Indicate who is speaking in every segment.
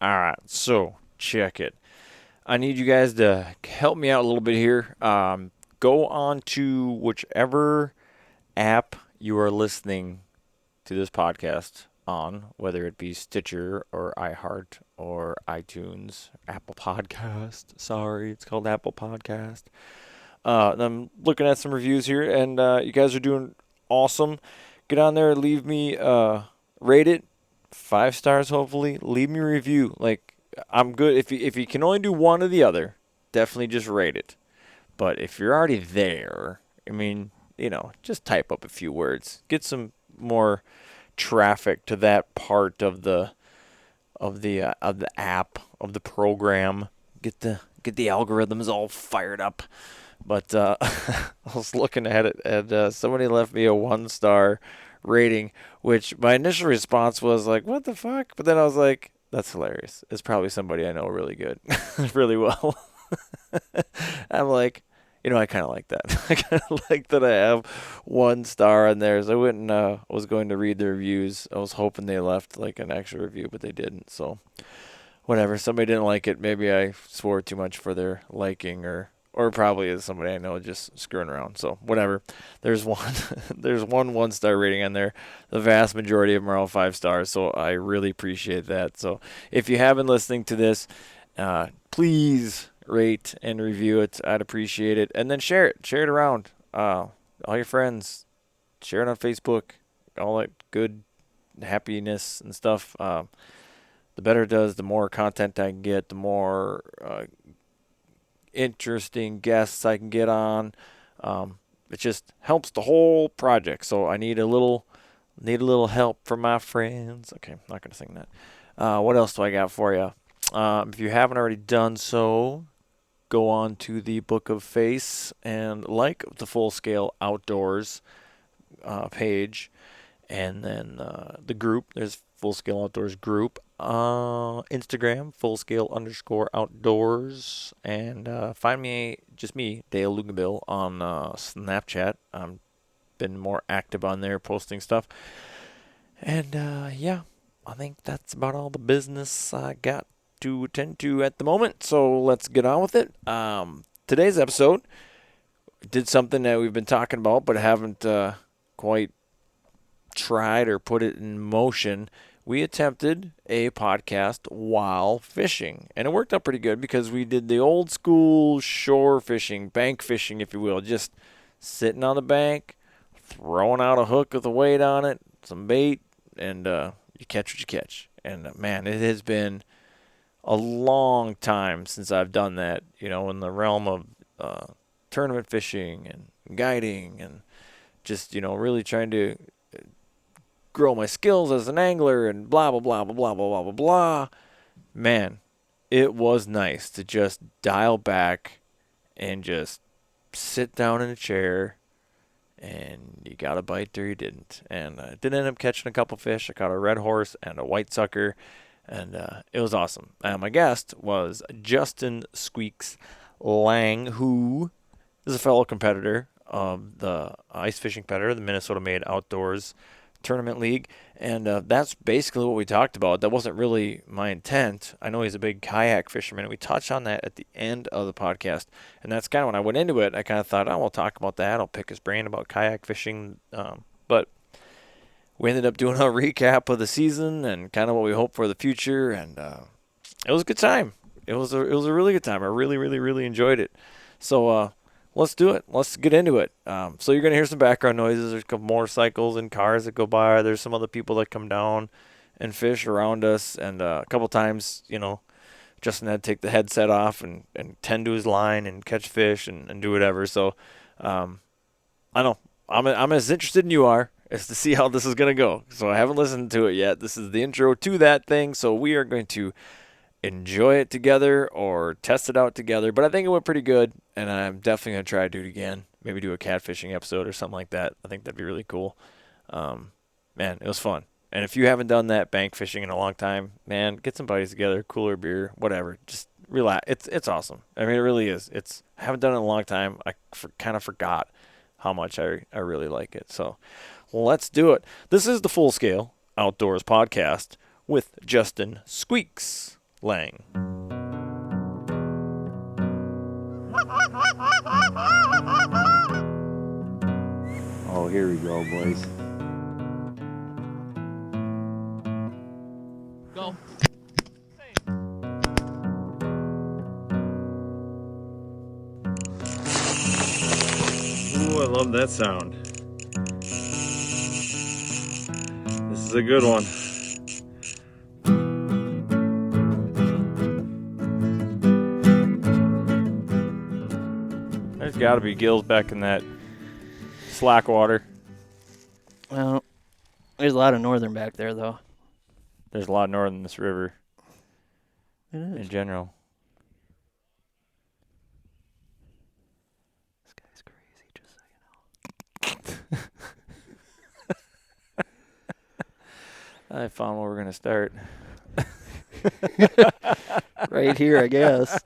Speaker 1: All right, so check it. I need you guys to help me out a little bit here. Go on to whichever app you are listening to this podcast on, whether it be Stitcher or iHeart or iTunes, Apple Podcast. Sorry, it's called Apple Podcast. I'm looking at some reviews here, and you guys are doing awesome. Get on there, leave me, rate it 5 stars. Hopefully, leave me a review. Like I'm good. If you can only do one or the other, definitely just rate it. But if you're already there, I mean, just type up a few words. Get some more traffic to that part of the app of the program. Get the algorithms all fired up. But I was looking at it, and somebody left me a 1 star rating, which my initial response was like, "What the fuck?" But then I was like, "That's hilarious. It's probably somebody I know really good, really well." I'm like, I kind of like that. I kind of like that I have 1 star on there. So I went and was going to read the reviews. I was hoping they left like an extra review, but they didn't. So whatever. Somebody didn't like it. Maybe I swore too much for their liking, or probably is somebody I know just screwing around. So whatever. There's one there's 1 1 star rating on there. The vast majority of them are all 5 stars. So I really appreciate that. So if you have been listening to this, please rate and review it. I'd appreciate it. And then share it. Share it around. All your friends. Share it on Facebook. All that good happiness and stuff. The better it does, the more content I can get, the more interesting guests I can get on. It just helps the whole project. So I need a little help from my friends. Okay, I'm not gonna sing that. What else do I got for you? If you haven't already done so, go on to the Book of Face and like the Full Scale Outdoors page, and then the group. There's Full Scale Outdoors group. Instagram, Full Scale _outdoors, and find me, just me, Dale Luganbill, on Snapchat. I've been more active on there, posting stuff. And yeah, I think that's about all the business I got to attend to at the moment. So let's get on with it. Today's episode did something that we've been talking about, but haven't quite tried or put it in motion. We attempted a podcast while fishing, and it worked out pretty good because we did the old school shore fishing, bank fishing, if you will, just sitting on the bank, throwing out a hook with a weight on it, some bait, and you catch what you catch. And man, it has been a long time since I've done that, in the realm of tournament fishing and guiding and just, really trying to grow my skills as an angler and blah, blah, blah, blah, blah, blah, blah, blah, blah. Man, it was nice to just dial back and just sit down in a chair, and you got a bite or you didn't. And I did end up catching a couple fish. I caught a red horse and a white sucker, and it was awesome. My guest was Justin Squeaks Lang, who is a fellow competitor of the ice fishing competitor, the Minnesota Made Outdoors Tournament League, and that's basically what we talked about. That wasn't really my intent. I know he's a big kayak fisherman, and we touched on that at the end of the podcast, and that's kind of when I went into it. I kind of thought, we'll talk about that. I'll pick his brain about kayak fishing, but we ended up doing a recap of the season and kind of what we hope for the future, and it was a good time. It was a really good time. I really, really, really enjoyed it. So let's do it. Let's get into it. So you're going to hear some background noises. There's a couple motorcycles and cars that go by. There's some other people that come down and fish around us. And a couple times, Justin had to take the headset off and tend to his line and catch fish and do whatever. So I know I'm as interested in you are as to see how this is going to go. So I haven't listened to it yet. This is the intro to that thing. So we are going to enjoy it together or test it out together. But I think it went pretty good, and I'm definitely going to try to do it again. Maybe do a catfishing episode or something like that. I think that'd be really cool. Man, it was fun. And if you haven't done that bank fishing in a long time, man, get some buddies together, cooler beer, whatever. Just relax. It's awesome. I mean, it really is. I haven't done it in a long time. I kind of forgot how much I really like it. So let's do it. This is the Full Scale Outdoors podcast with Justin Squeaks Lang.
Speaker 2: Oh, here we go, boys.
Speaker 3: Go.
Speaker 1: Ooh, I love that sound. This is a good one. There's got to be gills back in that slack water.
Speaker 3: Well, there's a lot of northern back there, though.
Speaker 1: There's a lot of northern in this river
Speaker 3: It is.
Speaker 1: in general.
Speaker 3: This guy's crazy, just so you know.
Speaker 1: I found where we're going to start.
Speaker 3: Right here, I guess.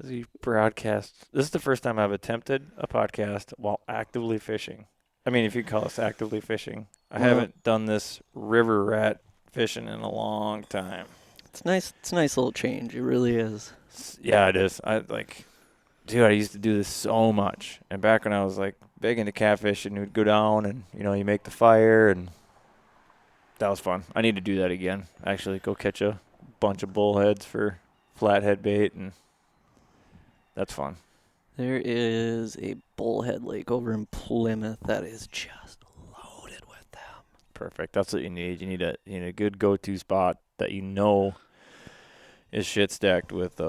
Speaker 1: As we broadcast. This is the first time I've attempted a podcast while actively fishing. I mean, if you call us actively fishing. I haven't done this river rat fishing in a long time.
Speaker 3: It's nice. It's a nice little change. It really is.
Speaker 1: Yeah, it is. I used to do this so much. And back when I was like big into catfishing, we'd go down and, you make the fire, and that was fun. I need to do that again. Actually, go catch a bunch of bullheads for flathead bait, and that's fun.
Speaker 3: There is a bullhead lake over in Plymouth that is just loaded with them.
Speaker 1: Perfect. That's what you need. You need a good go-to spot that is shit stacked with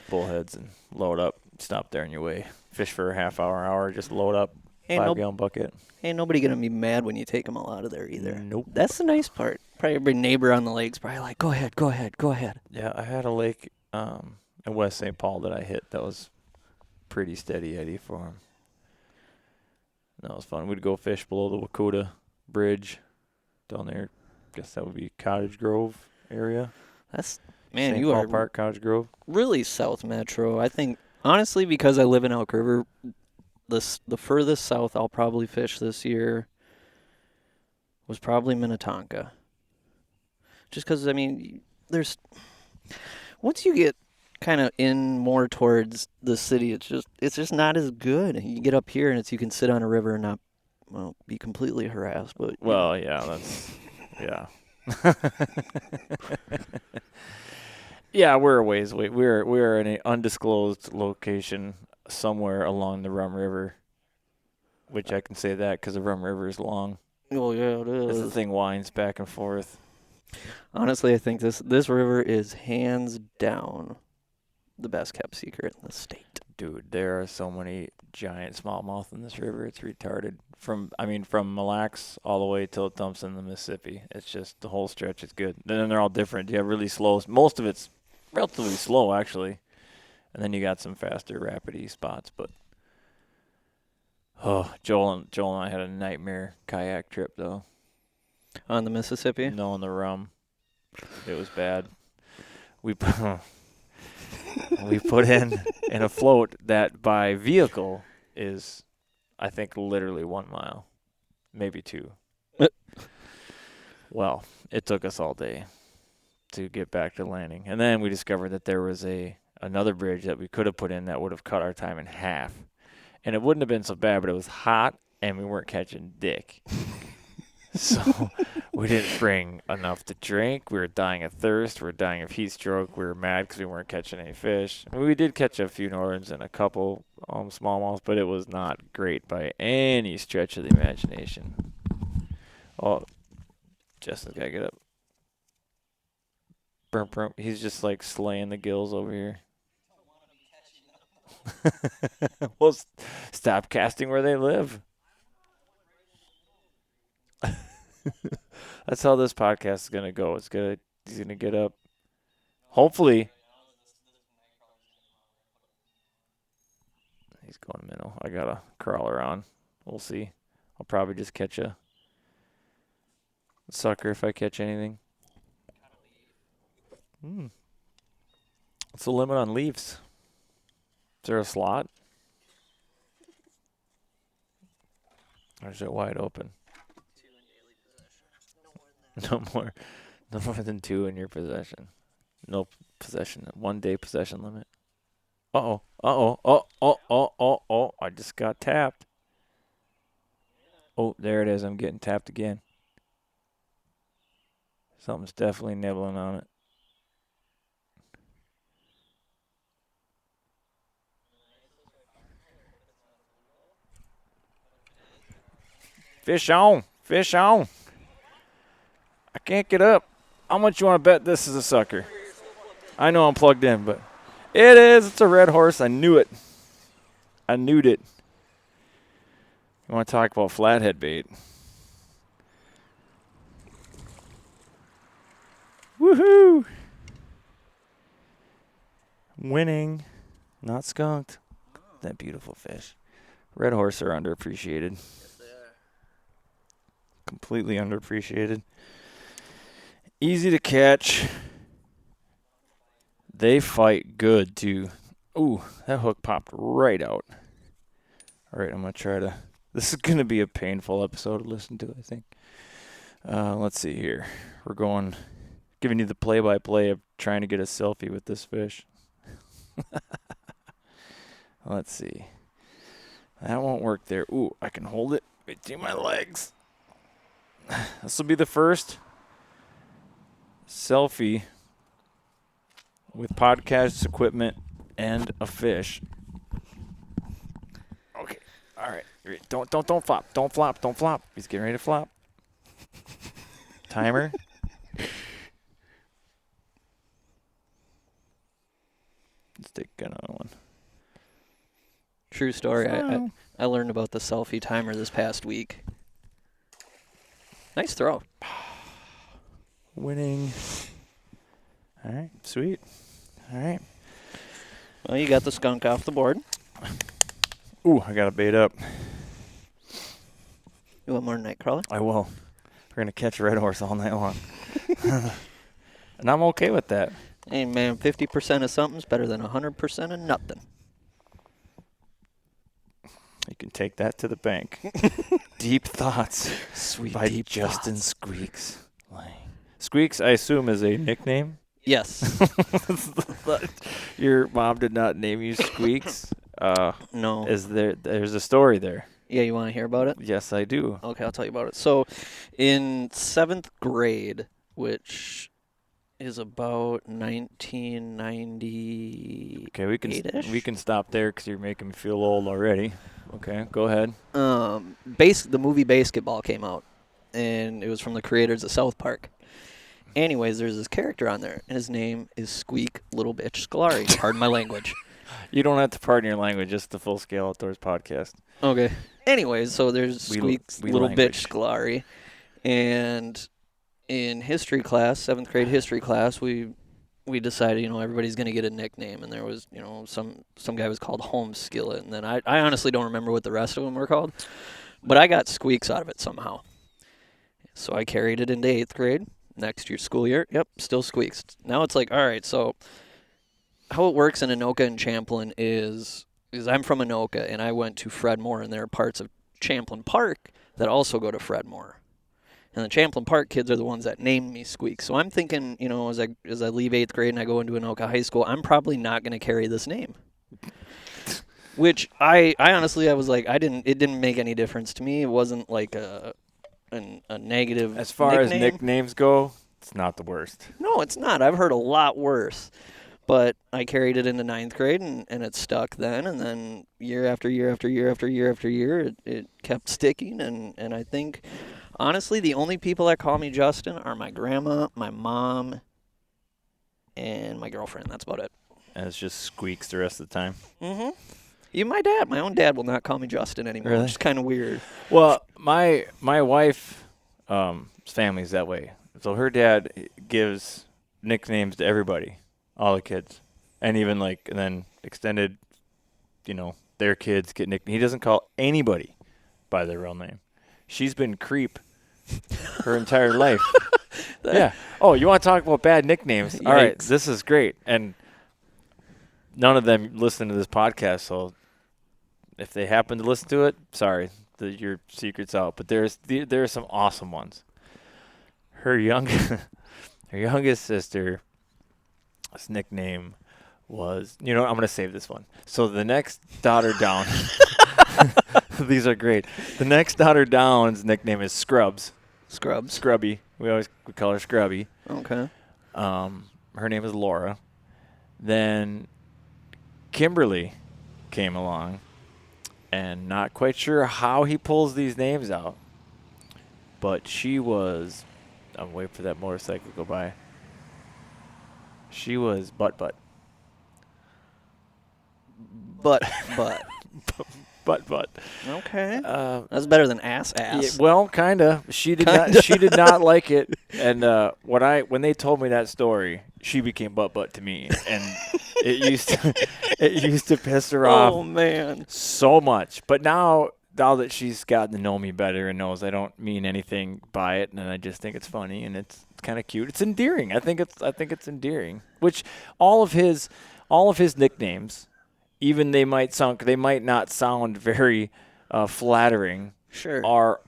Speaker 1: bullheads, and load up. Stop there on your way. Fish for a half hour. Just load up. 5-gallon bucket.
Speaker 3: Ain't nobody gonna be mad when you take them all out of there either.
Speaker 1: Nope.
Speaker 3: That's the nice part. Probably every neighbor on the lake's probably like, go ahead.
Speaker 1: Yeah, I had a lake in West St. Paul that I hit that was pretty steady eddy for him. That was fun. We'd go fish below the Wakuta Bridge down there. Guess that would be Cottage Grove area.
Speaker 3: That's
Speaker 1: St.
Speaker 3: you
Speaker 1: Paul
Speaker 3: are
Speaker 1: Park, Cottage Grove.
Speaker 3: really South Metro. I think honestly, because I live in Elk River, the furthest south I'll probably fish this year was probably Minnetonka. Just because there's once you get kind of in more towards the city, it's just not as good. You get up here and you can sit on a river and not be completely harassed. But
Speaker 1: Yeah, that's yeah. Yeah, we're a ways away. We're in an undisclosed location somewhere along the Rum River, which I can say that because the Rum River is long.
Speaker 3: Oh yeah, it is.
Speaker 1: This thing winds back and forth.
Speaker 3: Honestly, I think this river is hands down the best kept secret in the state.
Speaker 1: Dude, there are so many giant smallmouth in this river. It's retarded. From Mille Lacs all the way till it dumps in the Mississippi. It's just the whole stretch is good. And then they're all different. You have really slow. Most of it's relatively slow, actually. And then you got some faster, rapidy spots. But Joel and I had a nightmare kayak trip though.
Speaker 3: On the Mississippi?
Speaker 1: No, on the Rum. It was bad. We put in a float that by vehicle is, I think, literally 1 mile, maybe 2. Well, it took us all day to get back to landing. And then we discovered that there was another bridge that we could have put in that would have cut our time in half. And it wouldn't have been so bad, but it was hot and we weren't catching dick. So we didn't bring enough to drink. We were dying of thirst. We were dying of heat stroke. We were mad because we weren't catching any fish. I mean, we did catch a few northerns and a couple smallmouth, but it was not great by any stretch of the imagination. Oh, Justin's got to get up. Burp, burp. He's just like slaying the gills over here. Well, stop casting where they live. That's how this podcast is gonna go. He's gonna get up. Hopefully, he's going minnow. I got a crawler on. We'll see. I'll probably just catch a sucker if I catch anything. What's the limit on leaves? Is there a slot? Or is it wide open? No more than 2 in your possession. no possession. 1 day possession limit. Uh-oh. Uh-oh. Oh. I just got tapped. Oh, there it is. I'm getting tapped again. Something's definitely nibbling on it. Fish on. Fish on. I can't get up. How much you want to bet this is a sucker? I know I'm plugged in, but it is. It's a red horse. I knew it. I knew it. You want to talk about flathead bait? Woohoo! Winning. Not skunked. That beautiful fish. Red horse are underappreciated.
Speaker 3: Yes, they are.
Speaker 1: Completely underappreciated. Easy to catch. They fight good, too. Ooh, that hook popped right out. All right, I'm going to try to... This is going to be a painful episode to listen to, I think. Let's see here. We're going... Giving you the play-by-play of trying to get a selfie with this fish. Let's see. That won't work there. Ooh, I can hold it between my legs. This will be the first selfie with podcast equipment and a fish. Okay. All right. Don't flop. Don't flop. Don't flop. He's getting ready to flop. Timer. Let's take another one.
Speaker 3: True story. I learned about the selfie timer this past week. Nice throw.
Speaker 1: Winning. All right. Sweet. All right.
Speaker 3: Well, you got the skunk off the board.
Speaker 1: Ooh, I got to bait up.
Speaker 3: You want more Nightcrawler?
Speaker 1: I will. We're going to catch a red horse all night long. And I'm okay with that.
Speaker 3: Hey, man, 50% of something's better than 100% of nothing.
Speaker 1: You can take that to the bank. Deep Thoughts
Speaker 3: Sweet
Speaker 1: by
Speaker 3: deep
Speaker 1: Justin
Speaker 3: thoughts.
Speaker 1: Squeaks. Squeaks, I assume, is a nickname.
Speaker 3: Yes.
Speaker 1: Your mom did not name you Squeaks.
Speaker 3: No.
Speaker 1: There's a story there.
Speaker 3: Yeah, you want to hear about it?
Speaker 1: Yes, I do.
Speaker 3: Okay, I'll tell you about it. So, in 7th grade, which is about 1990.
Speaker 1: Okay, we can stop there because you're making me feel old already. Okay, go ahead.
Speaker 3: The movie Basketball came out, and it was from the creators of South Park. Anyways, there's this character on there, and his name is Squeak Little Bitch Scolari. Pardon my language.
Speaker 1: You don't have to pardon your language, just the Full Scale Outdoors podcast.
Speaker 3: Okay. Anyways, so there's Squeak's Little Bitch Scolari, and in history class, 7th grade history class, we decided, everybody's going to get a nickname, and there was, some guy was called Home Skillet, and then I honestly don't remember what the rest of them were called, but I got Squeaks out of it somehow. So I carried it into 8th grade. Next year, school year, yep, still Squeaks. Now it's like, all right, so how it works in Anoka and Champlin is I'm from Anoka, and I went to Fredmore, and there are parts of Champlin Park that also go to Fredmore. And the Champlin Park kids are the ones that named me Squeak. So I'm thinking, as I leave 8th grade and I go into Anoka High School, I'm probably not going to carry this name. Which I honestly, I was like, it didn't make any difference to me. It wasn't like a negative
Speaker 1: As far
Speaker 3: nickname.
Speaker 1: as nicknames go, it's not the worst.
Speaker 3: No, it's not. I've heard a lot worse. But I carried it into 9th grade, and it stuck then. And then year after year after year after year after year, it kept sticking. And I think, honestly, the only people that call me Justin are my grandma, my mom, and my girlfriend. That's about it.
Speaker 1: And it's just Squeaks the rest of the time.
Speaker 3: Mm-hmm. Even my dad. My own dad will not call me Justin anymore,
Speaker 1: Really?
Speaker 3: which is kind of weird.
Speaker 1: Well, my wife, family's that way. So her dad gives nicknames to everybody, all the kids, and even and then extended, their kids get nicknames. He doesn't call anybody by their real name. She's been Creep her entire life. Yeah. Oh, you want to talk about bad nicknames? All right, this is great. And none of them listen to this podcast, so if they happen to listen to it, sorry, your secret's out. But there are some awesome ones. Her youngest sister His nickname was, I'm going to save this one. So the next daughter down, these are great. The next daughter down's nickname is Scrubs.
Speaker 3: Scrubs.
Speaker 1: Scrubby. We call her Scrubby.
Speaker 3: Okay.
Speaker 1: Her name is Laura. Then Kimberly came along, and not quite sure how he pulls these names out, but she was, I'm waiting for that motorcycle to go by. She was Butt.
Speaker 3: But.
Speaker 1: Butt.
Speaker 3: Okay. That's better than ass.
Speaker 1: Yeah, well, kinda. She did not. She did not like it. And when they told me that story, she became butt to me, and it used to piss her off.
Speaker 3: Oh man,
Speaker 1: so much. But now that she's gotten to know me better and knows I don't mean anything by it, and I just think it's funny and it's kind of cute. It's endearing. I think it's endearing. Which all of his nicknames. Even they might not sound very flattering.
Speaker 3: Sure.
Speaker 1: Are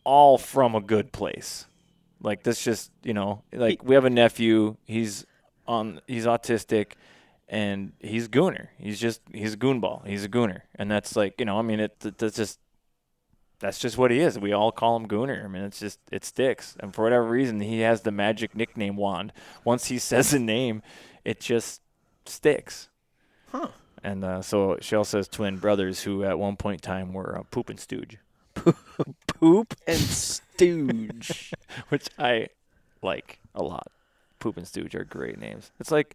Speaker 1: all from a good place. Like that's just we have a nephew. He's autistic, and he's gooner. He's a goonball. He's a gooner, and that's that's just what he is. We all call him Gooner. I mean, it sticks. And for whatever reason, he has the magic nickname wand. Once he says a name, it just sticks.
Speaker 3: Huh.
Speaker 1: And so she also has twin brothers who at one point in time were Poop and Stooge.
Speaker 3: Poop and Stooge.
Speaker 1: Which I like a lot. Poop and Stooge are great names. It's like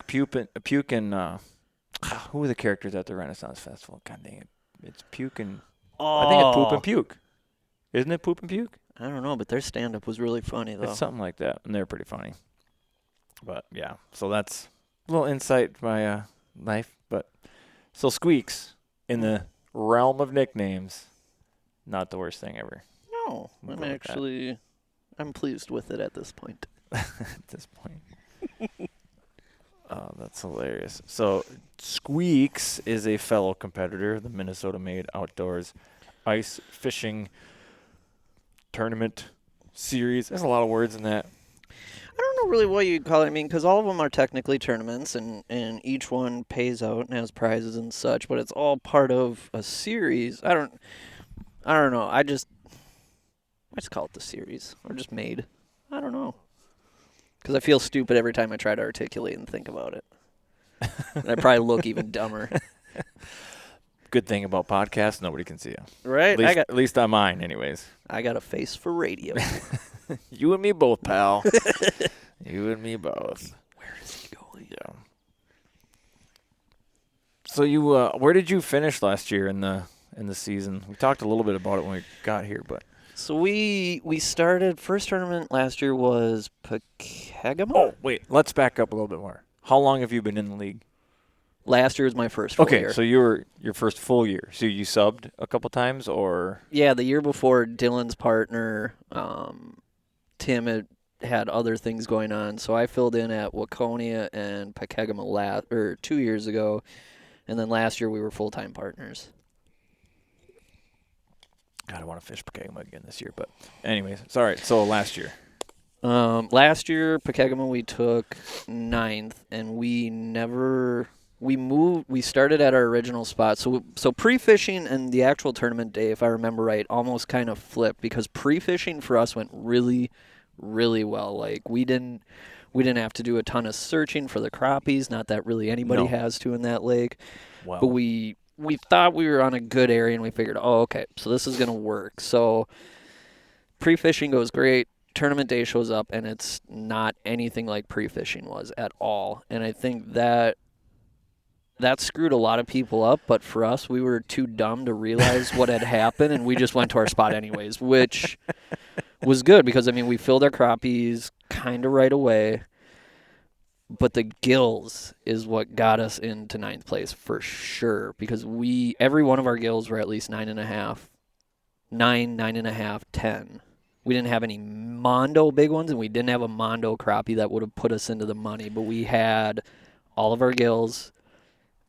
Speaker 1: Puke and who were the characters at the Renaissance Festival? God dang it. It's Puke and I think it's Poop and Puke. Isn't it Poop and Puke?
Speaker 3: I don't know, but their stand-up was really funny, though.
Speaker 1: It's something like that, and they're pretty funny. But, yeah, so that's a little insight to my life. But so Squeaks, in the realm of nicknames, not the worst thing ever.
Speaker 3: No, I'm pleased with it at this point.
Speaker 1: At this point. Oh, that's hilarious. So Squeaks is a fellow competitor, the Minnesota-made outdoors ice fishing tournament series. There's a lot of words in that.
Speaker 3: I don't know really what you'd call it. I mean, because all of them are technically tournaments, and each one pays out and has prizes and such, but it's all part of a series. I don't know. I just call it the series, or just made. I don't know. Because I feel stupid every time I try to articulate and think about it. And I probably look even dumber.
Speaker 1: Good thing about podcasts, nobody can see you.
Speaker 3: Right?
Speaker 1: At least on mine, anyways.
Speaker 3: I got a face for radio.
Speaker 1: You and me both, pal. You and me both.
Speaker 3: Where is he going?
Speaker 1: Yeah. So where did you finish last year in the season? We talked a little bit about it when we got here, but.
Speaker 3: So we started, first tournament last year was Pekegama?
Speaker 1: Oh, wait. Let's back up a little bit more. How long have you been in the league?
Speaker 3: Last year was my first full year.
Speaker 1: Okay, so you were your first full year. So you subbed a couple times, or?
Speaker 3: Yeah, the year before, Dylan's partner, Tim, had other things going on. So I filled in at Waconia and Pekegama 2 years ago. And then last year we were full-time partners.
Speaker 1: God, I want to fish Pekegama again this year. But anyways, sorry. So last year.
Speaker 3: Last year, Pekegama, we took 9th, and we started at our original spot. So pre-fishing and the actual tournament day, if I remember right, almost kind of flipped, because pre-fishing for us went really, really well. Like we didn't have to do a ton of searching for the crappies, not that really anybody has to in that lake.
Speaker 1: Wow.
Speaker 3: But we thought we were on a good area, and we figured, okay, so this is going to work. So pre-fishing goes great. Tournament day shows up, and it's not anything like pre-fishing was at all. And I think that screwed a lot of people up, but for us, we were too dumb to realize what had happened, and we just went to our spot anyways, which was good because, I mean, we filled our crappies kind of right away, but the gills is what got us into 9th place for sure, because every one of our gills were at least 9.5, 9.5, 10. We didn't have any Mondo big ones, and we didn't have a Mondo crappie that would have put us into the money, but we had all of our gills,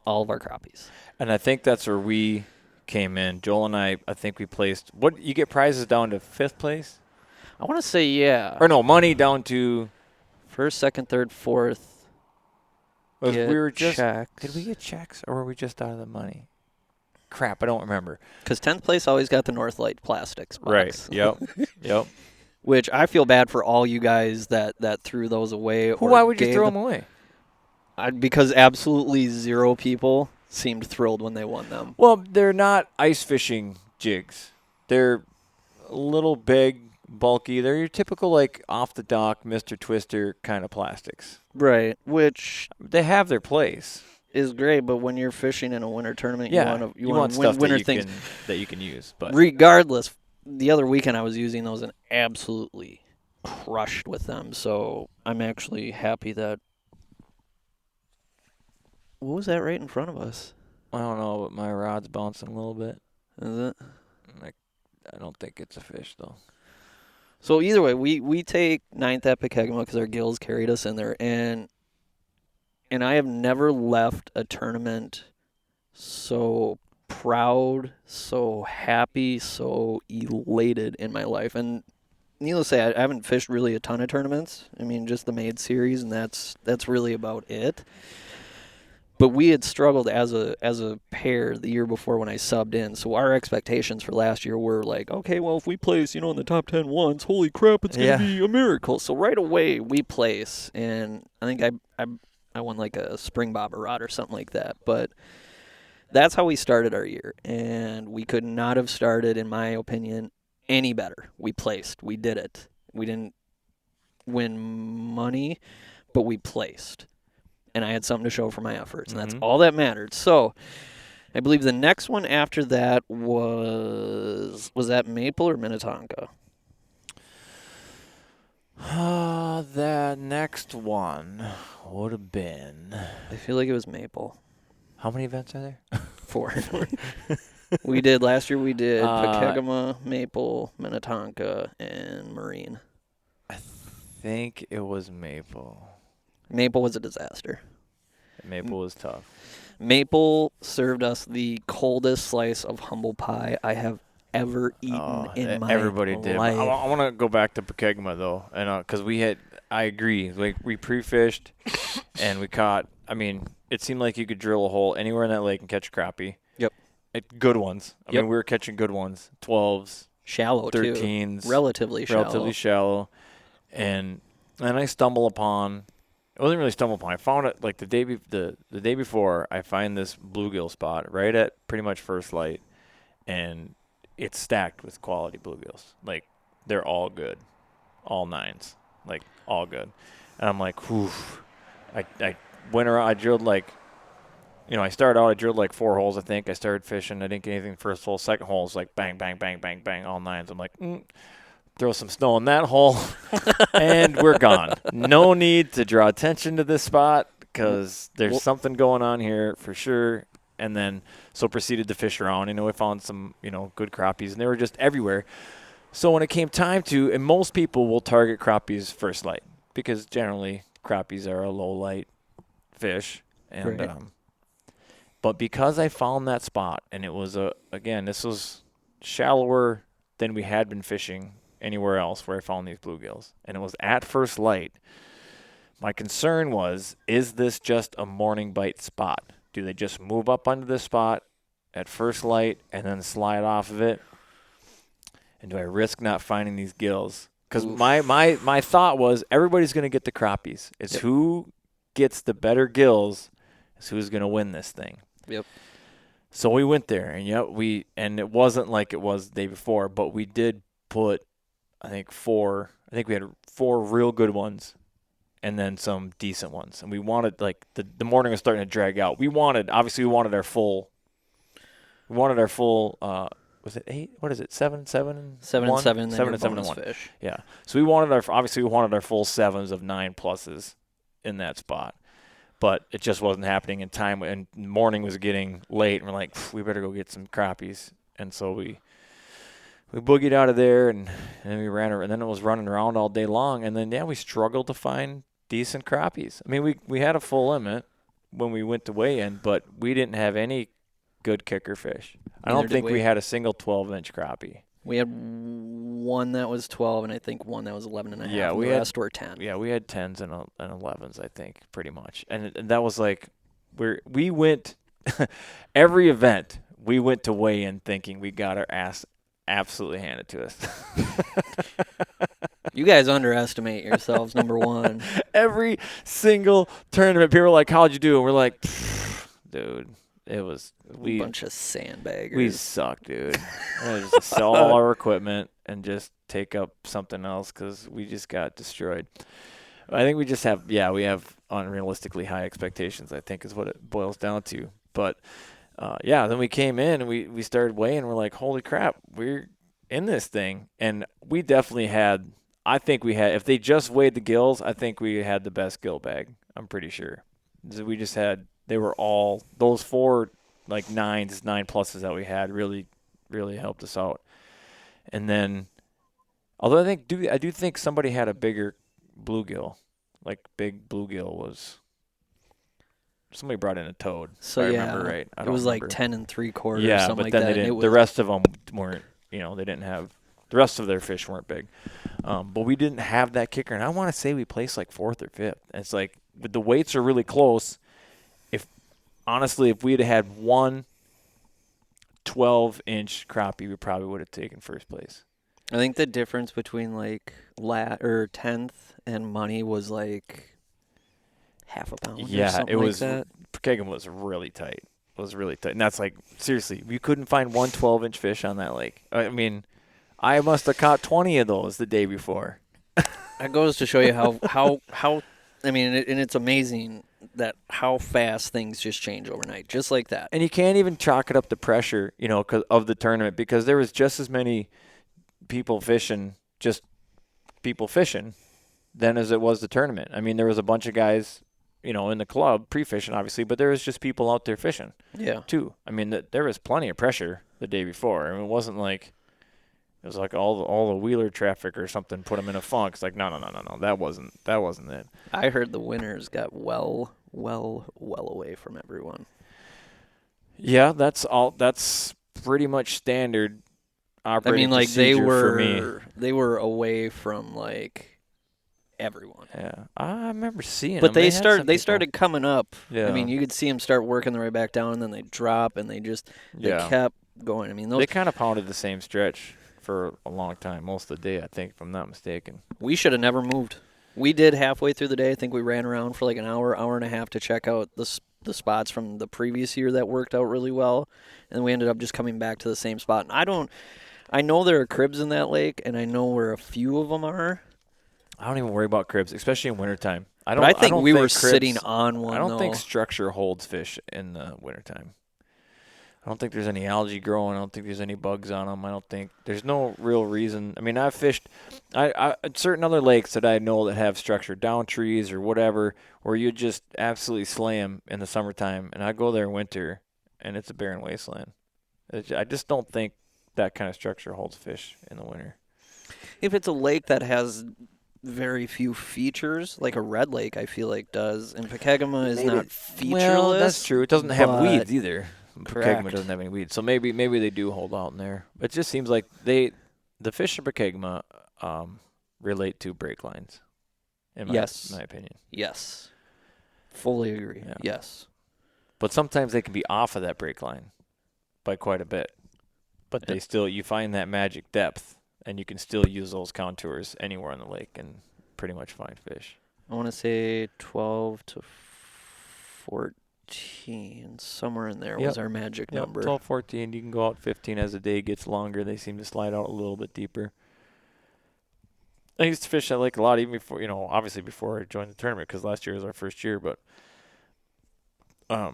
Speaker 3: all of our crappies.
Speaker 1: And I think that's where we came in. Joel and I think we placed, you get prizes down to 5th place?
Speaker 3: I want to say, yeah.
Speaker 1: Or no, money down to?
Speaker 3: 1st, 2nd, 3rd, 4th.
Speaker 1: We
Speaker 3: get
Speaker 1: were just.
Speaker 3: checks.
Speaker 1: Did we get checks or were we just out of the money? Crap, I don't remember.
Speaker 3: Because 10th place always got the Northlight plastics box.
Speaker 1: Right. Yep. Yep.
Speaker 3: Which I feel bad for all you guys that threw those away. Or
Speaker 1: Why would you
Speaker 3: gave
Speaker 1: throw them away?
Speaker 3: Because absolutely zero people seemed thrilled when they won them.
Speaker 1: Well, they're not ice fishing jigs. They're a little big, bulky. They're your typical, like, off the dock, Mr. Twister kind of plastics.
Speaker 3: Right. Which
Speaker 1: They have their place.
Speaker 3: is great, but when you're fishing in a winter tournament,
Speaker 1: Yeah,
Speaker 3: you want to win
Speaker 1: stuff
Speaker 3: winter
Speaker 1: that
Speaker 3: things.
Speaker 1: that you can use. But
Speaker 3: Regardless, the other weekend I was using those and absolutely crushed with them. So I'm actually happy that. What was that right in front of us?
Speaker 1: I don't know, but my rod's bouncing a little bit.
Speaker 3: Is it?
Speaker 1: I don't think it's a fish, though.
Speaker 3: So either way, we take 9th at Pekegama because our gills carried us in there, and I have never left a tournament so proud, so happy, so elated in my life. And needless to say, I haven't fished really a ton of tournaments. I mean, just the Maid Series, and that's really about it. But we had struggled as a pair the year before when I subbed in. So our expectations for last year were like, okay, well, if we place, in the top 10 once, holy crap, it's going to be a miracle. So right away we place, and I think I won like a spring bobber rod or something like that. But that's how we started our year, and we could not have started, in my opinion, any better. We placed. We did it. We didn't win money, but we placed. And I had something to show for my efforts, and that's all that mattered. So I believe the next one after that was that Maple or Minnetonka?
Speaker 1: The next one would have been.
Speaker 3: I feel like it was Maple.
Speaker 1: How many events are there?
Speaker 3: 4. We did last year. We did Pekegama, Maple, Minnetonka, and Marine.
Speaker 1: I think it was Maple.
Speaker 3: Maple was a disaster.
Speaker 1: Maple was tough.
Speaker 3: Maple served us the coldest slice of humble pie I have ever eaten in my
Speaker 1: everybody
Speaker 3: life.
Speaker 1: did. I want to go back to Pekegama though, and because I agree. Like we pre-fished, and we caught. I mean, it seemed like you could drill a hole anywhere in that lake and catch crappie.
Speaker 3: Yep.
Speaker 1: Good ones. I mean, we were catching good ones. 12s,
Speaker 3: shallow
Speaker 1: 13s,
Speaker 3: too. Relatively
Speaker 1: shallow, and then I stumble upon. It wasn't really stumble upon. I found it like the day before. I find this bluegill spot right at pretty much first light, and it's stacked with quality bluegills. Like they're all good, all 9s, like all good. And I'm like, whew. I went around. I drilled like, I started out. I drilled like 4 holes. I think I started fishing. I didn't get anything first hole. Second hole is like bang, bang, bang, bang, bang, all 9s. I'm like, throw some snow in that hole, and we're gone. No need to draw attention to this spot because there's something going on here for sure. And then so proceeded to fish around. We found some, good crappies, and they were just everywhere. So when it came time to, and most people will target crappies first light because generally crappies are a low light fish. And
Speaker 3: right.
Speaker 1: But because I found that spot, and it was this was shallower than we had been fishing anywhere else where I found these bluegills, and it was at first light. My concern was, is this just a morning bite spot? Do they just move up onto this spot at first light and then slide off of it? And do I risk not finding these gills? Because my thought was everybody's going to get the crappies. It's who gets the better gills is who's going to win this thing.
Speaker 3: Yep.
Speaker 1: So we went there, and it wasn't like it was the day before, but we did put I think we had 4 real good ones and then some decent ones. And we wanted, like, the morning was starting to drag out. We wanted our full, was it 8? What is it? 7, 7, and
Speaker 3: 7
Speaker 1: 1?
Speaker 3: and 7,
Speaker 1: 7 and 7 and 1.
Speaker 3: Fish.
Speaker 1: Yeah. So we wanted our full 7s of 9 pluses in that spot. But it just wasn't happening in time, and morning was getting late, and we're like, we better go get some crappies. And so we boogied out of there, and we ran around, and then it was running around all day long. And then, we struggled to find decent crappies. I mean, we had a full limit when we went to weigh in, but we didn't have any good kicker fish. I don't think we had a single 12-inch crappie.
Speaker 3: We had one that was 12, and I think one that was 11 and a half.
Speaker 1: Yeah,
Speaker 3: and
Speaker 1: we
Speaker 3: the
Speaker 1: had-
Speaker 3: rest were 10.
Speaker 1: Yeah, we had 10s and 11s, I think, pretty much. And that was like, we went, every event, we went to weigh in thinking we got our ass absolutely handed to us.
Speaker 3: You guys underestimate yourselves, number one.
Speaker 1: Every single tournament, people were like, how'd you do? And we're like, dude, it was,
Speaker 3: A bunch of sandbaggers.
Speaker 1: we suck, dude. We just sell all our equipment and just take up something else because we just got destroyed. I think we just have, we have unrealistically high expectations, I think is what it boils down to. But, then we came in and we started weighing. We're like, holy crap, we're in this thing. And we definitely had, I think we had, if they just weighed the gills, I think we had the best gill bag. I'm pretty sure. We just had, they were all, those 4 like 9 pluses that we had really, really helped us out. And then, although I do think somebody had a bigger bluegill, like big bluegill was, somebody brought in a toad.
Speaker 3: So
Speaker 1: if I remember right. I
Speaker 3: it
Speaker 1: don't
Speaker 3: was
Speaker 1: remember.
Speaker 3: like 10 3/4
Speaker 1: Yeah,
Speaker 3: or something
Speaker 1: but
Speaker 3: like
Speaker 1: then
Speaker 3: that.
Speaker 1: they
Speaker 3: and
Speaker 1: didn't.
Speaker 3: it was,
Speaker 1: The rest of them weren't. They didn't have. The rest of their fish weren't big. But we didn't have that kicker, and I want to say we placed like 4th or 5th. And it's like the weights are really close. If we'd have had one 12-inch crappie, we probably would have taken first place.
Speaker 3: I think the difference between like 10th and money was like half a pound or something like that.
Speaker 1: Keggum was really tight. It was really tight. And that's like, seriously, we couldn't find one 12-inch fish on that lake. I mean, I must have caught 20 of those the day before.
Speaker 3: That goes to show you how I mean, and it's amazing that how fast things just change overnight, just like that.
Speaker 1: And you can't even chalk it up to pressure, 'cause of the tournament, because there was just as many people fishing than as it was the tournament. I mean, there was a bunch of guys, in the club pre-fishing, obviously, but there was just people out there fishing, too. I mean, there was plenty of pressure the day before. I mean, it wasn't like it was like all the wheeler traffic or something put them in a funk. It's like no, that wasn't it.
Speaker 3: I heard the winners got well away from everyone.
Speaker 1: Yeah, that's pretty much standard operating
Speaker 3: like
Speaker 1: procedure for me.
Speaker 3: They were away from like everyone.
Speaker 1: Yeah, I remember seeing
Speaker 3: But
Speaker 1: them.
Speaker 3: they started coming up.
Speaker 1: Yeah.
Speaker 3: I mean, you could see them start working their way back down, and then they drop, and they kept going. I mean,
Speaker 1: they kind of pounded the same stretch for a long time, most of the day, I think, if I'm not mistaken.
Speaker 3: We should have never moved. We did halfway through the day. I think we ran around for like an hour and a half to check out the spots from the previous year that worked out really well, and we ended up just coming back to the same spot. And I know there are cribs in that lake, and I know where a few of them are.
Speaker 1: I don't even worry about cribs, especially in wintertime.
Speaker 3: I think we were
Speaker 1: cribs,
Speaker 3: sitting on one.
Speaker 1: I don't think structure holds fish in the wintertime. I don't think there's any algae growing. I don't think there's any bugs on them. I don't think there's no real reason. I mean, I've fished at certain other lakes that I know that have structure, down trees or whatever, where you just absolutely slay them in the summertime. And I go there in winter, and it's a barren wasteland. I just don't think that kind of structure holds fish in the winter.
Speaker 3: If it's a lake that has very few features, like a red lake, I feel like does, and Pokegama is not featureless.
Speaker 1: Well, that's true. It doesn't have weeds either.
Speaker 3: Correct.
Speaker 1: Pokegama doesn't have any weeds, so maybe they do hold out in there. But it just seems like the fish of Pokegama relate to break lines. In my opinion.
Speaker 3: Yes. Fully agree.
Speaker 1: Yeah.
Speaker 3: Yes.
Speaker 1: But sometimes they can be off of that break line by quite a bit. But you find that magic depth, and you can still use those contours anywhere on the lake and pretty much find fish.
Speaker 3: I want to say 12 to 14. Somewhere in there was our magic number.
Speaker 1: 12, 14. You can go out 15 as the day gets longer. They seem to slide out a little bit deeper. I used to fish that lake a lot, even before, obviously before I joined the tournament, because last year was our first year. But I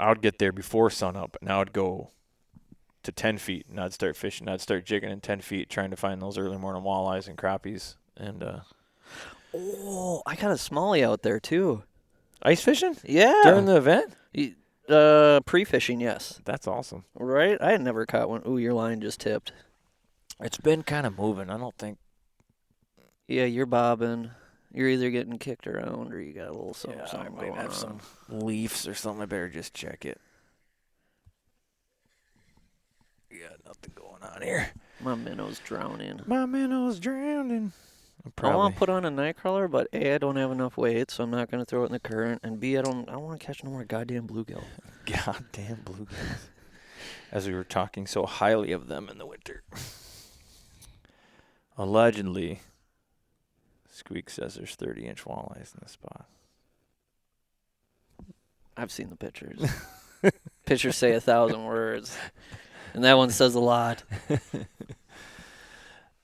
Speaker 1: would get there before sunup, and I would go to 10 feet, and I'd start fishing. I'd start jigging in 10 feet, trying to find those early morning walleyes and crappies. And
Speaker 3: I got a smallie out there too.
Speaker 1: Ice fishing?
Speaker 3: Yeah.
Speaker 1: During the event?
Speaker 3: Pre-fishing, yes.
Speaker 1: That's awesome.
Speaker 3: Right? I had never caught one. Ooh, your line just tipped.
Speaker 1: It's been kind of moving. I don't think.
Speaker 3: Yeah, you're bobbing. You're either getting kicked around or you got a little something,
Speaker 1: I
Speaker 3: something
Speaker 1: might
Speaker 3: going
Speaker 1: have
Speaker 3: on.
Speaker 1: some leaves or something. I better just check it. Yeah, nothing going on here.
Speaker 3: My minnow's drowning.
Speaker 1: My minnow's drowning.
Speaker 3: I want to put on a night crawler, but A, I don't have enough weight, so I'm not going to throw it in the current, and B, I don't want to catch no more goddamn bluegill.
Speaker 1: Goddamn bluegills. As we were talking so highly of them in the winter. Allegedly, Squeaks says there's 30-inch walleyes in this spot.
Speaker 3: I've seen the pictures. Pictures say 1,000 words, and that one says a lot.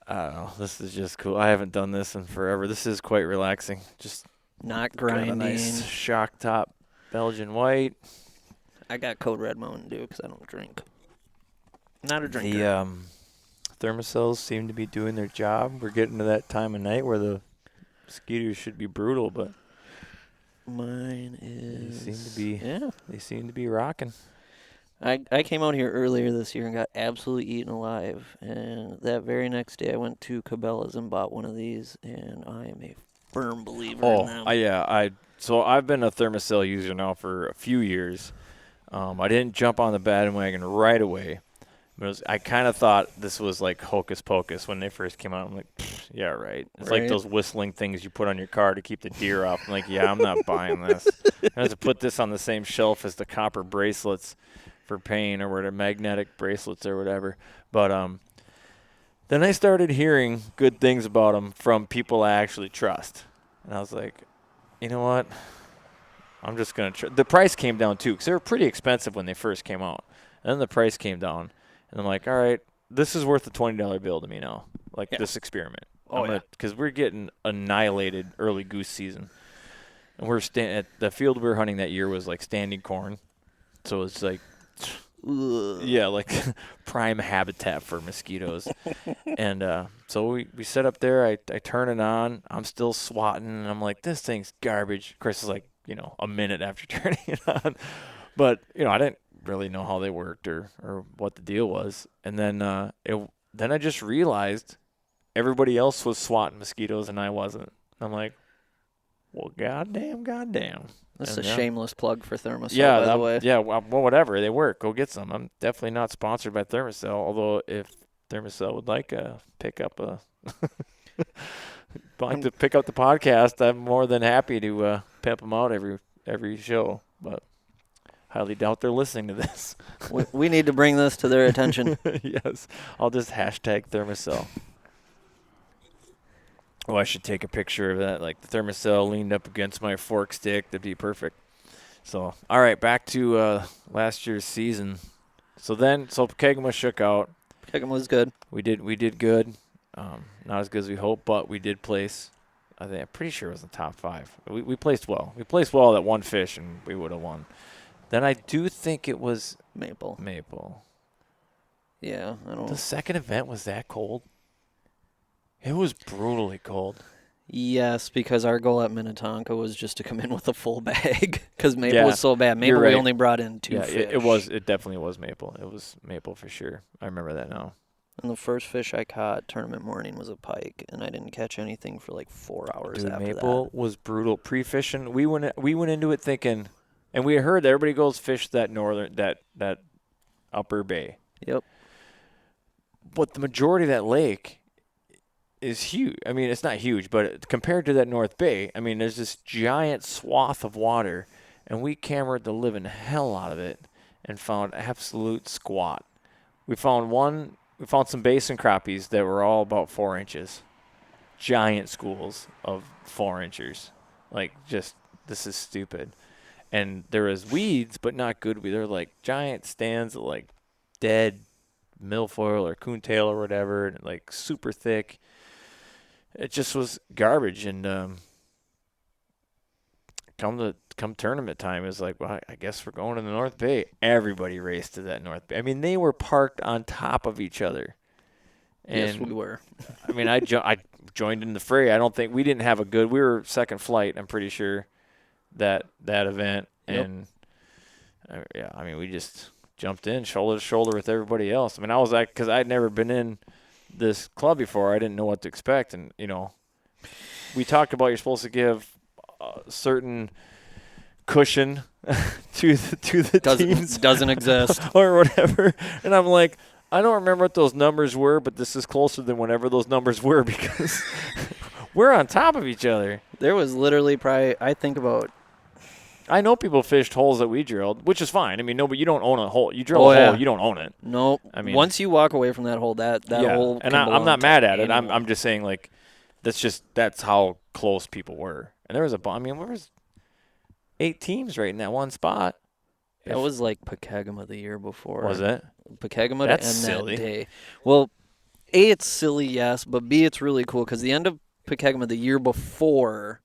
Speaker 1: I don't know. This is just cool. I haven't done this in forever. This is quite relaxing. Just
Speaker 3: not
Speaker 1: got
Speaker 3: grinding.
Speaker 1: a nice shock top Belgian white.
Speaker 3: I got Code Red Mountain Dew because I don't drink. Not a drinker.
Speaker 1: The thermocells seem to be doing their job. We're getting to that time of night where the mosquitoes should be brutal, but
Speaker 3: mine is.
Speaker 1: They seem to be rocking.
Speaker 3: I came out here earlier this year and got absolutely eaten alive. And that very next day, I went to Cabela's and bought one of these, and I am a firm believer in them.
Speaker 1: So I've been a Thermacell user now for a few years. I didn't jump on the bandwagon right away. I kind of thought this was like hocus pocus when they first came out. I'm like, yeah, right. It's like those whistling things you put on your car to keep the deer off. I'm like, yeah, I'm not buying this. I have to put this on the same shelf as the copper bracelets for pain or whatever, magnetic bracelets or whatever. But then I started hearing good things about them from people I actually trust. And I was like, you know what? I'm just going to try. The price came down, too, because they were pretty expensive when they first came out. And then the price came down. And I'm like, all right, this is worth the $20 bill to me now, this experiment. Because we're getting annihilated early goose season. And we're at the field we were hunting that year was like standing corn. So it's like, like prime habitat for mosquitoes. And so we set up there. I turn it on. I'm still swatting. And I'm like, this thing's garbage. Chris is like, a minute after turning it on. But, I didn't really know how they worked or what the deal was. And then then I just realized everybody else was swatting mosquitoes and I wasn't. I'm like, well, goddamn.
Speaker 3: That's a shameless plug for Thermacell, by the way.
Speaker 1: Yeah, well, whatever. They work. Go get some. I'm definitely not sponsored by Thermacell, although if Thermacell would like to pick up the podcast, I'm more than happy to pimp them out every show. But highly doubt they're listening to this.
Speaker 3: We need to bring this to their attention.
Speaker 1: Yes. I'll just hashtag Thermacell. Oh, I should take a picture of that, like the Thermacell leaned up against my fork stick. That'd be perfect. So, all right, back to last year's season. So Kegama shook out.
Speaker 3: Kegama was good.
Speaker 1: We did good. Not as good as we hoped, but we did place. I'm pretty sure it was in the top 5. We placed well. We placed well at one fish, and we would have won. Then I do think it was
Speaker 3: Maple. Yeah, I don't.
Speaker 1: The second event was that cold. It was brutally cold.
Speaker 3: Yes, because our goal at Minnetonka was just to come in with a full bag because Maple was so bad. Maple, we only brought in 2 fish.
Speaker 1: It definitely was Maple. It was Maple for sure. I remember that now.
Speaker 3: And the first fish I caught tournament morning was a pike, and I didn't catch anything for like 4 hours after that.
Speaker 1: Maple was brutal. Pre-fishing, we went into it thinking, and we heard that everybody goes fish that upper bay.
Speaker 3: Yep.
Speaker 1: But the majority of that lake is huge. I mean, it's not huge, but compared to that North Bay, I mean, there's this giant swath of water, and we cambered the living hell out of it and found absolute squat. We found some basin crappies that were all about 4 inches. Giant schools of 4 inchers. Like, just, this is stupid. And there was weeds, but not good weeds. They were like giant stands of like dead milfoil or coontail or whatever, and like super thick. It just was garbage. And come tournament time, it was like, well, I guess we're going to the North Bay. Everybody raced to that North Bay. I mean, they were parked on top of each other. And,
Speaker 3: yes, we were.
Speaker 1: I mean, I joined in the fray. I don't think we didn't have a good. We were second flight, I'm pretty sure, that event.
Speaker 3: Yep.
Speaker 1: And I mean, we just jumped in shoulder to shoulder with everybody else. I mean, I was like, because I'd never been in this club before, I didn't know what to expect. And we talked about you're supposed to give a certain cushion to the teams
Speaker 3: doesn't exist
Speaker 1: or whatever. And I'm like, I don't remember what those numbers were, but this is closer than whatever those numbers were because we're on top of each other.
Speaker 3: There was literally probably, I think about.
Speaker 1: I know people fished holes that we drilled, which is fine. I mean, no, but you don't own a hole. You drill a hole, you don't own it.
Speaker 3: No.
Speaker 1: I mean,
Speaker 3: once you walk away from that hole, that hole.
Speaker 1: And
Speaker 3: can
Speaker 1: I'm not mad at it.
Speaker 3: anyone.
Speaker 1: I'm just saying, like, that's how close people were. And there was there was 8 teams right in that one spot.
Speaker 3: That was like Pekegama the year before.
Speaker 1: Was it?
Speaker 3: Pekegama
Speaker 1: That's
Speaker 3: to end
Speaker 1: silly.
Speaker 3: that day. Well, A, it's silly, yes, but B, it's really cool because the end of Pekegama the year before,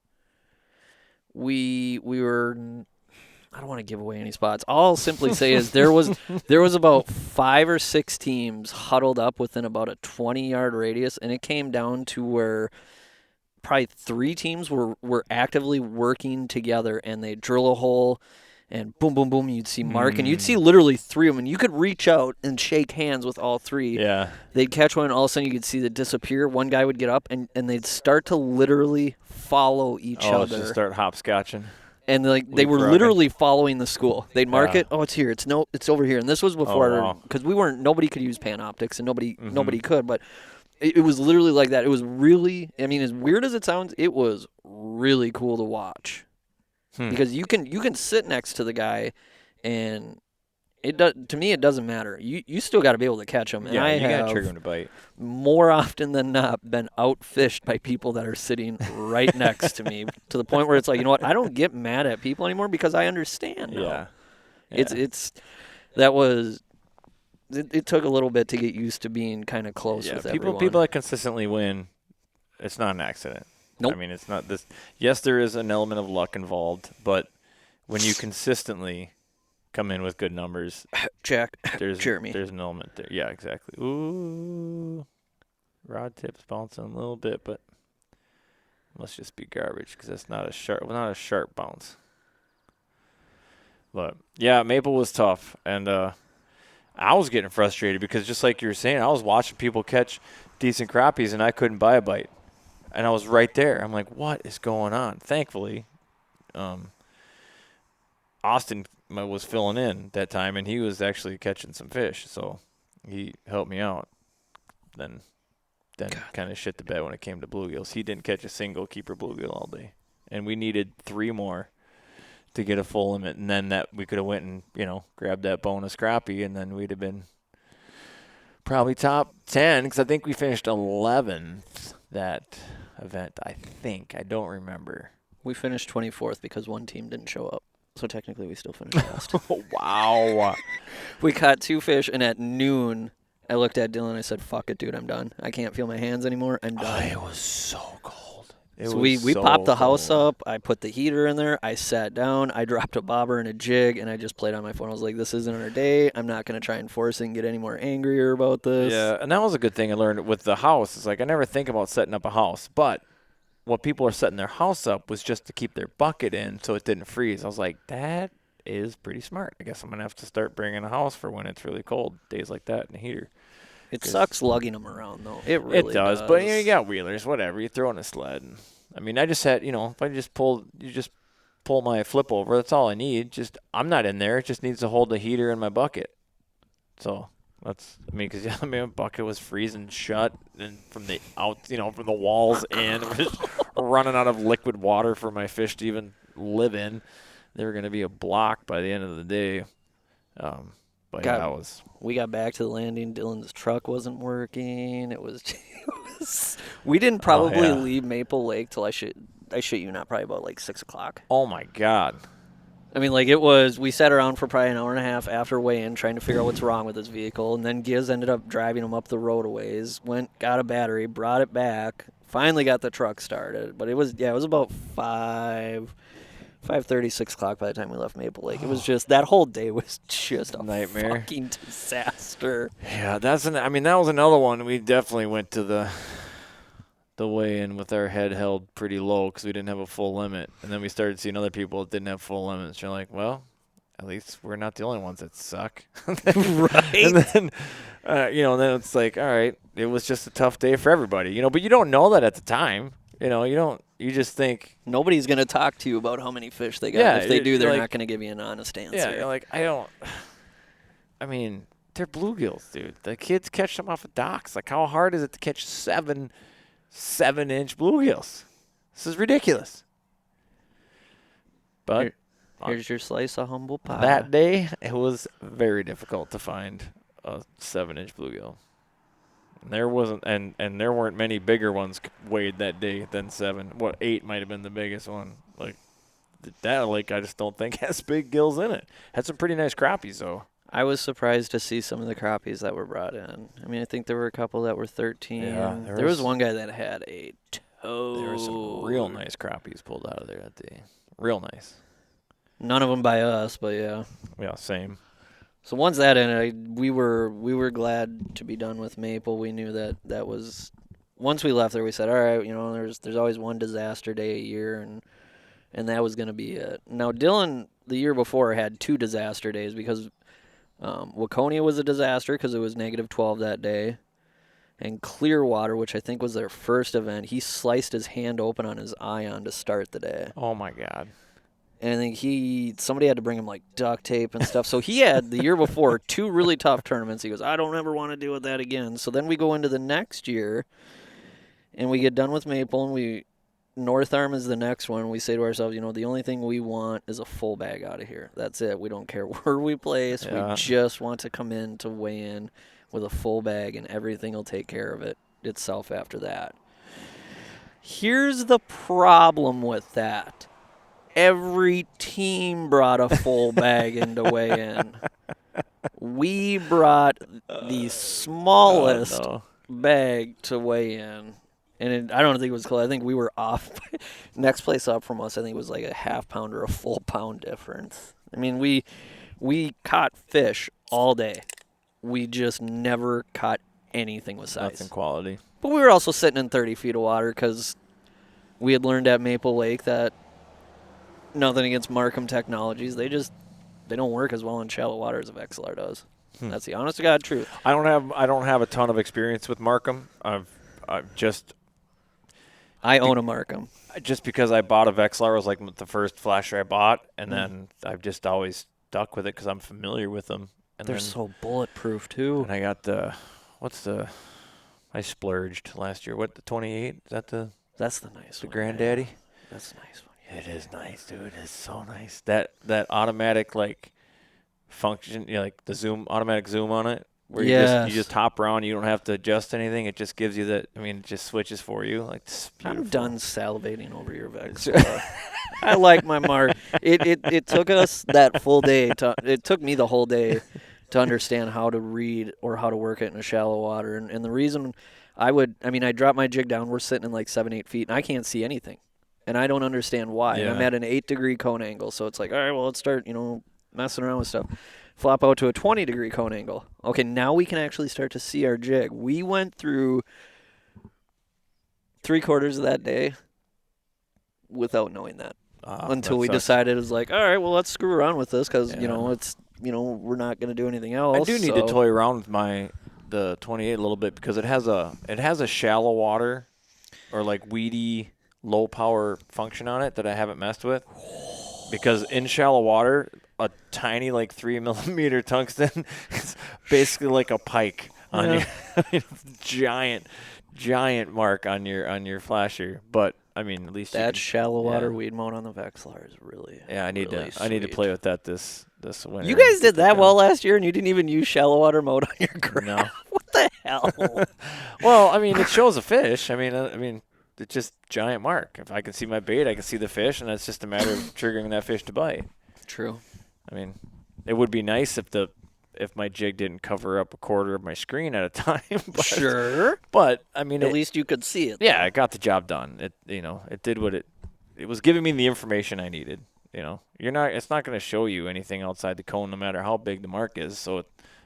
Speaker 3: we were. I don't want to give away any spots. All I'll simply say is there was about 5 or 6 teams huddled up within about a 20-yard radius, and it came down to where probably 3 teams were actively working together, and they drill a hole, and boom, boom, boom, you'd see Mark, and you'd see literally 3 of them, and you could reach out and shake hands with all 3.
Speaker 1: Yeah.
Speaker 3: They'd catch one, and all of a sudden you could see it disappear. One guy would get up, and they'd start to literally follow each other.
Speaker 1: Just start hopscotching.
Speaker 3: And they were literally following the school. They'd mark it. Oh, it's here. It's over here. And this was before, because nobody could use Panoptics, and nobody could. But it was literally like that. It was really, I mean, as weird as it sounds, it was really cool to watch. Because you can sit next to the guy, and to me it doesn't matter. You still got to be able to catch them. And
Speaker 1: Yeah,
Speaker 3: I
Speaker 1: you got
Speaker 3: have
Speaker 1: to trigger him to bite.
Speaker 3: more often than not been outfished by people that are sitting right next to me, to the point where it's like, you know what? I don't get mad at people anymore because I understand now.
Speaker 1: Yeah.
Speaker 3: It took a little bit to get used to being kind of close with everyone.
Speaker 1: People that consistently win, it's not an accident.
Speaker 3: Nope.
Speaker 1: I mean, it's not this. Yes, there is an element of luck involved, but when you consistently come in with good numbers,
Speaker 3: Jack,
Speaker 1: there's
Speaker 3: Jeremy.
Speaker 1: There's an element there. Yeah, exactly. Ooh, rod tips bouncing a little bit, but must just be garbage because that's not a sharp bounce. But yeah, Maple was tough, and I was getting frustrated because just like you were saying, I was watching people catch decent crappies and I couldn't buy a bite, and I was right there. I'm like, what is going on? Thankfully, Austin was filling in that time, and he was actually catching some fish, so he helped me out. Then kind of shit the bed when it came to bluegills. He didn't catch a single keeper bluegill all day, and we needed 3 more to get a full limit, and then that we could have went and grabbed that bonus crappie, and then we'd have been probably top 10 because I think we finished 11th that event. I don't remember.
Speaker 3: We finished 24th because one team didn't show up. So technically we still finished last.
Speaker 1: Wow.
Speaker 3: We caught 2 fish, and at noon I looked at Dylan and I said, fuck it, dude, I'm done. I can't feel my hands anymore. I'm done.
Speaker 1: It was so cold.
Speaker 3: So we popped the house up. I put the heater in there. I sat down. I dropped a bobber and a jig, and I just played on my phone. I was like, this isn't our day. I'm not going to try and force it and get any more angrier about this.
Speaker 1: Yeah, and that was a good thing I learned with the house. It's like I never think about setting up a house, but what people are setting their house up was just to keep their bucket in so it didn't freeze. I was like, that is pretty smart. I guess I'm going to have to start bringing a house for when it's really cold, days like that, in a heater.
Speaker 3: It sucks lugging them around, though. It really does.
Speaker 1: But you got wheelers, whatever. You throw in a sled. And, I mean, I just had, if I just pull my flip over, that's all I need. I'm not in there. It just needs to hold the heater in my bucket. So because my bucket was freezing shut, and from the from the walls in, it was running out of liquid water for my fish to even live in. They were going to be a block by the end of the day.
Speaker 3: We got back to the landing. Dylan's truck wasn't working. It was we didn't probably leave Maple Lake till I shit you not, probably about like 6 o'clock.
Speaker 1: Oh my God.
Speaker 3: I mean, we sat around for probably an hour and a half after weigh-in trying to figure out what's wrong with his vehicle, and then Giz ended up driving him up the road a ways, got a battery, brought it back, finally got the truck started. But it was about 5:30, 6 o'clock by the time we left Maple Lake. It was just, that whole day was just a
Speaker 1: nightmare.
Speaker 3: Fucking disaster.
Speaker 1: Yeah, that was another one. We definitely went to the weigh-in with our head held pretty low because we didn't have a full limit. And then we started seeing other people that didn't have full limits. You're like, well, at least we're not the only ones that suck.
Speaker 3: Right.
Speaker 1: And then, then it's like, all right, it was just a tough day for everybody. But you don't know that at the time. You just think.
Speaker 3: Nobody's going to talk to you about how many fish they got.
Speaker 1: Yeah,
Speaker 3: if they do, they're
Speaker 1: like,
Speaker 3: not going to give you an honest answer.
Speaker 1: Yeah, you're like, they're bluegills, dude. The kids catch them off of docks. Like, how hard is it to catch 7-inch bluegills? This is ridiculous. But
Speaker 3: Here's your slice of humble pie.
Speaker 1: that day, it was very difficult to find a 7-inch bluegill. And there wasn't, and there weren't many bigger ones weighed that day than 7. 8 might have been the biggest one. Like that lake, I just don't think has big gills in it. Had some pretty nice crappies though.
Speaker 3: I was surprised to see some of the crappies that were brought in. I mean, I think there were a couple that were 13.
Speaker 1: Yeah,
Speaker 3: there was one guy that had a toad.
Speaker 1: There were some real nice crappies pulled out of there that day. Real nice.
Speaker 3: None of them by us, but yeah.
Speaker 1: Yeah, same.
Speaker 3: So once that ended, we were glad to be done with Maple. We knew that was once we left there. We said, all right, there's always one disaster day a year, and that was going to be it. Now Dillon the year before had 2 disaster days because Waconia was a disaster because it was -12 that day, and Clearwater, which I think was their first event, he sliced his hand open on his ion to start the day.
Speaker 1: Oh my God.
Speaker 3: And I think somebody had to bring him like duct tape and stuff. So he had the year before 2 really tough tournaments. He goes, I don't ever want to deal with that again. So then we go into the next year and we get done with Maple and North Arm is the next one. We say to ourselves, the only thing we want is a full bag out of here. That's it. We don't care where we place. Yeah. We just want to come in to weigh in with a full bag and everything will take care of itself after that. Here's the problem with that. Every team brought a full bag in to weigh in. We brought the smallest bag to weigh in. And I don't think it was close. I think we were off. Next place up from us, I think it was like a half pound or a full pound difference. I mean, we caught fish all day. We just never caught anything with size.
Speaker 1: Nothing quality.
Speaker 3: But we were also sitting in 30 feet of water because we had learned at Maple Lake that nothing against Markham Technologies. They don't work as well in shallow water as XLR does. That's the honest to God truth.
Speaker 1: I don't have a ton of experience with Markham.
Speaker 3: I own a Markham.
Speaker 1: Just because I bought a Vexlar was like the first flasher I bought, and then I've just always stuck with it because I'm familiar with them. And
Speaker 3: they're so bulletproof too.
Speaker 1: And I got I splurged last year. What, the 28? Is that
Speaker 3: That's the nice one.
Speaker 1: The granddaddy?
Speaker 3: Man. That's a nice one.
Speaker 1: It is nice, dude. It's so nice. That automatic like function, like the automatic zoom on it. Where you just hop around, you don't have to adjust anything. It just gives you it just switches for you. Like,
Speaker 3: I'm done salivating over your Vex. I like my Mark. It took us that full day. It took me the whole day to understand how to read or how to work it in a shallow water. And the reason I drop my jig down. We're sitting in like 7-8 feet, and I can't see anything. And I don't understand why. Yeah. I'm at an 8-degree cone angle, so it's like, all right, well, let's start, messing around with stuff. Flop out to a 20-degree cone angle. Okay, now we can actually start to see our jig. We went through 3/4 of that day without knowing that until we decided it was like, all right, well, let's screw around with this because, it's, we're not going to do anything else.
Speaker 1: I do need to toy around with the 28 a little bit because it has a shallow water or like weedy low power function on it that I haven't messed with. Because in shallow water, a tiny like 3mm tungsten is basically like a pike on your giant mark on your flasher. But I mean, at least
Speaker 3: that shallow water weed mode on the Vexlar is really
Speaker 1: I need to play with that this winter.
Speaker 3: You guys did that well last year, and you didn't even use shallow water mode on your graph.
Speaker 1: No.
Speaker 3: What the hell?
Speaker 1: Well, I mean, it shows a fish. I mean. It's just giant mark. If I can see my bait, I can see the fish, and it's just a matter of triggering that fish to bite.
Speaker 3: True.
Speaker 1: I mean, it would be nice if my jig didn't cover up 1/4 of my screen at a time.
Speaker 3: Sure.
Speaker 1: But I mean,
Speaker 3: at least you could see it.
Speaker 1: Yeah, it got the job done. It did what it was giving me the information I needed. It's not going to show you anything outside the cone, no matter how big the mark is. So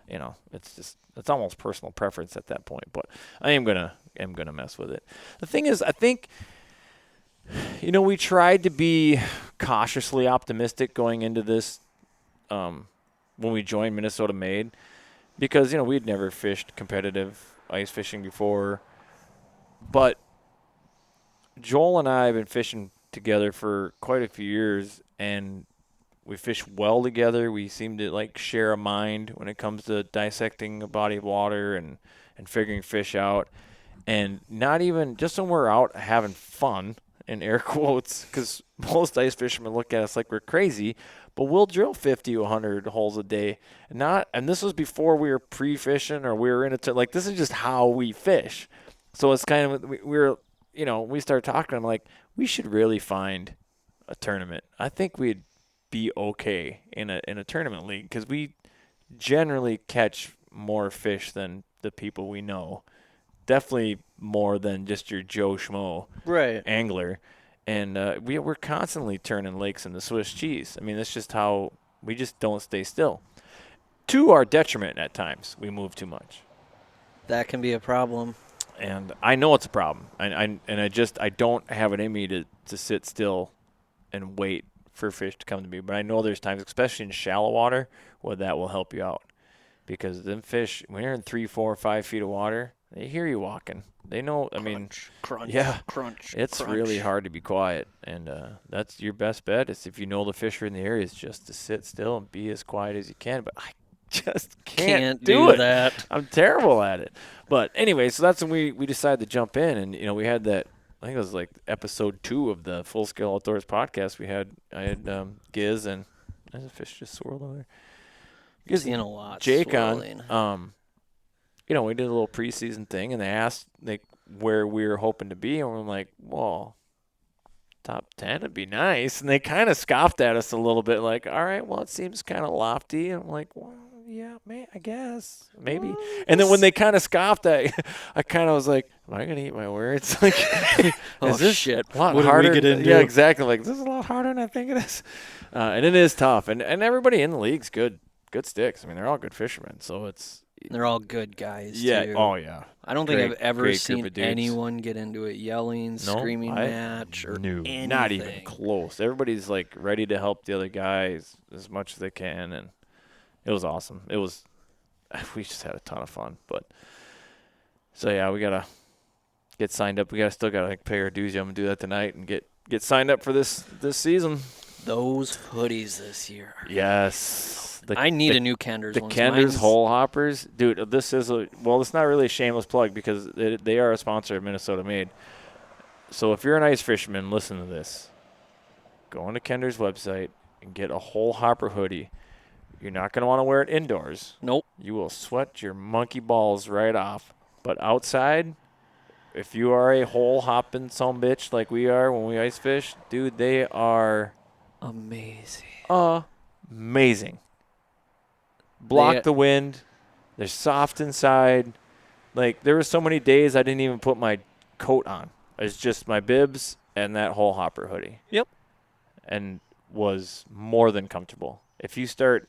Speaker 1: it's almost personal preference at that point. But I am gonna mess with it. The thing is, I think, we tried to be cautiously optimistic going into this when we joined Minnesota Made because, we'd never fished competitive ice fishing before. But Joel and I have been fishing together for quite a few years, and we fish well together. We seem to like share a mind when it comes to dissecting a body of water and figuring fish out. And not even just when we're out having fun, in air quotes, because most ice fishermen look at us like we're crazy, but we'll drill 50 to 100 holes a day. And this was before we were pre-fishing or we were in it. Like, this is just how we fish. So it's kind of, we started talking. I'm like, we should really find a tournament. I think we'd be okay in a tournament league because we generally catch more fish than the people we know. Definitely more than just your Joe Schmo angler. And we're constantly turning lakes into Swiss cheese. I mean, that's just how we just don't stay still. To our detriment at times, we move too much.
Speaker 3: That can be a problem.
Speaker 1: And I know it's a problem. I don't have it in me to sit still and wait for fish to come to me. But I know there's times, especially in shallow water, where that will help you out. Because them fish, when you're in 3, 4, 5 feet of water, they hear you walking. They know,
Speaker 3: Crunch,
Speaker 1: it's
Speaker 3: crunch.
Speaker 1: really hard to be quiet. And that's your best bet is if you know the fish are in the area, is just to sit still and be as quiet as you can. But I just can't do
Speaker 3: that.
Speaker 1: I'm terrible at it. But anyway, so that's when we decided to jump in. And, we had that, I think it was like episode 2 of the Full Scale Outdoors podcast. I had Giz and there's a fish just swirled over there.
Speaker 3: Seeing a lot
Speaker 1: Jake
Speaker 3: swirling.
Speaker 1: on. We did a little preseason thing, and they asked where we were hoping to be, and we're like, well, top 10 would be nice. And they kind of scoffed at us a little bit, like, all right, well, it seems kind of lofty. And I'm like, well, yeah, I guess, maybe. And then when they kind of scoffed, I kind of was like, am I going to eat my words? Like,
Speaker 3: oh,
Speaker 1: is this
Speaker 3: shit.
Speaker 1: a lot
Speaker 3: what
Speaker 1: harder?
Speaker 3: Did we get into?
Speaker 1: Yeah, exactly. Like, this is a lot harder than I think it is. And it is tough. And everybody in the league's good sticks. I mean, they're all good fishermen, so it's.
Speaker 3: They're all good guys,
Speaker 1: yeah.
Speaker 3: too.
Speaker 1: Oh, yeah.
Speaker 3: I don't think I've ever seen
Speaker 1: dudes.
Speaker 3: anyone get into it yelling, screaming match, or anything.
Speaker 1: Not even close. Everybody's, like, ready to help the other guys as much as they can, and it was awesome. We just had a ton of fun. But so, yeah, we got to get signed up. We still got to pay our dues. I'm going to do that tonight and get signed up for this season.
Speaker 3: Those hoodies this year.
Speaker 1: Yes.
Speaker 3: I need a new Kenders.
Speaker 1: The Kenders hole hoppers. Dude, this is it's not really a shameless plug because they are a sponsor of Minnesota Made. So if you're an ice fisherman, listen to this. Go on to Kenders' website and get a hole hopper hoodie. You're not going to want to wear it indoors.
Speaker 3: Nope.
Speaker 1: You will sweat your monkey balls right off. But outside, if you are a hole hopping sumbitch like we are when we ice fish, dude, they are
Speaker 3: amazing.
Speaker 1: Amazing. Block the wind. They're soft inside. Like, there were so many days I didn't even put my coat on. It's just my bibs and that hole hopper hoodie.
Speaker 3: Yep.
Speaker 1: And was more than comfortable. If you start,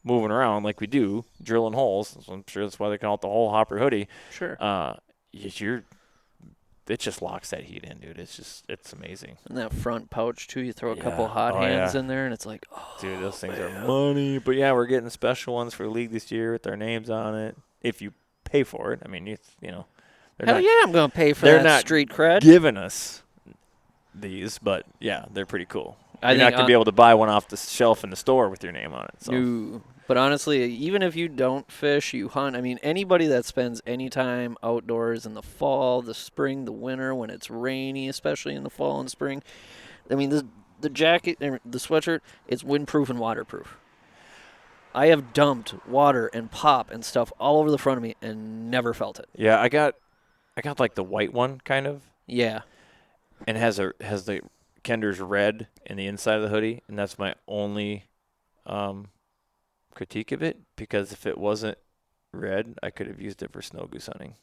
Speaker 1: moving around like we do, drilling holes, so I'm sure that's why they call it the hole hopper hoodie.
Speaker 3: Sure.
Speaker 1: It just locks that heat in, dude. It's amazing.
Speaker 3: And that front pouch, too, you throw a couple hot hands in there, and it's like,
Speaker 1: dude, those things are money. But, yeah, we're getting special ones for the league this year with our names on it. If you pay for it. I mean,
Speaker 3: hell yeah, I'm going to pay for that
Speaker 1: not
Speaker 3: street cred.
Speaker 1: Giving us these, but, yeah, they're pretty cool. You're not going to be able to buy one off the shelf in the store with your name on it. So.
Speaker 3: No. But honestly, even if you don't fish, you hunt. I mean, anybody that spends any time outdoors in the fall, the spring, the winter, when it's rainy, especially in the fall and spring, I mean, the jacket, the sweatshirt, it's windproof and waterproof. I have dumped water and pop and stuff all over the front of me and never felt it.
Speaker 1: Yeah, I got like the white one kind of.
Speaker 3: Yeah.
Speaker 1: And has the Kender's red in the inside of the hoodie, and that's my only critique of it, because if it wasn't red, I could have used it for snow goose hunting.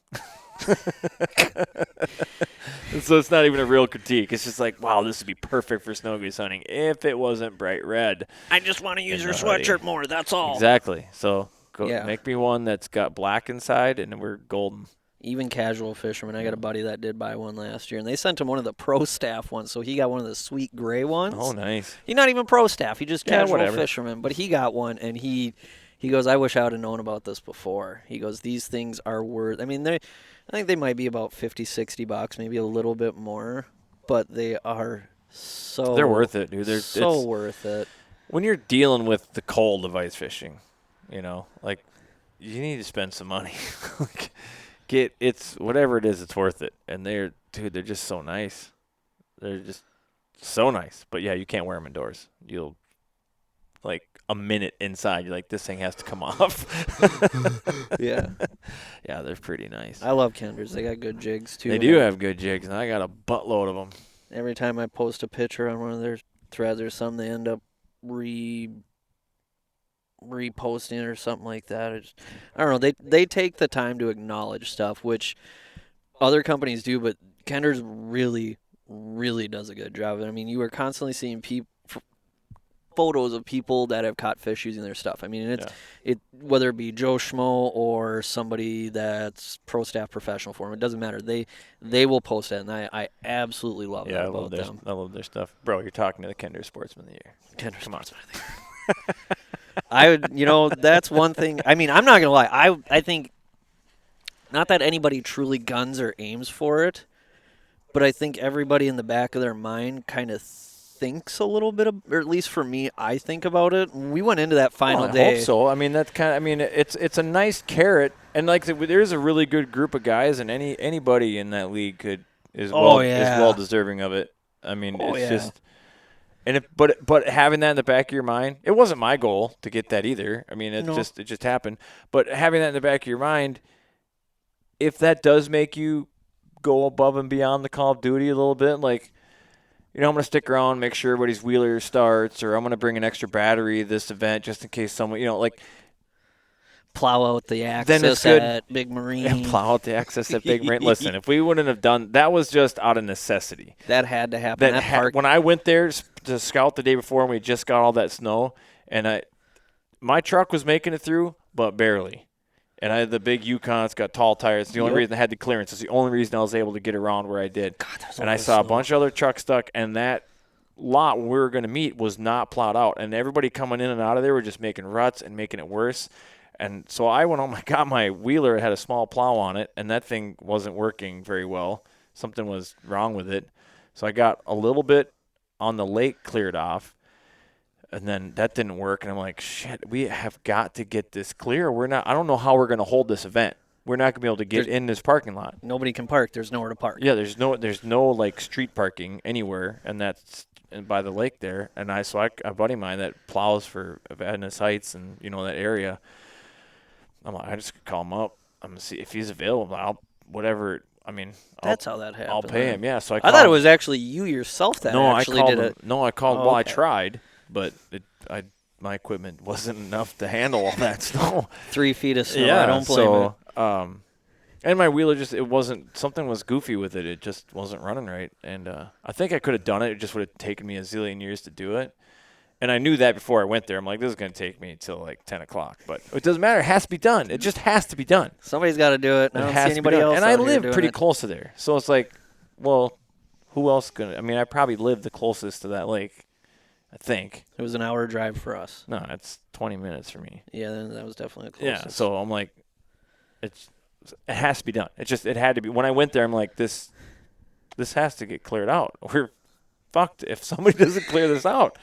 Speaker 1: So it's not even a real critique. It's just like, wow, this would be perfect for snow goose hunting if it wasn't bright red.
Speaker 3: I just want to use your sweatshirt more, that's all.
Speaker 1: Exactly. So make me one that's got black inside and we're golden.
Speaker 3: Even casual fishermen. I got a buddy that did buy one last year, and they sent him one of the pro staff ones, so he got one of the sweet gray ones.
Speaker 1: Oh, nice.
Speaker 3: He's not even pro staff. He just casual fisherman, but he got one, and he goes, I wish I would have known about this before. He goes, these things are worth, I mean, I think they might be about $50-$60, maybe a little bit more, but they are so.
Speaker 1: They're worth it, dude.
Speaker 3: They're so worth it.
Speaker 1: when you're dealing with the cold of ice fishing, you know, like you need to spend some money. Like, it's whatever it is, it's worth it. And they're just so nice. They're just so nice. But yeah, you can't wear them indoors. You'll like a minute inside, you're like, this thing has to come off.
Speaker 3: Yeah.
Speaker 1: Yeah, they're pretty nice.
Speaker 3: I love Kenders. They got good jigs, too.
Speaker 1: They do have good jigs, and I got a buttload of them.
Speaker 3: Every time I post a picture on one of their threads or something, they end up reposting or something like that. I don't know. They take the time to acknowledge stuff, which other companies do, but Kenders really, really does a good job. I mean, you are constantly seeing photos of people that have caught fish using their stuff. I mean, whether it be Joe Schmo or somebody that's pro staff professional for them, it doesn't matter. They will post that, and I absolutely love that about them.
Speaker 1: I love their stuff. Bro, you're talking to the Kinder Sportsman of the Year.
Speaker 3: Kinder Sportsman of the Year. I would, that's one thing. I mean, I'm not going to lie. I think, not that anybody truly guns or aims for it, but I think everybody in the back of their mind kind of thinks a little bit, or at least for me, I think about it. We went into that final day.
Speaker 1: I hope so. I mean, it's a nice carrot, and like there's a really good group of guys, and anybody in that league is well deserving of it. I mean, just. And but having that in the back of your mind, it wasn't my goal to get that either. I mean, it just happened. But having that in the back of your mind, if that does make you go above and beyond the Call of Duty a little bit, like, you know, I'm going to stick around, make sure everybody's wheeler starts, or I'm going to bring an extra battery this event just in case someone, you know, like.
Speaker 3: Plow out the access at Big Marine.
Speaker 1: Yeah, plow out the access at Big Marine. Listen, if we wouldn't have done that, was just out of necessity.
Speaker 3: That had to happen.
Speaker 1: When I went there to scout the day before, and we just got all that snow, and my truck was making it through, but barely. And I had the big Yukon. It's got tall tires. It's the only reason I had the clearance. It's the only reason I was able to get around where I did.
Speaker 3: God,
Speaker 1: and I saw a bunch of other trucks stuck, and that lot where we were going to meet was not plowed out. And everybody coming in and out of there were just making ruts and making it worse. And so I went home, I got my wheeler, it had a small plow on it, and that thing wasn't working very well. Something was wrong with it. So I got a little bit on the lake cleared off, and then that didn't work. And I'm like, shit, we have got to get this clear. I don't know how we're going to hold this event. We're not going to be able to get in this parking lot.
Speaker 3: Nobody can park. There's nowhere to park.
Speaker 1: Yeah, there's no like street parking anywhere, and that's by the lake there. And a buddy of mine that plows for Venice Heights and, you know, that area. I'm like, I just could call him up. I'm going to see if he's available.
Speaker 3: That's how that happened.
Speaker 1: I'll pay him, yeah. So I
Speaker 3: thought it was actually you yourself that
Speaker 1: actually
Speaker 3: did it.
Speaker 1: No, I called. Well, I tried, but my equipment wasn't enough to handle all that snow.
Speaker 3: 3 feet of snow.
Speaker 1: Yeah,
Speaker 3: I don't blame it.
Speaker 1: And my wheeler something was goofy with it. It just wasn't running right. And I think I could have done it. It just would have taken me a zillion years to do it. And I knew that before I went there. I'm like, this is going to take me until like 10 o'clock. But it doesn't matter. It has to be done. It just has to be done.
Speaker 3: Somebody's got to do it. I don't see anybody else.
Speaker 1: And I live pretty close to there. So it's like, well, who else going to? I mean, I probably live the closest to that lake, I think.
Speaker 3: It was an hour drive for us.
Speaker 1: No, it's 20 minutes for me.
Speaker 3: Yeah, then that was definitely the closest.
Speaker 1: Yeah, so I'm like, it has to be done. It had to be. When I went there, I'm like, this has to get cleared out. We're fucked if somebody doesn't clear this out.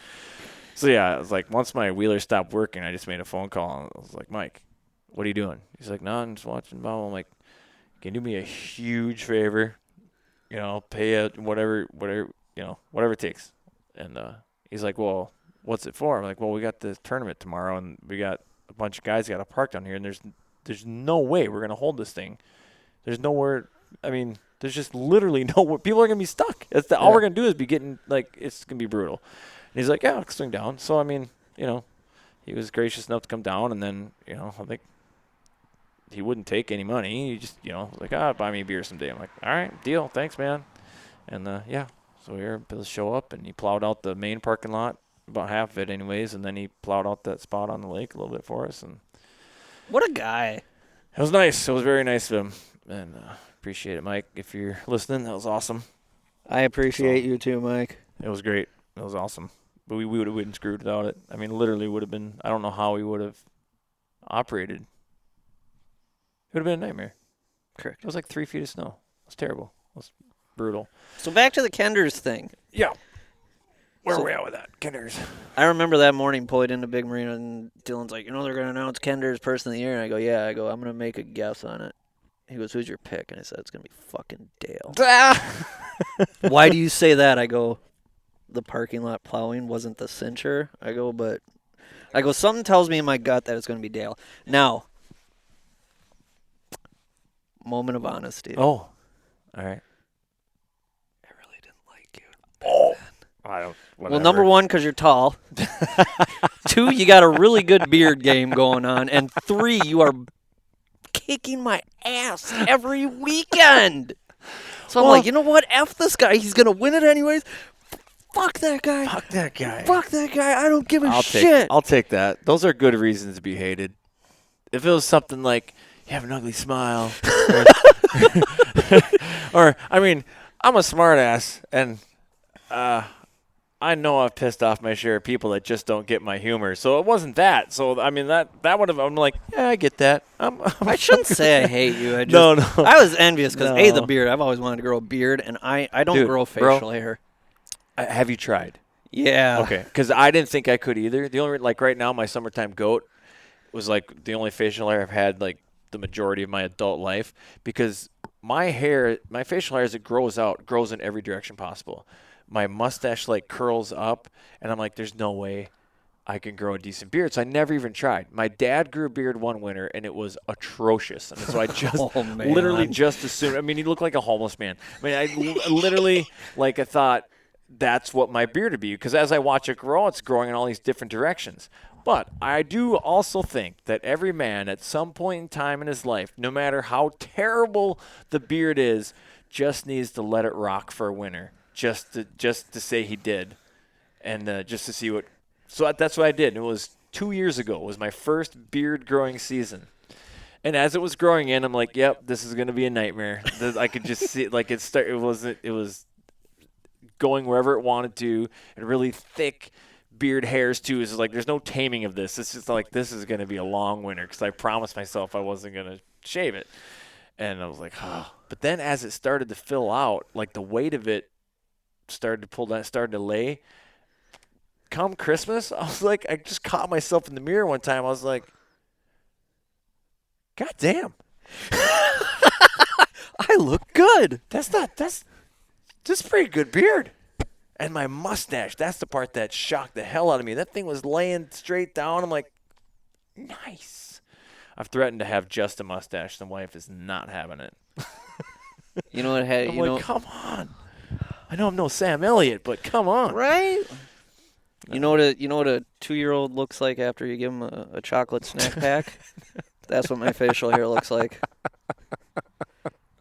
Speaker 1: So, yeah, it was like once my wheeler stopped working, I just made a phone call. And I was like, Mike, what are you doing? He's like, no, I'm just watching ball. I'm like, can you do me a huge favor? You know, pay whatever it takes. And he's like, well, what's it for? I'm like, well, we got this tournament tomorrow, and we got a bunch of guys got to park down here, and there's no way we're going to hold this thing. There's nowhere – I mean, there's just literally nowhere. People are going to be stuck. All we're going to do is be getting – like, it's going to be brutal. And he's like, yeah, I'll swing down. So, I mean, you know, he was gracious enough to come down, and then, you know, I think he wouldn't take any money. He just, you know, was like, buy me a beer someday. I'm like, all right, deal. Thanks, man. And, yeah, so we were able to show up, and he plowed out the main parking lot, about half of it anyways, and then he plowed out that spot on the lake a little bit for us. And
Speaker 3: what a guy.
Speaker 1: It was nice. It was very nice of him, and appreciate it, Mike. If you're listening, that was awesome.
Speaker 3: I appreciate you too, Mike.
Speaker 1: It was great. It was awesome. But we would have been screwed without it. I mean, literally would have been – I don't know how we would have operated. It would have been a nightmare.
Speaker 3: Correct.
Speaker 1: It was like 3 feet of snow. It was terrible. It was brutal.
Speaker 3: So back to the Kenders thing.
Speaker 1: Yeah. Where
Speaker 3: So-
Speaker 1: are we at with that? Kinders.
Speaker 3: I remember that morning pulled into Big Marina and Dylan's like, they're going to announce Kender's Person of the Year. And I go, yeah. I go, I'm going to make a guess on it. He goes, who's your pick? And I said, it's going to be fucking Dale. Why do you say that? I go, the parking lot plowing wasn't the cincher. I go, something tells me in my gut that it's going to be Dale. Now, moment of honesty.
Speaker 1: Oh, all right.
Speaker 3: I really didn't like you.
Speaker 1: Oh, I don't.
Speaker 3: Well, number one, because you're tall. 2, you got a really good beard game going on. And 3, you are kicking my ass every weekend. So I'm like, you know what? F this guy. He's going to win it anyways. Fuck that guy.
Speaker 1: Fuck that guy.
Speaker 3: Fuck that guy. I don't give a shit.
Speaker 1: I'll take that. Those are good reasons to be hated. If it was something like, you have an ugly smile. or, I mean, I'm a smart ass, and I know I've pissed off my share of people that just don't get my humor. So it wasn't that. So, I mean, that would have, I'm like, yeah, I get that.
Speaker 3: I shouldn't say I hate you. I just,
Speaker 1: No.
Speaker 3: I was envious because,
Speaker 1: No.
Speaker 3: the beard. I've always wanted to grow a beard, and I don't
Speaker 1: Dude,
Speaker 3: grow facial hair.
Speaker 1: Have you tried?
Speaker 3: Yeah.
Speaker 1: Okay, because I didn't think I could either. The only like right now, my summertime goat was like the only facial hair I've had like the majority of my adult life because my facial hair as it grows out, grows in every direction possible. My mustache like curls up, and I'm like, there's no way I can grow a decent beard. So I never even tried. My dad grew a beard one winter, and it was atrocious. And so I just literally just assumed. I mean, he looked like a homeless man. I mean, I literally like I thought. That's what my beard would be because as I watch it grow, it's growing in all these different directions. But I do also think that every man at some point in time in his life, no matter how terrible the beard is, just needs to let it rock for a winter, just to say he did, and just to see what. So that's what I did. It was 2 years ago. It was my first beard growing season. And as it was growing in, I'm like, yep, this is going to be a nightmare. I could just see it. Like it was going wherever it wanted to, and really thick beard hairs too. It's like there's no taming of this. It's just like this is going to be a long winter because I promised myself I wasn't going to shave it, and I was like, oh. But then as it started to fill out, like the weight of it started to pull down, started to lay. Come Christmas, I was like, I just caught myself in the mirror one time. I was like, God damn,
Speaker 3: I look good.
Speaker 1: that's a pretty good beard. And my mustache, that's the part that shocked the hell out of me. That thing was laying straight down. I'm like, nice. I've threatened to have just a mustache. The wife is not having it.
Speaker 3: You know what?
Speaker 1: I'm like, come on. I know I'm no Sam Elliott, but come on.
Speaker 3: Right? You know what a 2-year-old looks like after you give him a chocolate snack pack? That's what my facial hair looks like.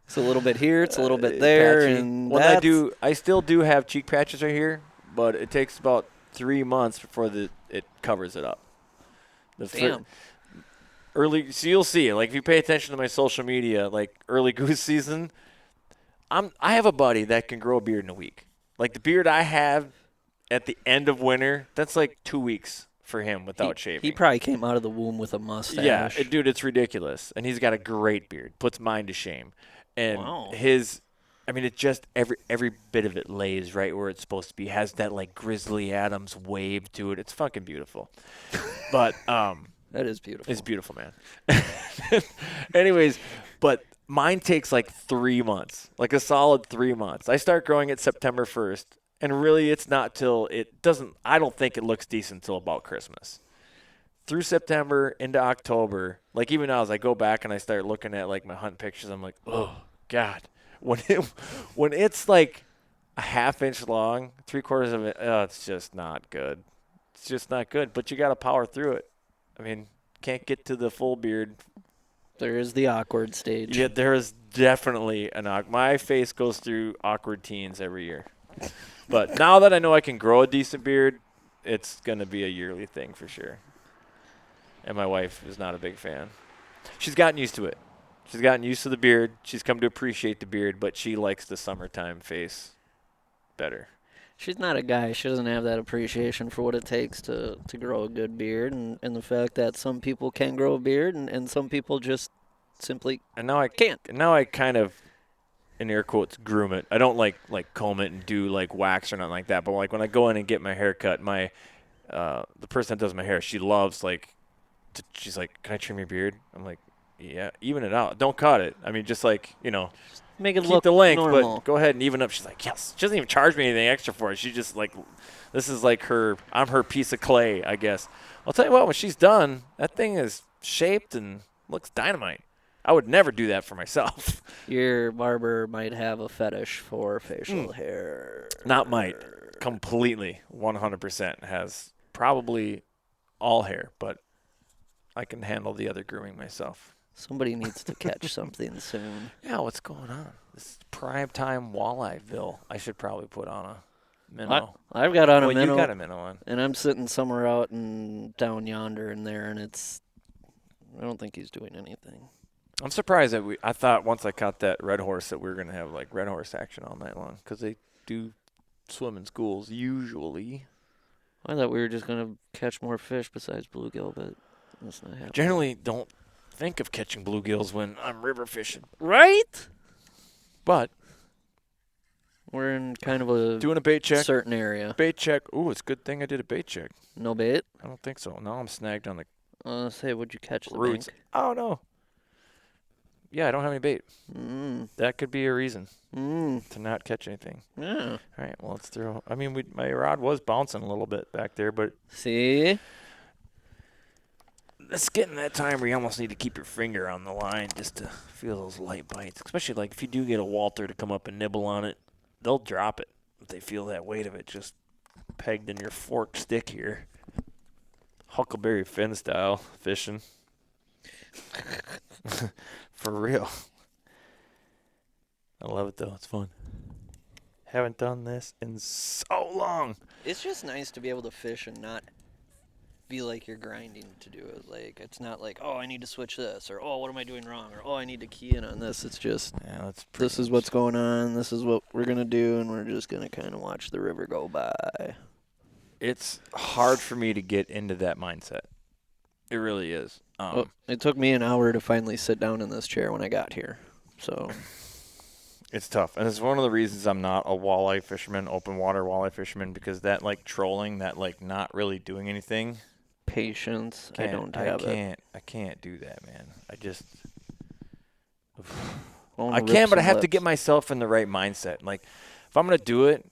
Speaker 3: It's a little bit here, it's a little bit there,
Speaker 1: Patchy.
Speaker 3: and
Speaker 1: When I still do have cheek patches right here, but it takes about 3 months before it covers it up.
Speaker 3: Damn.
Speaker 1: So you'll see. Like if you pay attention to my social media, like early goose season, I have a buddy that can grow a beard in a week. Like the beard I have at the end of winter, that's like 2 weeks for him without shaving.
Speaker 3: He probably came out of the womb with a mustache.
Speaker 1: Yeah, dude, it's ridiculous. And he's got a great beard. Puts mine to shame. And it just every bit of it lays right where it's supposed to be. Has that like Grizzly Adams wave to it. It's fucking beautiful. But
Speaker 3: that is beautiful.
Speaker 1: It's beautiful, man. Anyways, but mine takes like 3 months, like a solid 3 months. I start growing it September 1st, and really it's not till I don't think it looks decent till about Christmas. Through September into October, like even now as I go back and I start looking at like my hunt pictures, I'm like, oh God, when it's like a ½ inch long, 3/4 of it, it's just not good. It's just not good. But you got to power through it. I mean, can't get to the full beard.
Speaker 3: There is the awkward stage.
Speaker 1: Yeah, there is definitely my face goes through awkward teens every year. But now that I know I can grow a decent beard, it's gonna be a yearly thing for sure. And my wife is not a big fan. She's gotten used to it. She's gotten used to the beard. She's come to appreciate the beard, but she likes the summertime face better.
Speaker 3: She's not a guy. She doesn't have that appreciation for what it takes to grow a good beard and the fact that some people can grow a beard and some people just simply
Speaker 1: And now I
Speaker 3: can't.
Speaker 1: And now I kind of in air quotes, groom it. I don't like comb it and do like wax or nothing like that. But like when I go in and get my hair cut, the person that does my hair, she loves she's like, can I trim your beard? I'm like, yeah, even it out. Don't cut it. I mean, just like,
Speaker 3: Make it
Speaker 1: keep
Speaker 3: look
Speaker 1: the length,
Speaker 3: normal.
Speaker 1: but go ahead and even up. She's like, yes. She doesn't even charge me anything extra for it. She just like, this is like I'm her piece of clay, I guess. I'll tell you what, when she's done, that thing is shaped and looks dynamite. I would never do that for myself.
Speaker 3: Your barber might have a fetish for facial hair.
Speaker 1: Not might. Completely. 100% has probably all hair, but I can handle the other grooming myself.
Speaker 3: Somebody needs to catch something soon.
Speaker 1: Yeah, what's going on? This is prime time Walleyeville. I should probably put on a minnow.
Speaker 3: I've got on a minnow.
Speaker 1: You got a minnow on.
Speaker 3: And I'm sitting somewhere out and down yonder in there, and I don't think he's doing anything.
Speaker 1: I'm surprised that I thought once I caught that red horse that we were going to have like red horse action all night long because they do swim in schools usually.
Speaker 3: I thought we were just going to catch more fish besides bluegill, but that's not happening.
Speaker 1: Generally don't think of catching bluegills when I'm river fishing.
Speaker 3: Right?
Speaker 1: But
Speaker 3: we're in kind of a
Speaker 1: doing a bait check.
Speaker 3: Certain area.
Speaker 1: Bait check. Ooh, it's a good thing I did a bait check.
Speaker 3: No bait?
Speaker 1: I don't think so. Now I'm snagged on the
Speaker 3: Say, what'd you catch?
Speaker 1: roots.
Speaker 3: The bank?
Speaker 1: Oh, no. Yeah, I don't have any bait. That could be a reason to not catch anything.
Speaker 3: Yeah.
Speaker 1: All right, well, let's throw. I mean, my rod was bouncing a little bit back there, but.
Speaker 3: See?
Speaker 1: It's getting that time where you almost need to keep your finger on the line just to feel those light bites. Especially like if you do get a Walter to come up and nibble on it, they'll drop it if they feel that weight of it just pegged in your forked stick here. Huckleberry Finn style fishing. For real. I love it though. It's fun. Haven't done this in so long.
Speaker 3: It's just nice to be able to fish and not feel like you're grinding to do it. Like, it's not like, oh, I need to switch this, or oh, what am I doing wrong, or oh, I need to key in on this. It's just, this is what's going on, this is what we're going to do, and we're just going to kind of watch the river go by.
Speaker 1: It's hard for me to get into that mindset. It really is.
Speaker 3: It took me an hour to finally sit down in this chair when I got here. So
Speaker 1: it's tough. And it's one of the reasons I'm not a walleye fisherman, open water walleye fisherman, because that like trolling, that like not really doing anything.
Speaker 3: Patience. I
Speaker 1: can't do that, man. I just
Speaker 3: I
Speaker 1: can, but I have to get myself in the right mindset. Like if I'm going to do it,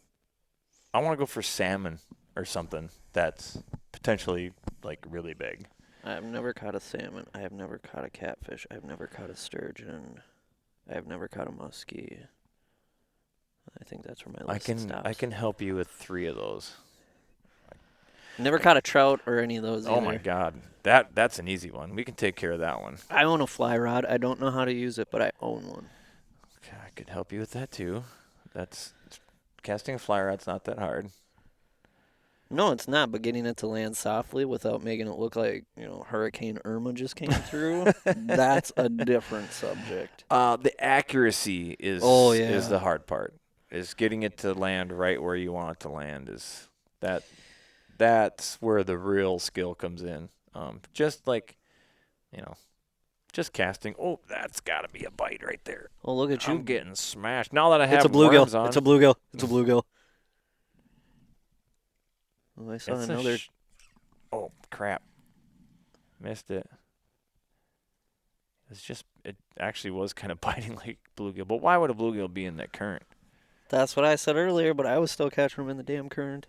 Speaker 1: I want to go for salmon or something that's potentially like really big.
Speaker 3: I've never caught a salmon. I have never caught a catfish. I've never caught a sturgeon. I have never caught a muskie. I think that's where my list stops.
Speaker 1: I can help you with 3 of those.
Speaker 3: Never caught a trout or any of those either.
Speaker 1: Oh my God, that's an easy one. We can take care of that one.
Speaker 3: I own a fly rod. I don't know how to use it, but I own one.
Speaker 1: Okay, I could help you with that too. Casting a fly rod's not that hard.
Speaker 3: No, it's not, but getting it to land softly without making it look like, Hurricane Irma just came through, that's a different subject.
Speaker 1: The accuracy is the hard part. Is getting it to land right where you want it to land that's where the real skill comes in. Just casting. Oh, that's got to be a bite right there.
Speaker 3: Oh, look at you.
Speaker 1: I'm getting smashed. Now that I have
Speaker 3: it's a bluegill.
Speaker 1: worms on.
Speaker 3: It's a bluegill. It's a bluegill. Oh, I saw another.
Speaker 1: Oh, crap. Missed it. It actually was kind of biting like bluegill. But why would a bluegill be in that current?
Speaker 3: That's what I said earlier, but I was still catching them in the damn current.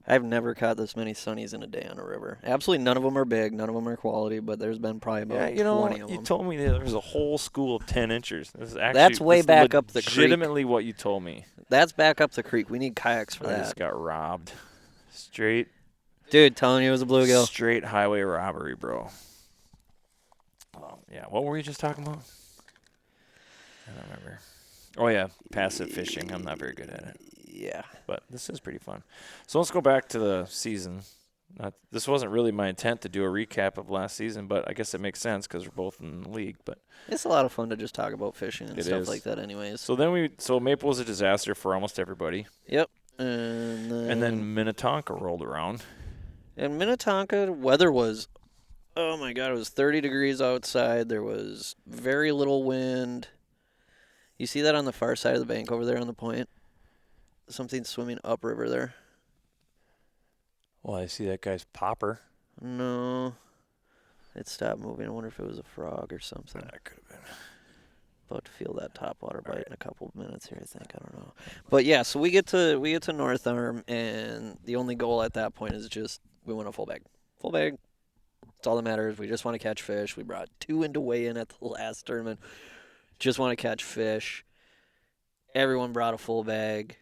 Speaker 3: I've never caught this many sunnies in a day on a river. Absolutely none of them are big. None of them are quality, but there's been probably about 20 of them.
Speaker 1: You told me there was a whole school of 10 inchers.
Speaker 3: That's way back up the creek.
Speaker 1: Legitimately what you told me.
Speaker 3: That's back up the creek. We need kayaks for that.
Speaker 1: I just got robbed. Straight.
Speaker 3: Dude, telling you it was a bluegill.
Speaker 1: Straight highway robbery, bro. Yeah, what were we just talking about? I don't remember. Oh, yeah, passive fishing. I'm not very good at it.
Speaker 3: Yeah.
Speaker 1: But this is pretty fun. So let's go back to the season. This wasn't really my intent to do a recap of last season, but I guess it makes sense because we're both in the league. But
Speaker 3: it's a lot of fun to just talk about fishing and stuff like that anyways.
Speaker 1: So Maple was a disaster for almost everybody.
Speaker 3: Yep.
Speaker 1: And then Minnetonka rolled around.
Speaker 3: And Minnetonka, weather was, oh my God, it was 30 degrees outside. There was very little wind. You see that on the far side of the bank over there on the point? Something swimming upriver there.
Speaker 1: Well, I see that guy's popper.
Speaker 3: No. It stopped moving. I wonder if it was a frog or something.
Speaker 1: That could have been.
Speaker 3: About to feel that topwater bite
Speaker 1: Alright.
Speaker 3: in a couple of minutes here, I think. I don't know. But yeah, so we get to North Arm, and the only goal at that point is just we want a full bag. Full bag. That's all that matters. We just want to catch fish. We brought 2 into weigh-in at the last tournament. Just want to catch fish. Everyone brought a full bag,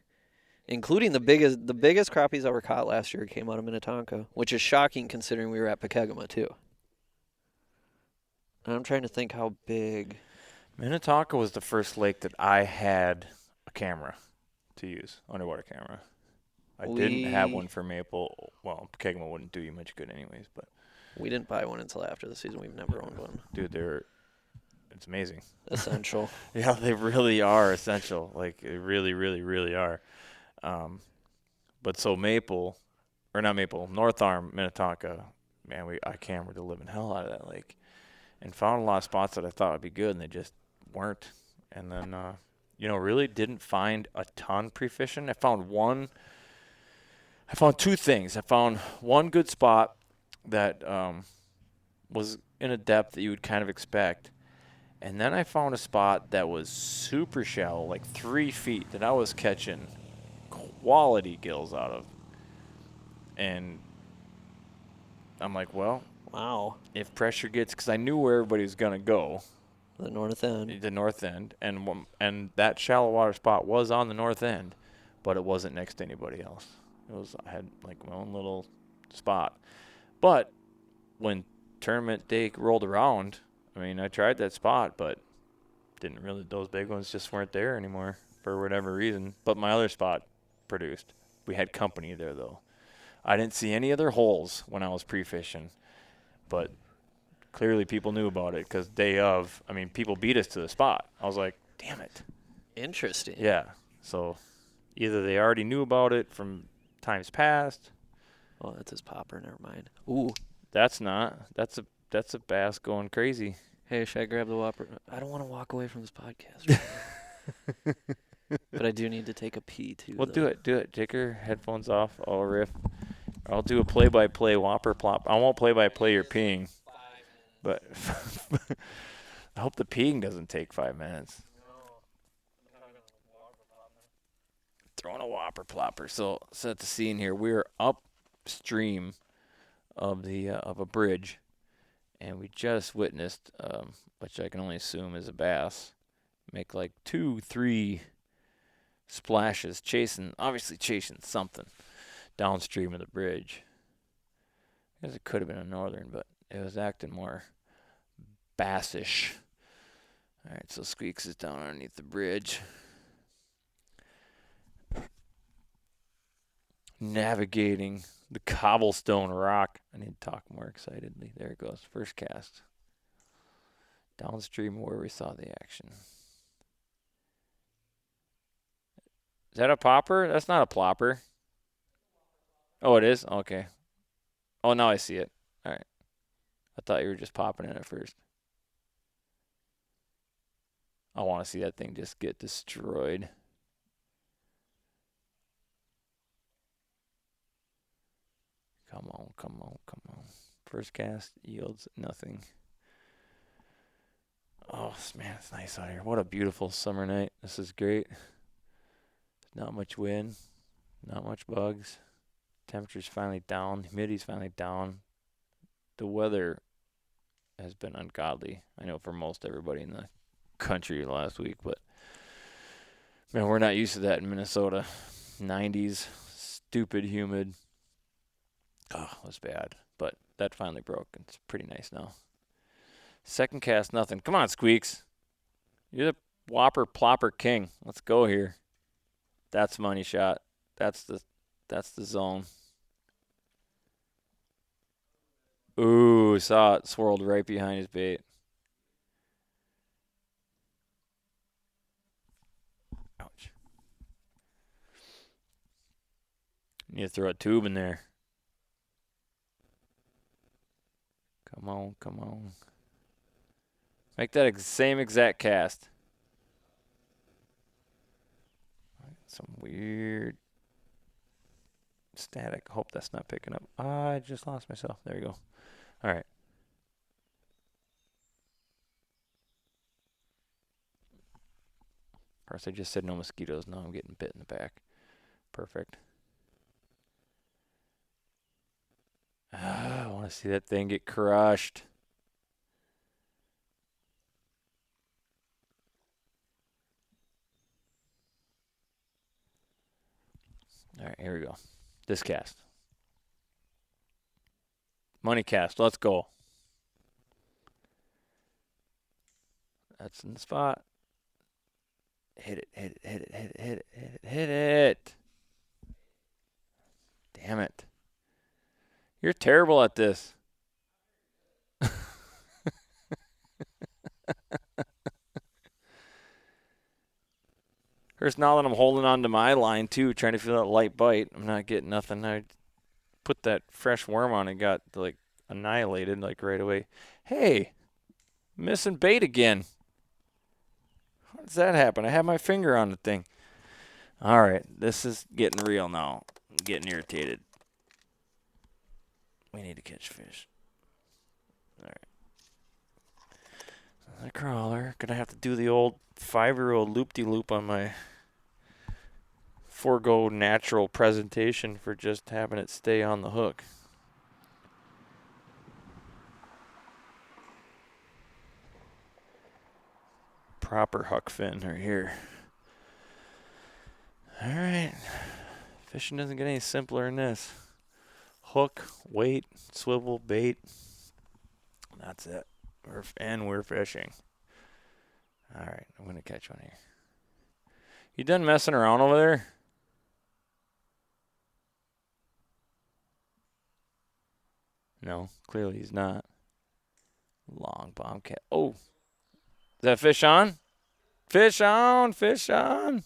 Speaker 3: including the biggest crappies that were caught last year came out of Minnetonka, which is shocking considering we were at Pekegama too. And I'm trying to think how big.
Speaker 1: Minnetonka was the first lake that I had a camera to use, underwater camera. I didn't have one for Maple. Well, Kegma wouldn't do you much good anyways, but
Speaker 3: We didn't buy one until after the season. We've never owned one.
Speaker 1: dude, it's amazing.
Speaker 3: Essential.
Speaker 1: Yeah, they really are essential. Like, they really, really, really are. But so North Arm, Minnetonka, man, I cambered the living hell out of that lake and found a lot of spots that I thought would be good, and they just weren't. And then, really didn't find a ton pre-fishing. I found 2 things. I found one good spot that was in a depth that you would kind of expect. And then I found a spot that was super shallow, like 3 feet, that I was catching quality gills out of. And I'm like, well,
Speaker 3: Wow.
Speaker 1: if pressure gets, because I knew where everybody was going to go,
Speaker 3: The north end.
Speaker 1: the north end, and that shallow water spot was on the north end, but it wasn't next to anybody else. I had like my own little spot. But when tournament day rolled around, I mean, I tried that spot, but those big ones just weren't there anymore for whatever reason. But my other spot produced. We had company there, though. I didn't see any other holes when I was pre-fishing, but clearly people knew about it because people beat us to the spot. I was like, damn it.
Speaker 3: Interesting.
Speaker 1: Yeah. So either they already knew about it from times past.
Speaker 3: Oh, that's his popper. Never mind. Ooh.
Speaker 1: That's a bass going crazy.
Speaker 3: Hey, should I grab the whopper? I don't want to walk away from this podcast. Right now. But I do need to take a pee, too.
Speaker 1: Well, do it. Take your headphones off. I'll riff. I'll do a play-by-play whopper plop. I won't play-by-play your peeing. But I hope the peeing doesn't take 5 minutes. Throwing a whopper plopper. So set the scene here. We're upstream of a bridge, and we just witnessed, which I can only assume is a bass, make like 2-3 splashes, chasing something downstream of the bridge. I guess it could have been a northern, but it was acting more bassish. All right, so Squeaks is down underneath the bridge, navigating the cobblestone rock. I need to talk more excitedly. There it goes. First cast. Downstream where we saw the action. Is that a popper? That's not a plopper. Oh, it is? Okay. Oh, now I see it. All right. I thought you were just popping it at first. I want to see that thing just get destroyed. Come on. First cast yields nothing. Oh, man, it's nice out here. What a beautiful summer night. This is great. Not much wind. Not much bugs. Temperature's finally down. Humidity's finally down. The weather has been ungodly. I know for most everybody in the country last week, but man, we're not used to that in Minnesota. 90s, stupid, humid. Oh, it was bad, but that finally broke. It's pretty nice now. Second cast, nothing. Come on, Squeaks. You're the whopper plopper king. Let's go here. That's money shot. That's the zone. Ooh, saw it swirled right behind his bait. Ouch. Need to throw a tube in there. Come on. Make that same exact cast. Some weird static. Hope that's not picking up. I just lost myself. There you go. All right. Of course, I just said no mosquitoes. Now I'm getting bit in the back. Perfect. I want to see that thing get crushed. All right, here we go. This cast. Money cast. Let's go. That's in the spot. Hit it, hit it, hit it, hit it, hit it, hit it, hit it. Damn it. You're terrible at this. First, now that I'm holding on to my line, too, trying to feel that light bite, I'm not getting nothing. I put that fresh worm on and got, like, annihilated, like, right away. Hey, missing bait again. How does that happen? I have my finger on the thing. All right, this is getting real now. I'm getting irritated. We need to catch fish. All right. A crawler. Gonna have to do the old 5-year-old loop-de-loop on my forego natural presentation for just having it stay on the hook. Proper huck fin right here. All right. Fishing doesn't get any simpler than this. Hook, weight, swivel, bait. That's it. We're fishing. All right, I'm going to catch one here. You done messing around over there? No, clearly he's not. Long bobcat. Oh, is that fish on? Fish on, fish on.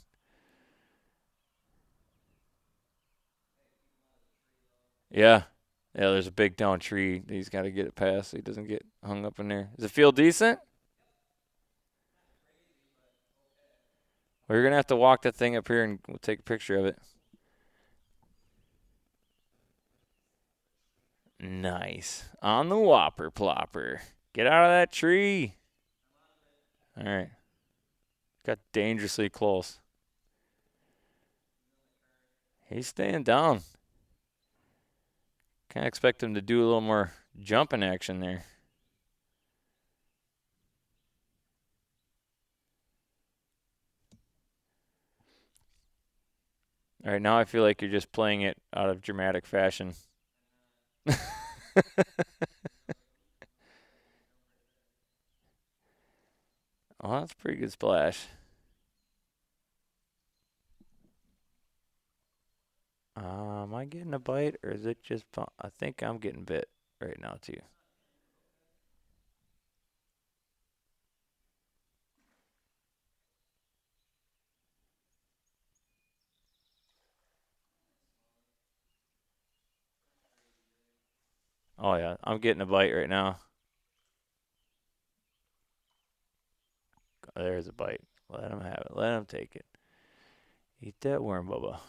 Speaker 1: Yeah. Yeah, there's a big down tree. He's got to get it past so he doesn't get hung up in there. Does it feel decent? Well, you're going to have to walk that thing up here and we'll take a picture of it. Nice. On the whopper plopper. Get out of that tree. All right. Got dangerously close. He's staying down. Kind of expect him to do a little more jumping action there. All right, now I feel like you're just playing it out of dramatic fashion. Oh, that's a pretty good splash. Am I getting a bite or is it just fun? I think I'm getting bit right now too. Oh yeah, I'm getting a bite right now. There's a bite. Let him have it. Let him take it. Eat that worm, Bubba.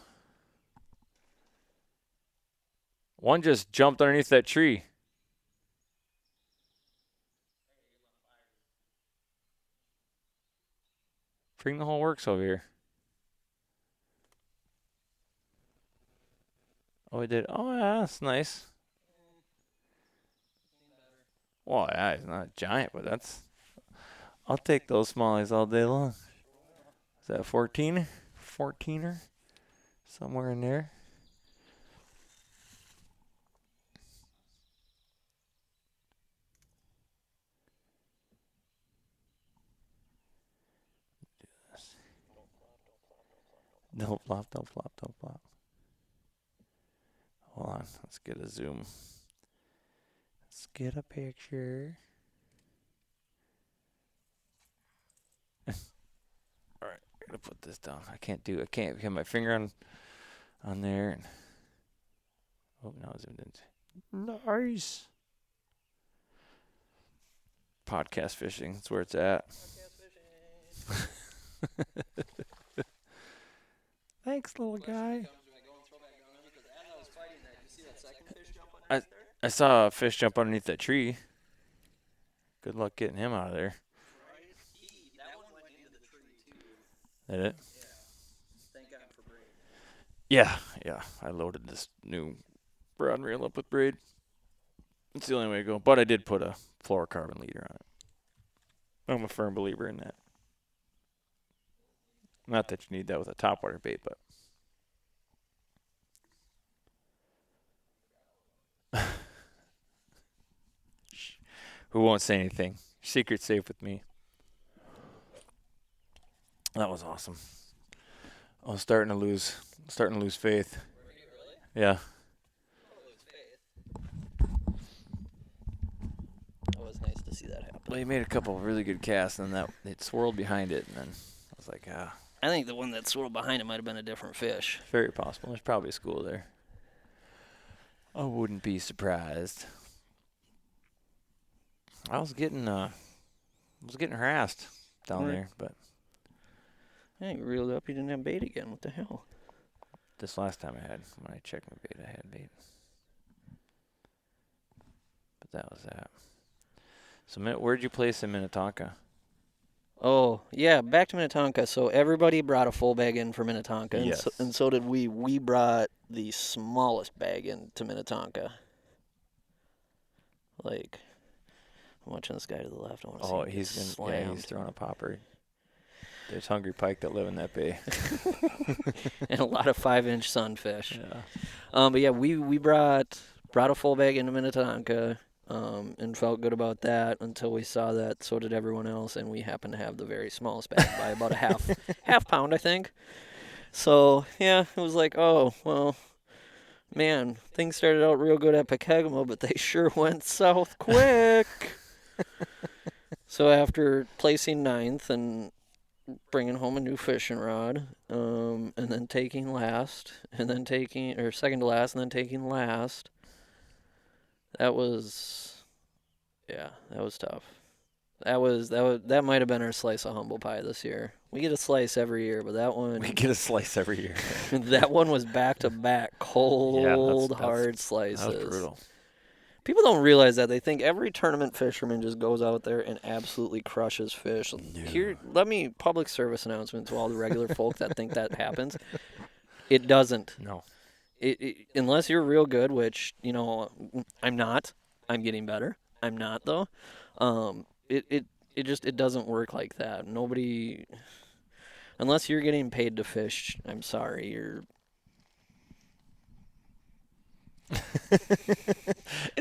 Speaker 1: One just jumped underneath that tree. Bring the whole works over here. Oh, he did. Oh, yeah, that's nice. Well, yeah, he's not giant, but that's. I'll take those smallies all day long. Is that a 14er? 14er? Somewhere in there. Don't flop, don't flop, don't flop. Hold on. Let's get a zoom. Let's get a picture. All right, I gotta put this down. I can't have my finger on there. And oh, now I zoomed in. Nice. Podcast fishing. That's where it's at. Thanks, little guy. I saw a fish jump underneath that tree. Good luck getting him out of there. Did it? Yeah. I loaded this new rod and reel up with braid. It's the only way to go. But I did put a fluorocarbon leader on it. I'm a firm believer in that. Not that you need that with a topwater bait, but. Who won't say anything? Secret safe with me. That was awesome. I was starting to lose faith. Yeah.
Speaker 3: It was nice to see that happen.
Speaker 1: Well, he made a couple of really good casts, and that it swirled behind it, and then I was like,
Speaker 3: I think the one that swirled behind it might have been a different fish.
Speaker 1: very possible. There's probably a school there. I wouldn't be surprised. I was getting harassed down there, but
Speaker 3: Hey, you reeled up. You didn't have bait again. What the hell?
Speaker 1: this last time when I checked my bait, I had bait. But that was that. So, where'd you place in Minnetonka?
Speaker 3: Oh, yeah, back to Minnetonka. So everybody brought a full bag in for Minnetonka,
Speaker 1: Yes.
Speaker 3: and so did we. We brought the smallest bag in to Minnetonka. Like, I'm watching this guy to the left. I want to see him get
Speaker 1: he's
Speaker 3: slammed.
Speaker 1: he's throwing a popper. There's hungry pike that live in that bay.
Speaker 3: And a lot of 5-inch sunfish.
Speaker 1: Yeah.
Speaker 3: But yeah, we brought a full bag into Minnetonka, and felt good about that until we saw that so did everyone else, and we happened to have the very smallest bag by about a half pound, I think. So yeah, it was like, oh well, man, things started out real good at Pekegama, but they sure went south quick. So after placing 9th and bringing home a new fishing rod, and then taking last, and then taking, or second to last, and then taking last. That was tough. That might have been our slice of humble pie this year. We get a slice every year, but that one,
Speaker 1: We get a slice every year.
Speaker 3: that one was back to back, cold,
Speaker 1: that's-
Speaker 3: hard slices.
Speaker 1: That was brutal.
Speaker 3: People don't realize that. They think every tournament fisherman just goes out there and absolutely crushes fish. Here, let me public service announcement to all the regular folk that think that happens. It doesn't.
Speaker 1: No.
Speaker 3: Unless you're real good, which, I'm not. I'm getting better. I'm not, though. It doesn't work like that. Nobody, unless you're getting paid to fish, I'm sorry,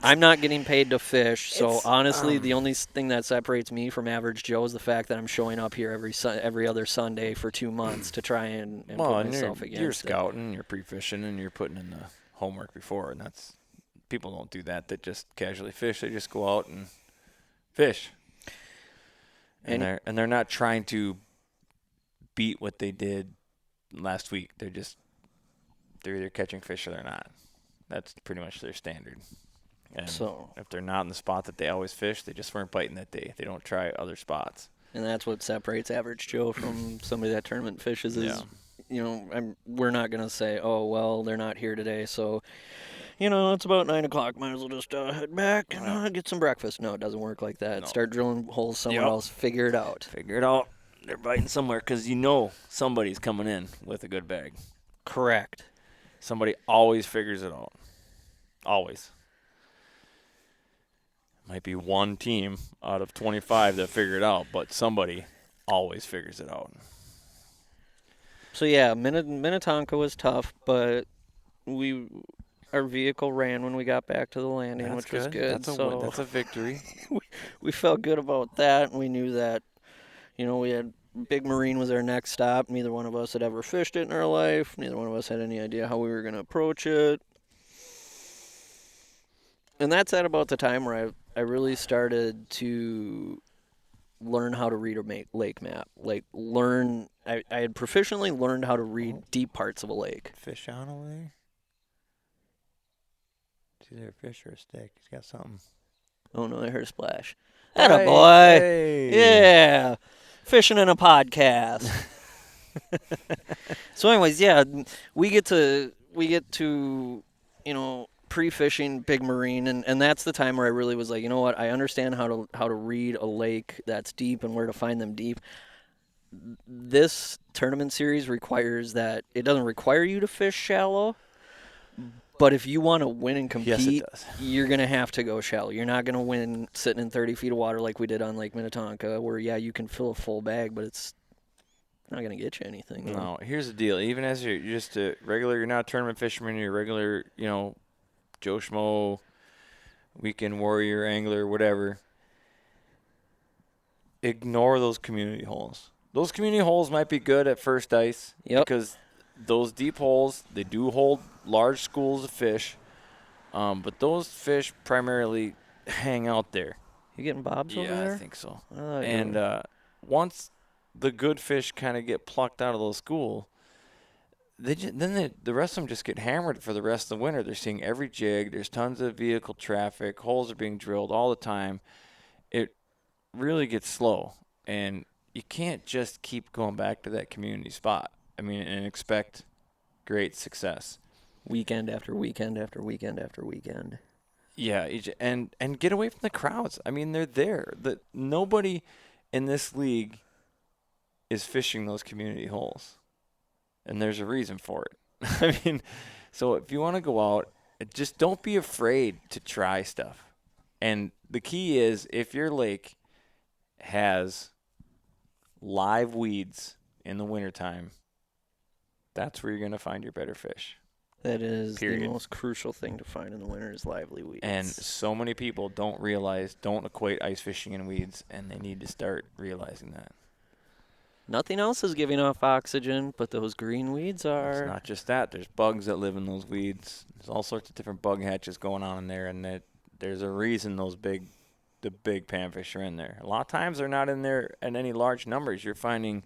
Speaker 3: I'm not getting paid to fish, so honestly, the only thing that separates me from average Joe is the fact that I'm showing up here every other Sunday for 2 months to try and put myself against
Speaker 1: you're
Speaker 3: it.
Speaker 1: scouting, you're pre-fishing, and you're putting in the homework before, and that's people don't do that. They just casually fish. They just go out and fish, and they're not trying to beat what they did last week. They're either catching fish or they're not. That's pretty much their standard. And
Speaker 3: So
Speaker 1: if they're not in the spot that they always fish, they just weren't biting that day. They don't try other spots.
Speaker 3: And that's what separates average Joe from somebody that tournament fishes is, we're not going to say, oh, well, they're not here today, so, it's about 9 o'clock. Might as well just head back and get some breakfast. No, it doesn't work like that.
Speaker 1: No.
Speaker 3: Start drilling holes somewhere else. Figure it out.
Speaker 1: Figure it out. They're biting somewhere because somebody's coming in with a good bag.
Speaker 3: Correct.
Speaker 1: Somebody always figures it out. Always. Might be one team out of 25 that figure it out, but somebody always figures it out.
Speaker 3: So, yeah, Minnetonka was tough, but our vehicle ran when we got back to the landing, which was good.
Speaker 1: That's a victory.
Speaker 3: We felt good about that, and we knew that, we had Big Marine was our next stop. Neither one of us had ever fished it in our life. Neither one of us had any idea how we were going to approach it. And that's at about the time where I really started to learn how to read a lake map. I had proficiently learned how to read deep parts of a lake.
Speaker 1: Fish on over there? It's either a fish or a stick. He's got something.
Speaker 3: Oh, no, I heard a splash. Atta boy.
Speaker 1: Hey.
Speaker 3: Yeah. Fishing in a podcast. So, anyways, yeah, we get to pre-fishing big marine, and that's the time where I really was like, you know what, I understand how to read a lake that's deep and where to find them deep. This tournament series requires that it doesn't require you to fish shallow, but if you want to win and
Speaker 1: Yes, it
Speaker 3: compete,
Speaker 1: does.
Speaker 3: you're gonna have to go shallow. You're not gonna win sitting in 30 feet of water like we did on Lake Minnetonka, where yeah, you can fill a full bag, but it's not gonna get you anything.
Speaker 1: No, here's the deal. Even as you're just a regular, you're not a tournament fisherman, you're a regular, Joe Schmo, weekend warrior, angler, whatever. Ignore those community holes. Those community holes might be good at first ice
Speaker 3: Yep.
Speaker 1: because those deep holes, they do hold large schools of fish, but those fish primarily hang out there.
Speaker 3: You getting bobs over
Speaker 1: Yeah, I
Speaker 3: there?
Speaker 1: think so.
Speaker 3: I thought you
Speaker 1: And
Speaker 3: were.
Speaker 1: once the good fish kind of get plucked out of those schools, the rest of them just get hammered for the rest of the winter. They're seeing every jig. There's tons of vehicle traffic. Holes are being drilled all the time. It really gets slow, and you can't just keep going back to that community spot. I mean, and expect great success.
Speaker 3: Weekend after weekend after weekend after weekend.
Speaker 1: Yeah, and get away from the crowds. I mean, they're there. Nobody in this league is fishing those community holes, and there's a reason for it. I mean, so if you want to go out, just don't be afraid to try stuff. And the key is if your lake has live weeds in the wintertime, that's where you're going to find your better fish.
Speaker 3: That is
Speaker 1: Period.
Speaker 3: the most crucial thing to find in the winter is lively weeds.
Speaker 1: And so many people don't equate ice fishing and weeds, and they need to start realizing that.
Speaker 3: nothing else is giving off oxygen, but those green weeds
Speaker 1: It's
Speaker 3: are.
Speaker 1: not just that. There's bugs that live in those weeds. There's all sorts of different bug hatches going on in there, and there's a reason the big panfish are in there. A lot of times they're not in there in any large numbers. You're finding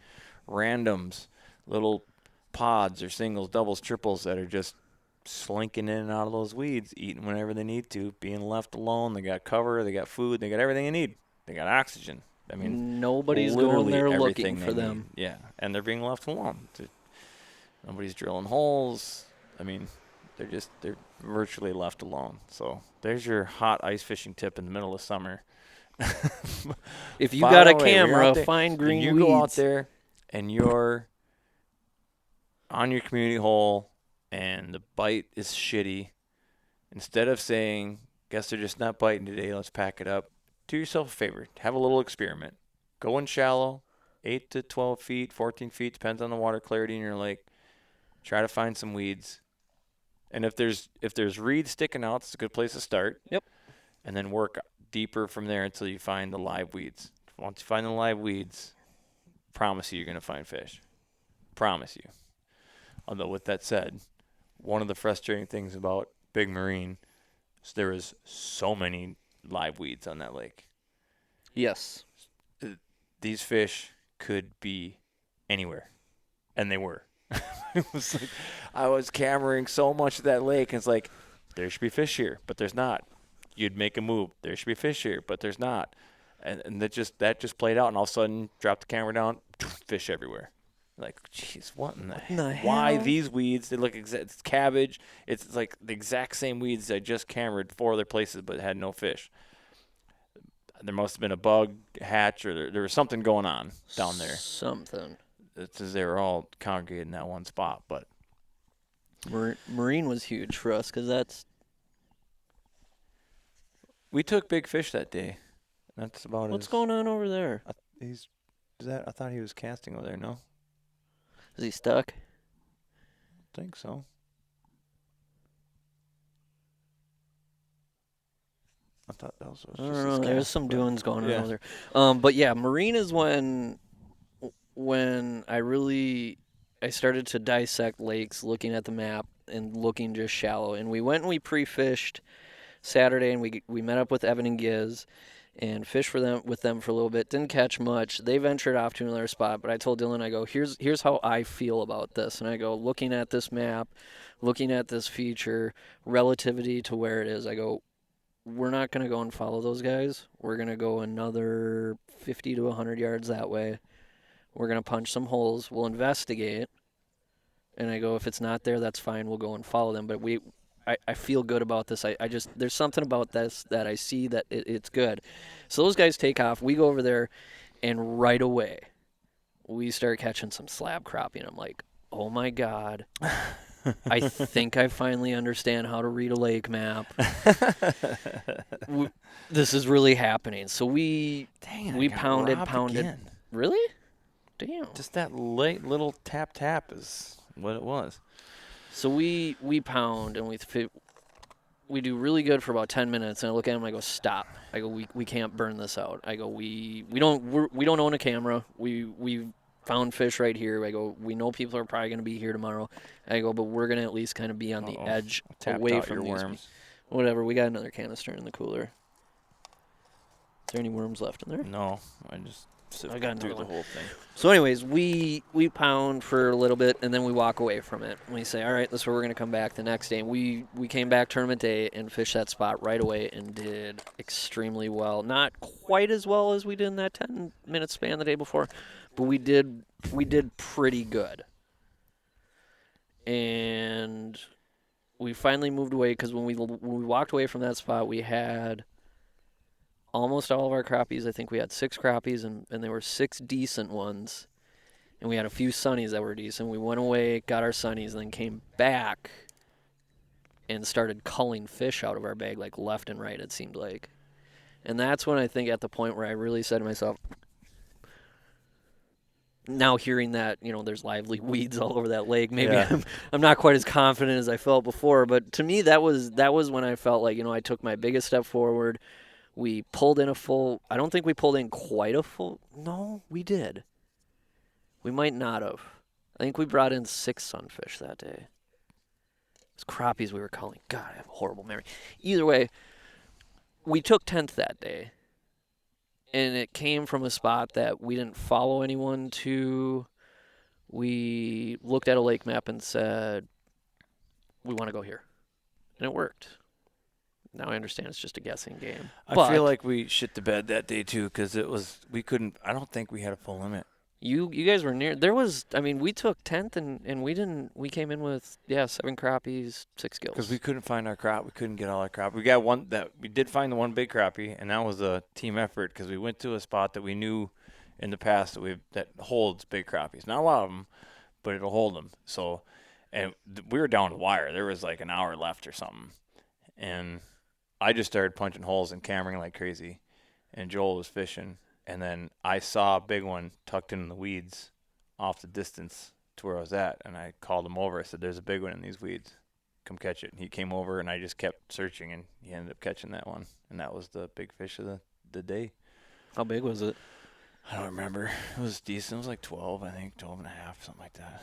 Speaker 1: randoms, little pods or singles, doubles, triples that are just slinking in and out of those weeds, eating whenever they need to, being left alone. They got cover, they got food, they got everything they need. They got oxygen. I mean,
Speaker 3: Nobody's
Speaker 1: literally
Speaker 3: going there
Speaker 1: everything
Speaker 3: looking
Speaker 1: they
Speaker 3: for
Speaker 1: need.
Speaker 3: them.
Speaker 1: Yeah, and they're being left alone. Nobody's drilling holes. I mean, they're virtually left alone. So there's your hot ice fishing tip in the middle of summer.
Speaker 3: If you
Speaker 1: By
Speaker 3: got
Speaker 1: the
Speaker 3: a
Speaker 1: way, when you're
Speaker 3: camera,
Speaker 1: out there
Speaker 3: find green
Speaker 1: and you
Speaker 3: weeds.
Speaker 1: go out there and you're on your community hole and the bite is shitty, instead of saying, guess they're just not biting today, let's pack it up, do yourself a favor. Have a little experiment. Go in shallow, 8 to 12 feet, 14 feet, depends on the water clarity in your lake. Try to find some weeds. And if there's reeds sticking out, it's a good place to start.
Speaker 3: Yep.
Speaker 1: And then work deeper from there until you find the live weeds. Once you find the live weeds, promise you're going to find fish. Promise you. Although with that said, one of the frustrating things about Big Marine is there is so many live weeds on that lake.
Speaker 3: Yes.
Speaker 1: These fish could be anywhere, and they were. It was like I was cameraing so much of that lake, and it's like there should be fish here, but there's not. You'd make a move. There should be fish here, but there's not. And that just played out, and all of a sudden, drop the camera down, fish everywhere. Like, jeez, what in the heck? Why
Speaker 3: hell?
Speaker 1: these weeds? They look it's cabbage. It's like the exact same weeds I just cameraed 4 other places, but had no fish. There must have been a bug hatch, or there was something going on down there.
Speaker 3: Something.
Speaker 1: It's as they were all congregated in that one spot. But
Speaker 3: Marine was huge for us because that's.
Speaker 1: we took big fish that day. That's about it.
Speaker 3: What's going on over there?
Speaker 1: I thought he was casting over there. No,
Speaker 3: Is he stuck?
Speaker 1: I think so. I thought that was.
Speaker 3: I don't know. There's some doings going on
Speaker 1: yeah.
Speaker 3: over there. But yeah, marine is when I started to dissect lakes, looking at the map and looking just shallow. And we went and we pre-fished Saturday, and we met up with Evan and Giz and fished with them for a little bit. Didn't catch much. They ventured off to another spot, but I told Dylan, I go, here's how I feel about this. And I go, looking at this map, looking at this feature, relativity to where it is, I go, we're not going to go and follow those guys. We're going to go another 50 to 100 yards that way. We're going to punch some holes. We'll investigate. And I go, if it's not there, that's fine. We'll go and follow them. But I feel good about this. I just, there's something about this that I see that it's good. So those guys take off. We go over there, and right away, we start catching some slab crappie. And I'm like, oh my God. I think I finally understand how to read a lake map. This is really happening. So we pounded.
Speaker 1: Again.
Speaker 3: Really? Damn.
Speaker 1: Just that late little tap is what it was.
Speaker 3: So we pound and we do really good for about 10 minutes, and I look at him and I go, stop. I go, we can't burn this out. I go, we don't own a camera. We found fish right here. I go, we know people are probably going to be here tomorrow. I go, but we're going to at least kind of be on the edge away from these
Speaker 1: worms.
Speaker 3: Whatever, we got another canister in the cooler. Is there any worms left in there?
Speaker 1: No, I just
Speaker 3: I got
Speaker 1: through
Speaker 3: another
Speaker 1: the whole thing.
Speaker 3: So anyways, we pound for a little bit, and then we walk away from it. And we say, all right, this is where we're going to come back the next day. And we came back tournament day and fished that spot right away and did extremely well. Not quite as well as we did in that 10-minute span the day before, but we did pretty good. And we finally moved away because when we walked away from that spot, we had almost all of our crappies. I think we had 6 crappies, and there were 6 decent ones. And we had a few sunnies that were decent. We went away, got our sunnies, and then came back and started culling fish out of our bag, like left and right, it seemed like. And that's when I think at the point where I really said to myself, now hearing that, there's lively weeds all over that lake, maybe I'm not quite as confident as I felt before. But to me, that was when I felt like, I took my biggest step forward. We pulled in I don't think we pulled in quite a full. No, we did. We might not have. I think we brought in 6 sunfish that day. It was crappies we were calling. God, I have a horrible memory. Either way, we took 10th that day. And it came from a spot that we didn't follow anyone to. We looked at a lake map and said, we want to go here. And it worked. Now I understand it's just a guessing game.
Speaker 1: I feel like we shit the bed that day too, because I don't think we had a full limit.
Speaker 3: You guys were near. We took 10th and we came in with 7 crappies, 6 gills.
Speaker 1: Because we couldn't find our crop. We couldn't get all our crop. We got one we did find the one big crappie, and that was a team effort because we went to a spot that we knew in the past that holds big crappies. Not a lot of them, but it'll hold them. So, and we were down to the wire. There was like an hour left or something, and I just started punching holes and cammering like crazy, and Joel was fishing. And then I saw a big one tucked in the weeds off the distance to where I was at. And I called him over. I said, there's a big one in these weeds. Come catch it. And he came over, and I just kept searching, and he ended up catching that one. And that was the big fish of the day.
Speaker 3: How big was it?
Speaker 1: I don't remember. It was decent. It was like 12, I think, 12 and a half, something like that.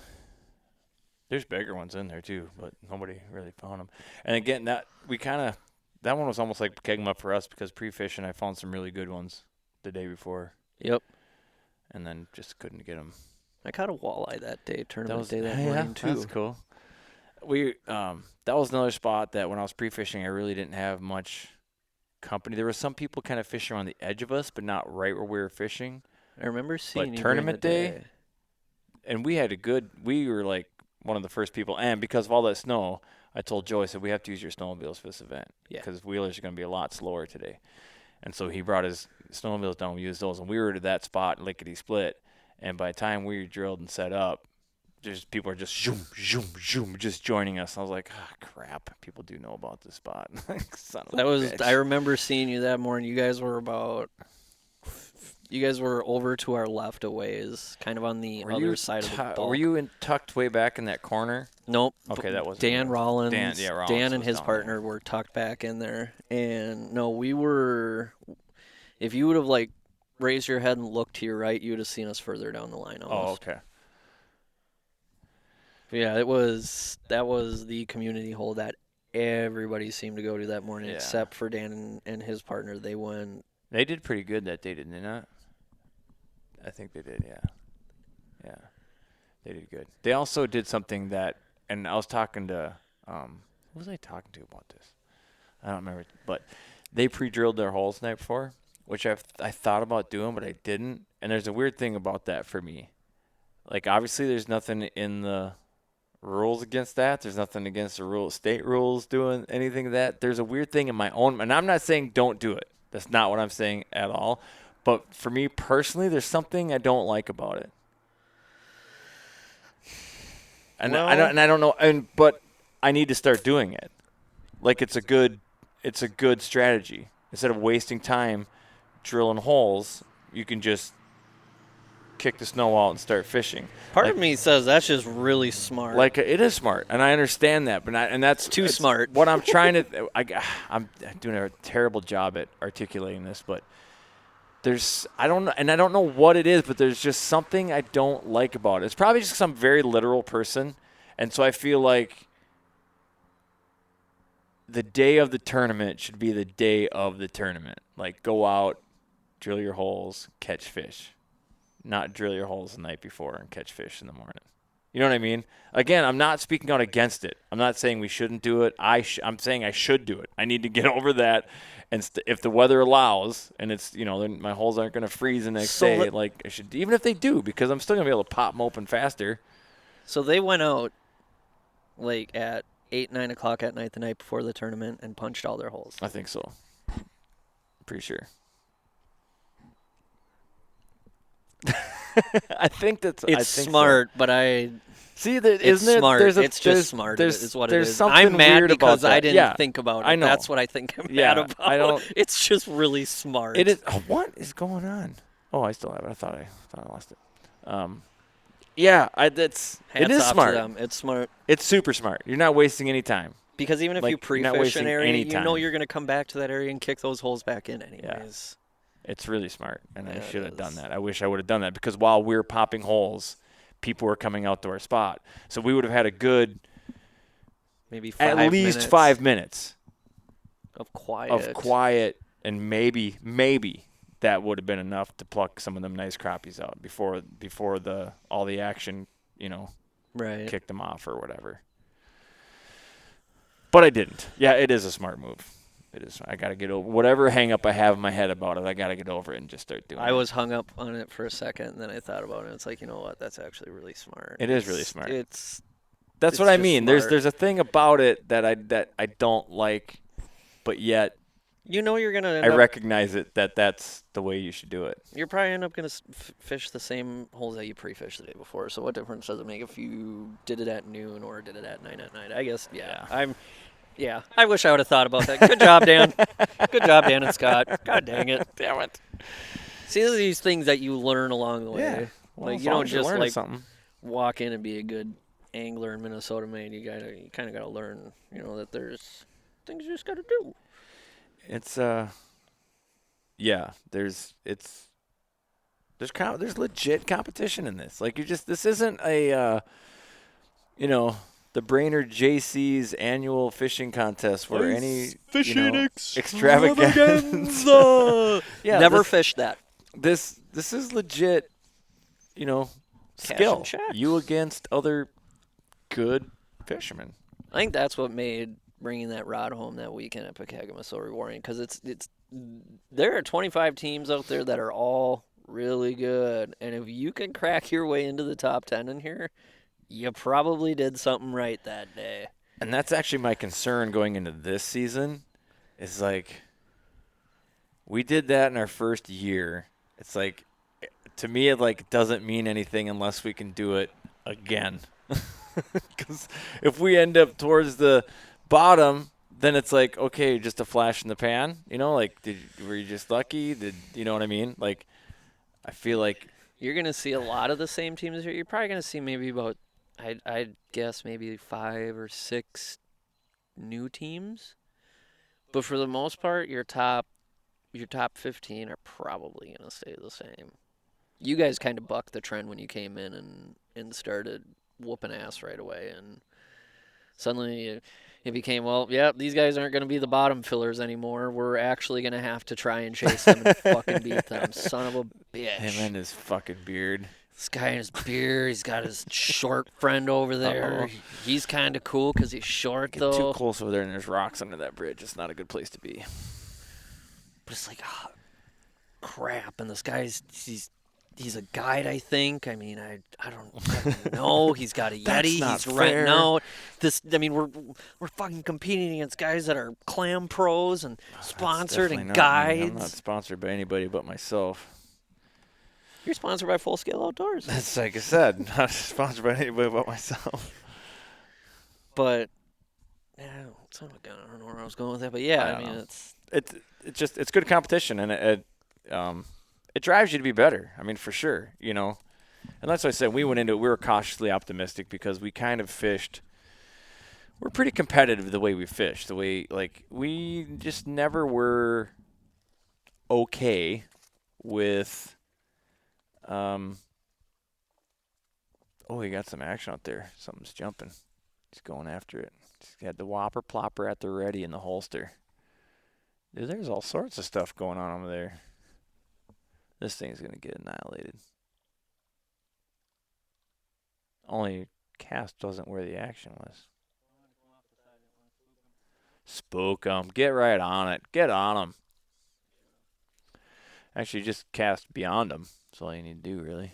Speaker 1: There's bigger ones in there, too, but nobody really found them. And again, that one was almost like kegging them up for us because pre-fishing I found some really good ones the day before.
Speaker 3: Yep.
Speaker 1: And then just couldn't get them.
Speaker 3: I caught a walleye that day, tournament day that morning too.
Speaker 1: That's cool. We that was another spot that when I was pre-fishing, I really didn't have much company. There were some people kind of fishing on the edge of us, but not right where we were fishing.
Speaker 3: I remember seeing you
Speaker 1: tournament
Speaker 3: during the
Speaker 1: day, and we were like one of the first people, and because of all that snow, I told Joe, I said, we have to use your snowmobiles for this event because wheelers are going to be a lot slower today. And so he brought his snowmobiles down. We used those, and we were to that spot, lickety split. And by the time we drilled and set up, people are just zoom, zoom, zoom, just joining us. I was like, crap, people do know about this spot. Son of a bitch.
Speaker 3: I remember seeing you that morning. You guys were over to our left a ways, kind of on the other side of the bulk.
Speaker 1: Were you tucked way back in that corner?
Speaker 3: Nope.
Speaker 1: Okay, that was
Speaker 3: Dan Rollins.
Speaker 1: Rollins
Speaker 3: Dan and his partner were tucked back in there. And no, we were. If you would have raised your head and looked to your right, you would have seen us further down the line almost.
Speaker 1: Oh, okay.
Speaker 3: Yeah, that was the community hole that everybody seemed to go to that morning, except for Dan and his partner. They went.
Speaker 1: They did pretty good that day, didn't they not? I think they did, yeah. Yeah. They did good. They also did something that, and I was talking to, who was I talking to about this? I don't remember, but they pre-drilled their holes the night before, which I thought about doing, but I didn't. And there's a weird thing about that for me. like obviously there's nothing in the rules against that. There's nothing against the state rules doing anything of that. There's a weird thing in my own, and I'm not saying don't do it. That's not what I'm saying at all. But for me personally, there's something I don't like about it. And
Speaker 3: Well,
Speaker 1: I don't know, but I need to start doing it. Like it's a good strategy. Instead of wasting time drilling holes, you can just kick the snow out and start fishing.
Speaker 3: Part of me says that's just really smart.
Speaker 1: Like it is smart, and I understand that, but that's
Speaker 3: too smart.
Speaker 1: What I'm trying to, I'm doing a terrible job at articulating this, but I don't know what it is, but there's just something I don't like about it. It's probably just some very literal person, and so I feel like the day of the tournament should be the day of the tournament. Like go out, drill your holes, catch fish. Not drill your holes the night before and catch fish in the morning. You know what I mean? Again, I'm not speaking out against it. I'm not saying we shouldn't do it. I'm saying I should do it. I need to get over that. And if the weather allows, and it's then my holes aren't going to freeze the next day, like I should, even if they do, because I'm still going to be able to pop them open faster.
Speaker 3: So they went out like at 8, 9 o'clock at night the night before the tournament and punched all their holes.
Speaker 1: I think so. Pretty sure. I think
Speaker 3: smart,
Speaker 1: so.
Speaker 3: but I
Speaker 1: see
Speaker 3: it's
Speaker 1: isn't it
Speaker 3: smart. It's just smart. Is what it is. I'm mad because I didn't think about it.
Speaker 1: I know.
Speaker 3: That's what I think I'm mad about.
Speaker 1: I don't.
Speaker 3: It's just really smart.
Speaker 1: It is. What is going on? Oh, I still have it. I thought I lost it. Yeah, it is smart.
Speaker 3: To them. It's smart.
Speaker 1: It's super smart. You're not wasting any time.
Speaker 3: Because even if you pre-fish an area, you know you're going to come back to that area and kick those holes back in anyways.
Speaker 1: Yeah. It's really smart, and I should have done that. I wish I would have done that because while we were popping holes, people were coming out to our spot. So we would have had a good
Speaker 3: maybe
Speaker 1: at least 5 minutes
Speaker 3: of quiet.
Speaker 1: And maybe that would have been enough to pluck some of them nice crappies out before all the action,
Speaker 3: right.
Speaker 1: kicked them off or whatever. But I didn't. Yeah, it is a smart move. It is. I got to get over whatever hang up I have in my head about it. I got to get over it and just start doing it.
Speaker 3: I was hung up on it for a second, and then I thought about it. It's like, you know what? That's actually really smart.
Speaker 1: It is really smart.
Speaker 3: That's
Speaker 1: what I mean.
Speaker 3: Smart.
Speaker 1: There's a thing about it that I don't like, but yet
Speaker 3: you're gonna.
Speaker 1: I recognize it that's the way you should do it.
Speaker 3: You're probably end up gonna fish the same holes that you pre-fished the day before. So what difference does it make if you did it at noon or did it at 9 at night? I guess. Yeah. I wish I would have thought about that. Good job, Dan. Good job, Dan and Scott. God dang it.
Speaker 1: Damn it.
Speaker 3: See, these are these things that you learn along the way.
Speaker 1: Yeah. Well,
Speaker 3: like you don't just
Speaker 1: something.
Speaker 3: walk in and be a good angler in Minnesota, man. You kind of got to learn, that there's things you just got to do.
Speaker 1: It's there's legit competition in this. Like this isn't a the Brainerd JC's annual fishing contest where any
Speaker 2: fishing
Speaker 1: extravaganza. Yeah,
Speaker 3: never fished that.
Speaker 1: This is legit, skill. You against other good fishermen.
Speaker 3: I think that's what made bringing that rod home that weekend at Pekegama so rewarding because it's there are 25 teams out there that are all really good, and if you can crack your way into the top 10 in here, you probably did something right that day.
Speaker 1: And that's actually my concern going into this season is like we did that in our first year. It's like to me it doesn't mean anything unless we can do it again. Cuz if we end up towards the bottom, then it's like okay, just a flash in the pan, were you just lucky? You know what I mean? Like I feel like
Speaker 3: you're going to see a lot of the same teams here. You're probably going to see maybe about I'd guess maybe 5 or 6 new teams. But for the most part, your top 15 are probably going to stay the same. You guys kind of bucked the trend when you came in and started whooping ass right away. And suddenly it became, these guys aren't going to be the bottom fillers anymore. We're actually going to have to try and chase them and fucking beat them. Son of a bitch.
Speaker 1: Him and his fucking beard.
Speaker 3: This guy and his beard, he's got his short friend over there.
Speaker 1: Uh-oh.
Speaker 3: He's kind of cool because he's short,
Speaker 1: Get
Speaker 3: though.
Speaker 1: too close over there and there's rocks under that bridge. It's not a good place to be.
Speaker 3: But it's like, crap. And this guy's, he's He's a guide, I think. I mean, I don't know. He's got a
Speaker 1: That's
Speaker 3: Yeti.
Speaker 1: not
Speaker 3: He's renting
Speaker 1: fair.
Speaker 3: out. We're fucking competing against guys that are clam pros and sponsored and
Speaker 1: Definitely not me. I'm not
Speaker 3: guides.
Speaker 1: sponsored by anybody but myself.
Speaker 3: You're sponsored by Full Scale Outdoors.
Speaker 1: That's like I said, not sponsored by anybody but myself.
Speaker 3: But yeah, son of a gun. I don't know where I was going with that. But yeah, I mean,
Speaker 1: know.
Speaker 3: it's
Speaker 1: It's good competition, and it drives you to be better. I mean, for sure, you know. And that's why I said we went into it. We were cautiously optimistic because we kind of fished. We're pretty competitive the way we fish. The way we just never were okay with. Oh, we got some action out there. Something's jumping. He's going after it. He's got the whopper plopper at the ready in the holster. Dude, there's all sorts of stuff going on over there. This thing's going to get annihilated. Only cast wasn't where the action was. Spook them. Get right on it. Get on them. Actually, just cast beyond them. That's all you need to do, really.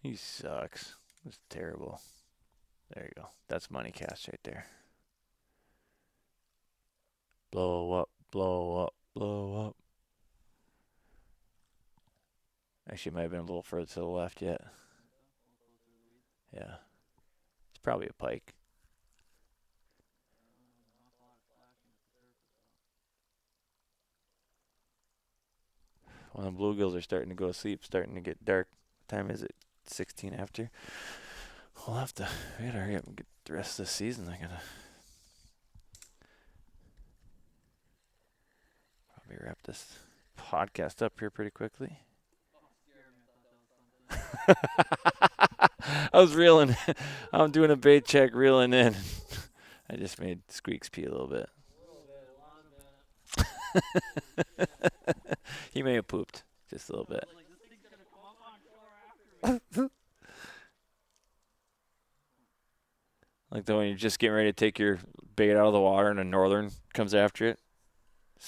Speaker 1: He sucks. It's terrible. There you go. That's money cast right there. Blow up, blow up, blow up. Actually, it might have been a little further to the left yet. Yeah. It's probably a pike. When the bluegills are starting to go to sleep, starting to get dark. What time is it? 16 after. We gotta hurry up and get the rest of the season. I gotta probably wrap this podcast up here pretty quickly. I was reeling. I'm doing a bait check, reeling in. I just made Squeaks pee a little bit. He may have pooped just a little bit. Like the when you're just getting ready to take your bait out of the water and a northern comes after it. I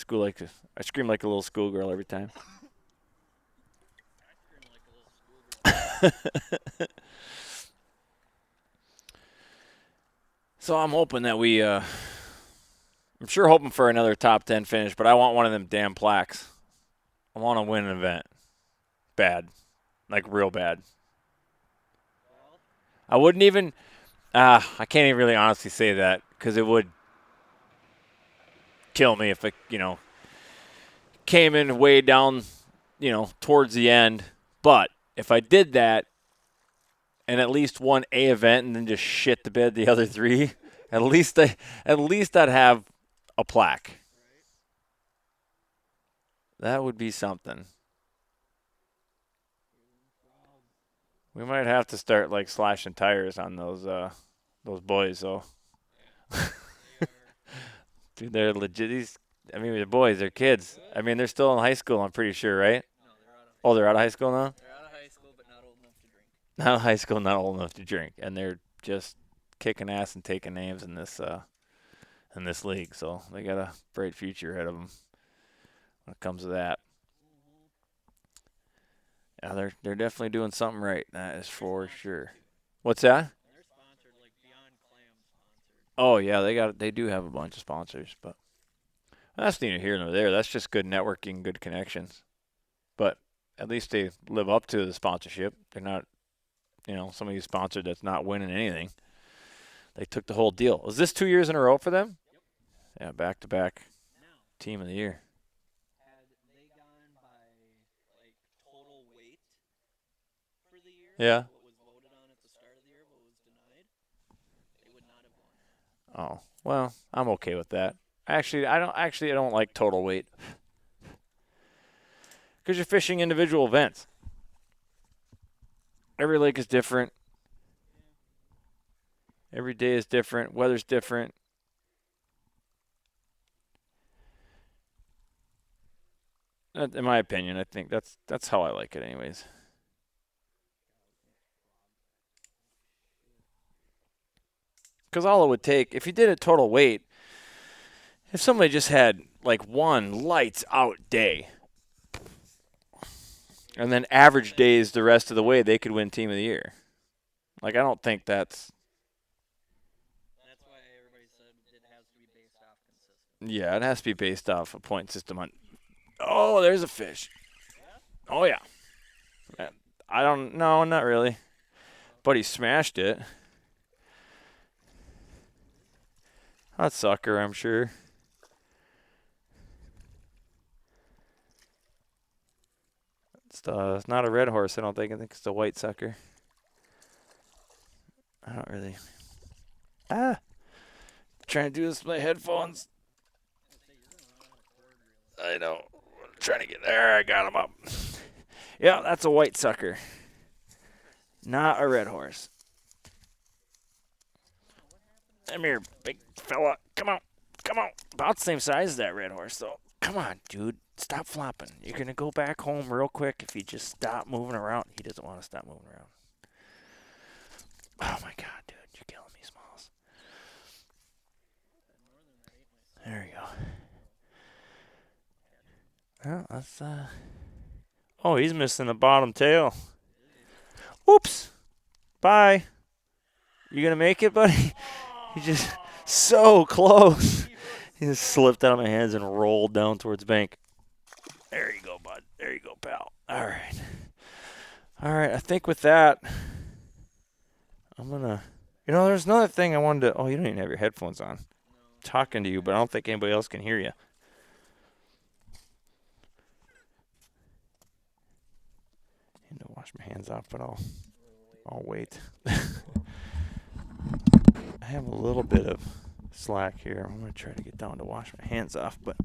Speaker 1: scream like a little schoolgirl every time. So I'm hoping that I'm sure hoping for another top 10 finish, but I want one of them damn plaques. I want to win an event. Bad. Like real bad. I wouldn't even, I can't even really honestly say that because it would kill me if it, came in way down, towards the end. But if I did that and at least won a event and then just shit the bed the other three, at least I'd have a plaque. That would be something. We might have to start like slashing tires on those boys though. Dude, they're legit. The boys, they're kids. I mean, they're still in high school, I'm pretty sure, right? No, they're out of high school now?
Speaker 3: They're out of high school, but not old enough to drink.
Speaker 1: Not out of high school, not old enough to drink. And they're just kicking ass and taking names in this league. So they got a bright future ahead of them when it comes to that. Yeah, they're definitely doing something right. That is for sure. What's that?
Speaker 3: They're sponsored, like Beyond Clam sponsored.
Speaker 1: Oh yeah, they do have a bunch of sponsors, but that's neither here nor there. That's just good networking, good connections. But at least they live up to the sponsorship. They're not, somebody sponsored that's not winning anything. They took the whole deal. Was this 2 years in a row for them? Yep. Yeah, back-to-back team of the year.
Speaker 3: Had they gone by like total weight for the year?
Speaker 1: Yeah.
Speaker 3: What was voted on at the start of the year, what was denied? They would not have won.
Speaker 1: Oh, well, I'm okay with that. I don't like total weight. Because you're fishing individual events. Every lake is different. Every day is different. Weather's different. In my opinion, I think that's how I like it anyways. Because all it would take, if you did a total weight, if somebody just had like one lights out day, And then average days the rest of the way, they could win Team of the Year. Like, I don't think that's.
Speaker 3: That's why everybody said it has to be based off consistency.
Speaker 1: Yeah, it has to be based off a point system. Oh, there's a fish. Oh, yeah. I don't know, not really. But he smashed it. That sucker, I'm sure. It's not a red horse, I don't think. I think it's a white sucker. I don't really. Trying to do this with my headphones. I know. I'm trying to get there. I got him up. Yeah, that's a white sucker. Not a red horse. Come here, big fella. Come on. Come on. About the same size as that red horse, though. Come on, dude. Stop flopping. You're going to go back home real quick if you just stop moving around. He doesn't want to stop moving around. Oh, my God, dude. You're killing me, Smalls. There we go. Well, that's, Oh, he's missing the bottom tail. Whoops. Bye. You going to make it, buddy? He just so close. He just slipped out of my hands and rolled down towards the bank. There you go, bud. There you go, pal. All right. All right, I think with that, I'm going to... there's another thing I wanted to... Oh, you don't even have your headphones on. I'm talking to you, but I don't think anybody else can hear you. I need to wash my hands off, but I'll wait. I have a little bit of slack here. I'm going to try to get down to wash my hands off, but...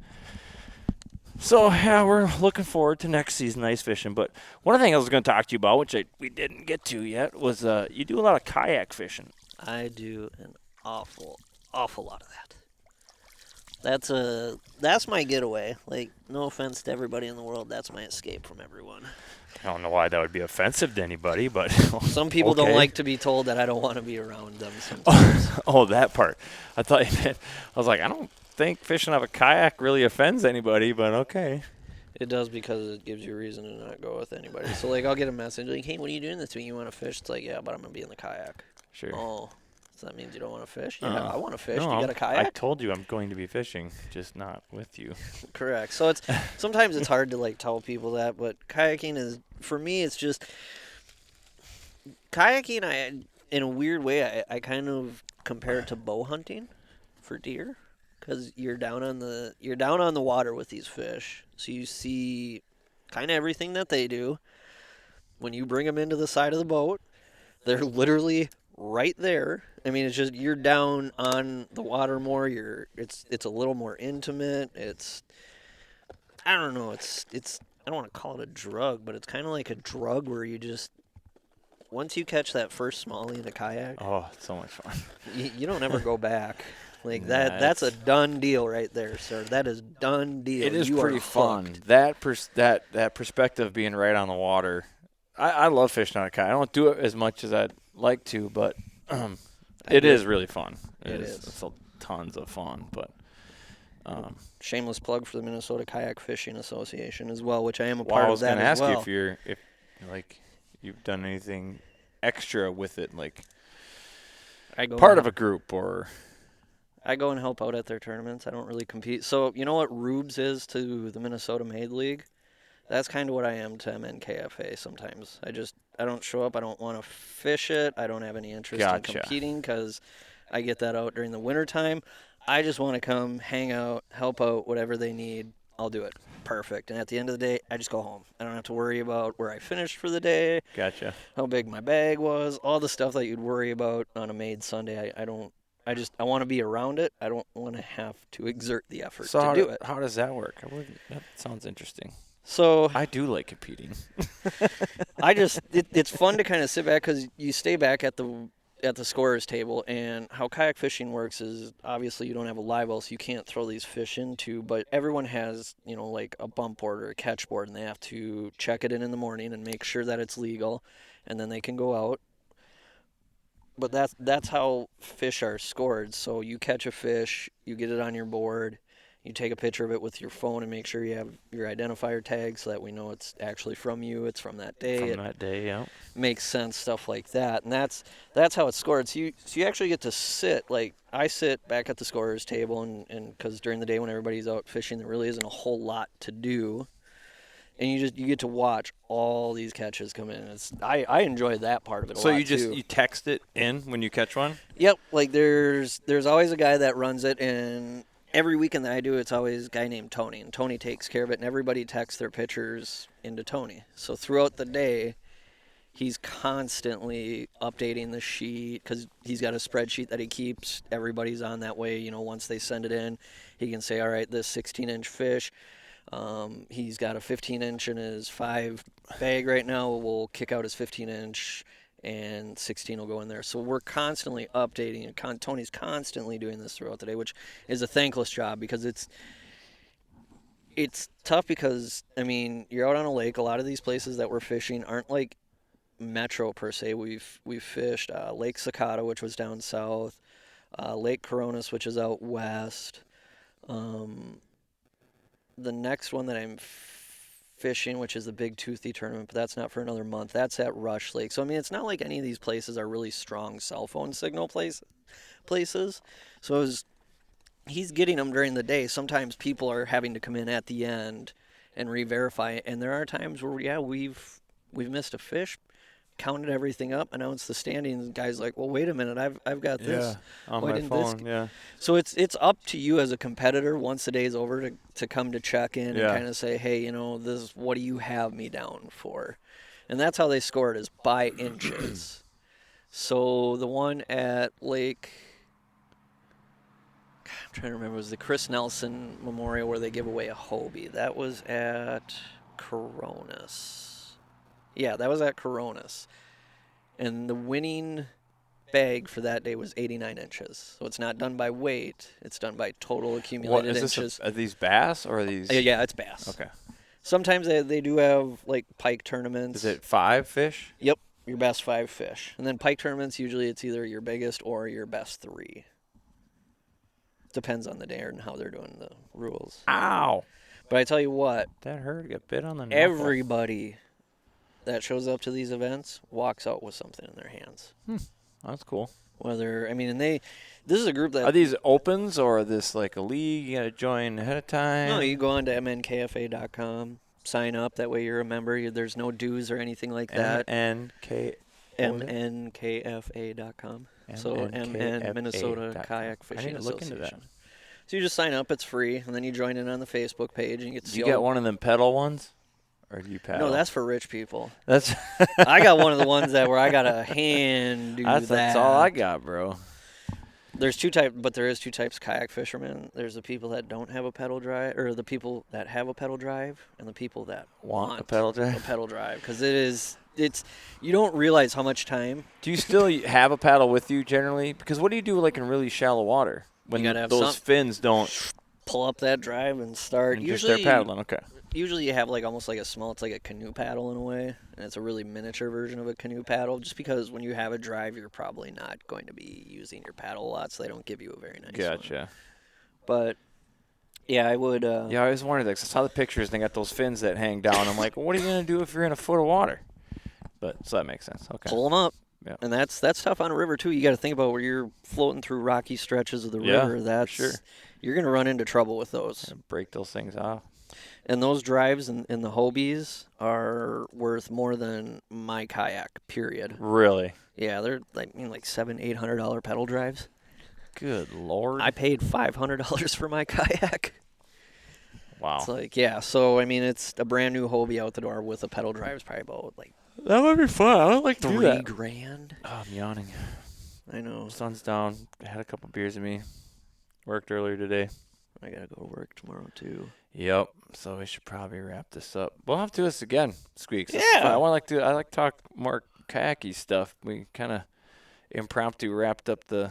Speaker 1: So, yeah, we're looking forward to next season ice fishing. But one of the things I was going to talk to you about, which we didn't get to yet, was you do a lot of kayak fishing.
Speaker 3: I do an awful lot of that. That's my getaway. Like, no offense to everybody in the world, that's my escape from everyone.
Speaker 1: I don't know why that would be offensive to anybody, but
Speaker 3: some people
Speaker 1: okay.
Speaker 3: don't like to be told that I don't want to be around them sometimes.
Speaker 1: Oh, that part. I thought you meant, I was like, I don't think fishing out of a kayak really offends anybody, but okay.
Speaker 3: It does because it gives you a reason to not go with anybody. So, like, I'll get a message like, hey, what are you doing this week? You want to fish? It's like, yeah, but I'm going to be in the kayak.
Speaker 1: Sure.
Speaker 3: Oh, so that means you don't want to fish? Yeah, I want to fish.
Speaker 1: No,
Speaker 3: You got a kayak?
Speaker 1: I told you I'm going to be fishing, just not with you.
Speaker 3: Correct. So sometimes it's hard to, like, tell people that, but kayaking is, for me, it's just, kayaking, in a weird way, I kind of compare it to bow hunting for deer. Because you're down on the water with these fish, so you see kind of everything that they do. When you bring them into the side of the boat, they're literally right there. I mean, it's just you're down on the water more. It's a little more intimate. I don't know. It's I don't want to call it a drug, but it's kind of like a drug where you just once you catch that first smallie in a kayak.
Speaker 1: Oh, it's so much fun.
Speaker 3: You don't ever go back. Like that's a done deal right there, sir. That is done deal.
Speaker 1: It is
Speaker 3: you
Speaker 1: pretty fun. That perspective of being right on the water. I love fishing on a kayak. I don't do it as much as I'd like to, but it is really fun. It is. It's tons of fun, but
Speaker 3: shameless plug for the Minnesota Kayak Fishing Association as well, which I am a part of that as well.
Speaker 1: I was going to ask you if like you've done anything extra with it, like part of a group or.
Speaker 3: I go and help out at their tournaments. I don't really compete. So, you know what Rubes is to the Minnesota Maid League? That's kind of what I am to MNKFA sometimes. I don't show up. I don't want to fish it. I don't have any interest in competing because I get that out during the wintertime. I just want to come, hang out, help out, whatever they need. I'll do it. Perfect. And at the end of the day, I just go home. I don't have to worry about where I finished for the day.
Speaker 1: Gotcha.
Speaker 3: How big my bag was. All the stuff that you'd worry about on a Maid Sunday. I want to be around it. I don't want to have to exert the effort to do it.
Speaker 1: How does that work? That sounds interesting.
Speaker 3: So
Speaker 1: I do like competing.
Speaker 3: It's fun to kind of sit back because you stay back at the scorer's table, and how kayak fishing works is obviously you don't have a live well, so you can't throw these fish into, but everyone has, like a bump board or a catch board, and they have to check it in the morning and make sure that it's legal, and then they can go out. But that's how fish are scored. So you catch a fish, you get it on your board, You take a picture of it with your phone and make sure you have your identifier tag so that we know it's actually from you. It's from that day.
Speaker 1: From that day, yeah.
Speaker 3: Makes sense, stuff like that. And that's how it's scored. So you actually get to sit, like I sit back at the scorer's table, and because during the day when everybody's out fishing, there really isn't a whole lot to do. And you get to watch all these catches come in. I enjoy that part of it a lot.
Speaker 1: So
Speaker 3: too.
Speaker 1: you text it in when you catch one?
Speaker 3: Yep, like there's always a guy that runs it, and every weekend that I do, it's always a guy named Tony, and Tony takes care of it, and everybody texts their pictures into Tony. So throughout the day, he's constantly updating the sheet because he's got a spreadsheet that he keeps. Everybody's on that way. You know, once they send it in, he can say, all right, this 16-inch fish, he's got a 15-inch in his 5 bag right now. We'll kick out his 15-inch, and 16 will go in there. So we're constantly updating, and Tony's constantly doing this throughout the day, which is a thankless job because it's tough because, I mean, you're out on a lake. A lot of these places that we're fishing aren't like metro per se. We've fished Lake Sakata, which was down south, Lake Coronas, which is out west. The next one that I'm fishing, which is the Big Toothy tournament, but that's not for another month. That's at Rush Lake. So I mean, it's not like any of these places are really strong cell phone signal places. So he's getting them during the day. Sometimes people are having to come in at the end and re-verify it. And there are times where we've missed a fish, counted everything up, announced the standings. The guy's like, well, wait a minute, I've got this.
Speaker 1: On
Speaker 3: Why
Speaker 1: my
Speaker 3: didn't
Speaker 1: phone,
Speaker 3: this
Speaker 1: yeah.
Speaker 3: So it's up to you as a competitor once the day's over to come to check in and
Speaker 1: Yeah.
Speaker 3: kind of say, hey, you know, what do you have me down for? And that's how they score it, is by inches. So the one at Lake, I'm trying to remember, it was the Chris Nelson Memorial where they give away a Hobie. That was at Coronas. Yeah, that was at Coronas. And the winning bag for that day was 89 inches. So it's not done by weight. It's done by total accumulated
Speaker 1: What, is
Speaker 3: inches.
Speaker 1: are these bass or are these?
Speaker 3: Yeah, it's bass.
Speaker 1: Okay.
Speaker 3: Sometimes they do have like pike tournaments.
Speaker 1: Is it 5 fish?
Speaker 3: Yep, your best 5 fish. And then pike tournaments, usually it's either your biggest or your best 3. Depends on the day and how they're doing the rules.
Speaker 1: Ow!
Speaker 3: But I tell you what,
Speaker 1: That hurt. Got bit on the knuckle.
Speaker 3: everybody that shows up to these events walks out with something in their hands.
Speaker 1: That's cool.
Speaker 3: Whether, I mean, and this is a group that...
Speaker 1: Are these opens or is this like a league? You got to join ahead of time?
Speaker 3: No, you go on to mnkfa.com, sign up. That way you're a member. There's no dues or anything like that.
Speaker 1: MNKFA.com.
Speaker 3: So MN, Minnesota Kayak Fishing
Speaker 1: I need to look
Speaker 3: Association.
Speaker 1: into that.
Speaker 3: So you just sign up. It's free. And then you join in on the Facebook page and you get to
Speaker 1: Do
Speaker 3: see
Speaker 1: you get one of them pedal ones? Or do you paddle?
Speaker 3: No, that's for rich people.
Speaker 1: That's
Speaker 3: I got one of the ones where I got to hand do that.
Speaker 1: That's all I got, bro.
Speaker 3: There's two types, but there is 2 types of kayak fishermen. There's the people that don't have a pedal drive, or the people that have a pedal drive, and the people that
Speaker 1: Want a pedal drive?
Speaker 3: A pedal drive, because it's you don't realize how much time.
Speaker 1: Do you still have a paddle with you generally? Because what do you do like in really shallow water when
Speaker 3: You gotta have
Speaker 1: those fins don't?
Speaker 3: Pull up that drive and start.
Speaker 1: And just start paddling. Okay.
Speaker 3: Usually you have like almost like it's like a canoe paddle in a way, and it's a really miniature version of a canoe paddle, just because when you have a drive, you're probably not going to be using your paddle a lot, so they don't give you a very nice
Speaker 1: Gotcha.
Speaker 3: one. But, yeah, I would...
Speaker 1: Yeah, I always wondered that 'cause I saw the pictures, and they got those fins that hang down. I'm like, well, what are you going to do if you're in a foot of water? But so that makes sense. Okay.
Speaker 3: Pull them up.
Speaker 1: Yeah.
Speaker 3: And that's tough on a river, too. You got to think about where you're floating through rocky stretches of the river. That's
Speaker 1: sure.
Speaker 3: You're going to run into trouble with those.
Speaker 1: Break those things off.
Speaker 3: And those drives in the Hobies are worth more than my kayak, period.
Speaker 1: Really?
Speaker 3: Yeah, they're like $700-800 pedal drives.
Speaker 1: Good Lord.
Speaker 3: I paid $500 for my kayak.
Speaker 1: Wow.
Speaker 3: It's like, yeah, so I mean, it's a brand new Hobie out the door with a pedal drive. It's probably about like
Speaker 1: that would be fun. I would like to do that.
Speaker 3: $3,000.
Speaker 1: Oh, I'm yawning.
Speaker 3: I know.
Speaker 1: Sun's down. I had a couple beers in me. Worked earlier today.
Speaker 3: I gotta go to work tomorrow too.
Speaker 1: Yep. So we should probably wrap this up. We'll have to do this again, Squeaks. This is
Speaker 3: Yeah.
Speaker 1: fun. I like to talk more kayaky stuff. We kind of impromptu wrapped up the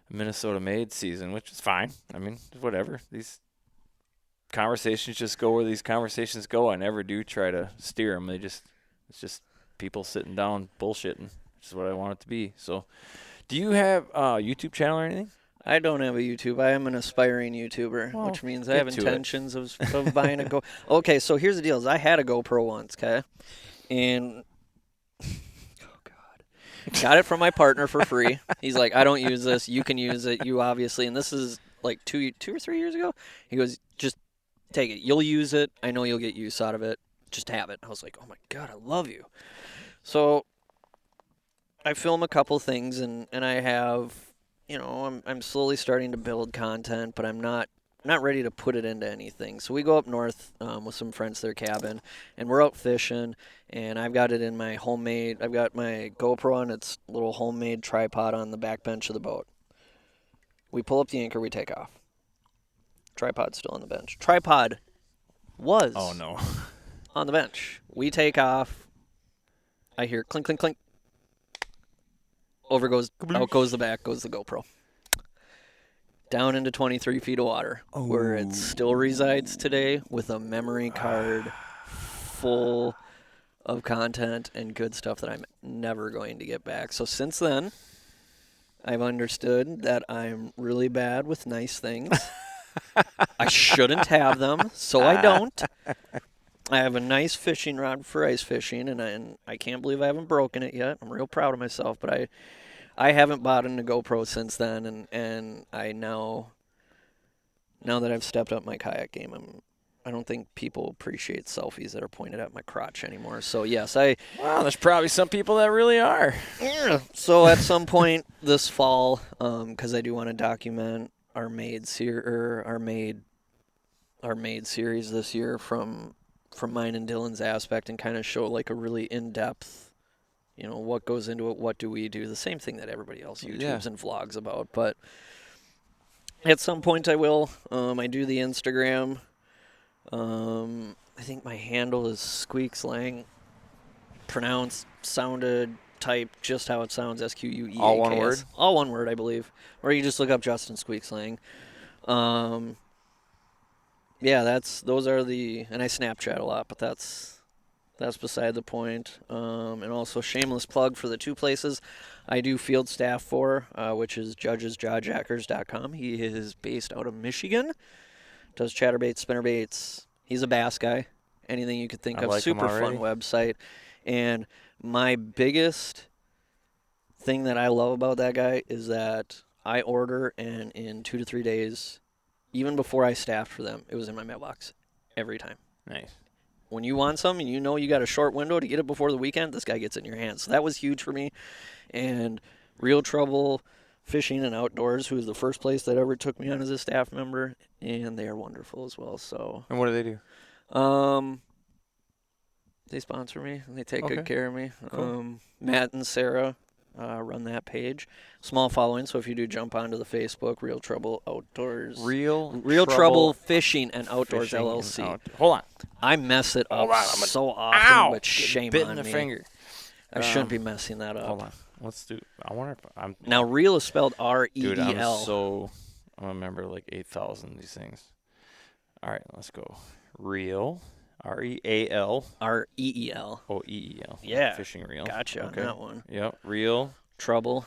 Speaker 1: Minnesota Made season, which is fine. I mean, whatever. These conversations just go where these conversations go. I never do try to steer them. It's just people sitting down bullshitting, which is what I want it to be. So, do you have a YouTube channel or anything?
Speaker 3: I don't have a YouTube. I am an aspiring YouTuber,
Speaker 1: Well,
Speaker 3: which means I
Speaker 1: get
Speaker 3: have
Speaker 1: to it.
Speaker 3: intentions of buying a Go. Okay, so here's the deal. Is I had a GoPro once, okay? And oh god. Got it from my partner for free. He's like, "I don't use this. You can use it. You obviously." And this is like 2 or 3 years ago. He goes, "Just take it. You'll use it. I know you'll get use out of it. Just have it." I was like, "Oh my god, I love you." So I film a couple things, and I have, I'm slowly starting to build content, but I'm not ready to put it into anything. So we go up north with some friends to their cabin, and we're out fishing, and I've got it in my homemade. I've got my GoPro on its little homemade tripod on the back bench of the boat. We pull up the anchor, we take off. Tripod's still on the bench. Tripod was
Speaker 1: Oh no.
Speaker 3: on the bench. We take off. I hear clink, clink, clink. Out goes the back, goes the GoPro. Down into 23 feet of water, where it still resides today with a memory card full of content and good stuff that I'm never going to get back. So since then, I've understood that I'm really bad with nice things. I shouldn't have them, so I don't. I have a nice fishing rod for ice fishing, and I can't believe I haven't broken it yet. I'm real proud of myself, but I haven't bought a GoPro since then, and I now that I've stepped up my kayak game, I don't think people appreciate selfies that are pointed at my crotch anymore. So yes,
Speaker 1: Wow, there's probably some people that really are.
Speaker 3: yeah. So at some point this fall, because I do want to document our maid series this year from mine and Dylan's aspect, and kind of show like a really in-depth, what goes into it, what do we do, the same thing that everybody else YouTubes and vlogs about. But at some point I will. I do the Instagram. I think my handle is Squeaks Lang. Pronounced, sounded, typed just how it sounds, SQUEAKS.
Speaker 1: All one word?
Speaker 3: All one word, I believe. Or you just look up Justin Squeaks Lang. Yeah, those are and I Snapchat a lot, but that's beside the point. And also shameless plug for the two places I do field staff for, which is judgesjawjackers.com. He is based out of Michigan. Does chatterbaits, spinnerbaits. He's a bass guy. Anything you could think of.
Speaker 1: like him
Speaker 3: Super fun
Speaker 1: already.
Speaker 3: website. And my biggest thing that I love about that guy is that I order, and in 2 to 3 days, even before I staffed for them, it was in my mailbox every time.
Speaker 1: Nice.
Speaker 3: When you want some and you know you got a short window to get it before the weekend, this guy gets it in your hands. So that was huge for me. And Real Trouble Fishing and Outdoors, who was the first place that ever took me on as a staff member, and they are wonderful as well. So
Speaker 1: And what do they do?
Speaker 3: they sponsor me and they take
Speaker 1: Okay.
Speaker 3: good care of me.
Speaker 1: Cool.
Speaker 3: Matt and Sarah run that page. Small following, so if you do jump onto the Facebook, Real Trouble Outdoors.
Speaker 1: Real
Speaker 3: Trouble Fishing and Outdoors
Speaker 1: Fishing and
Speaker 3: LLC.
Speaker 1: Hold on.
Speaker 3: I mess it up
Speaker 1: Hold on, I'm
Speaker 3: so often,
Speaker 1: Ow!
Speaker 3: but shame
Speaker 1: Bit
Speaker 3: on
Speaker 1: in the
Speaker 3: me.
Speaker 1: finger.
Speaker 3: I shouldn't be messing that up.
Speaker 1: Hold on. Let's do. I wonder if I'm.
Speaker 3: Now, real is spelled R-E-E-L.
Speaker 1: Dude, I'm a member like 8,000 of these things. All right, let's go. Real, REAL,
Speaker 3: R-E-E-L.
Speaker 1: OEEL.
Speaker 3: Yeah.
Speaker 1: Fishing reel.
Speaker 3: Gotcha
Speaker 1: Okay.
Speaker 3: on that one.
Speaker 1: Yep. Real.
Speaker 3: Trouble.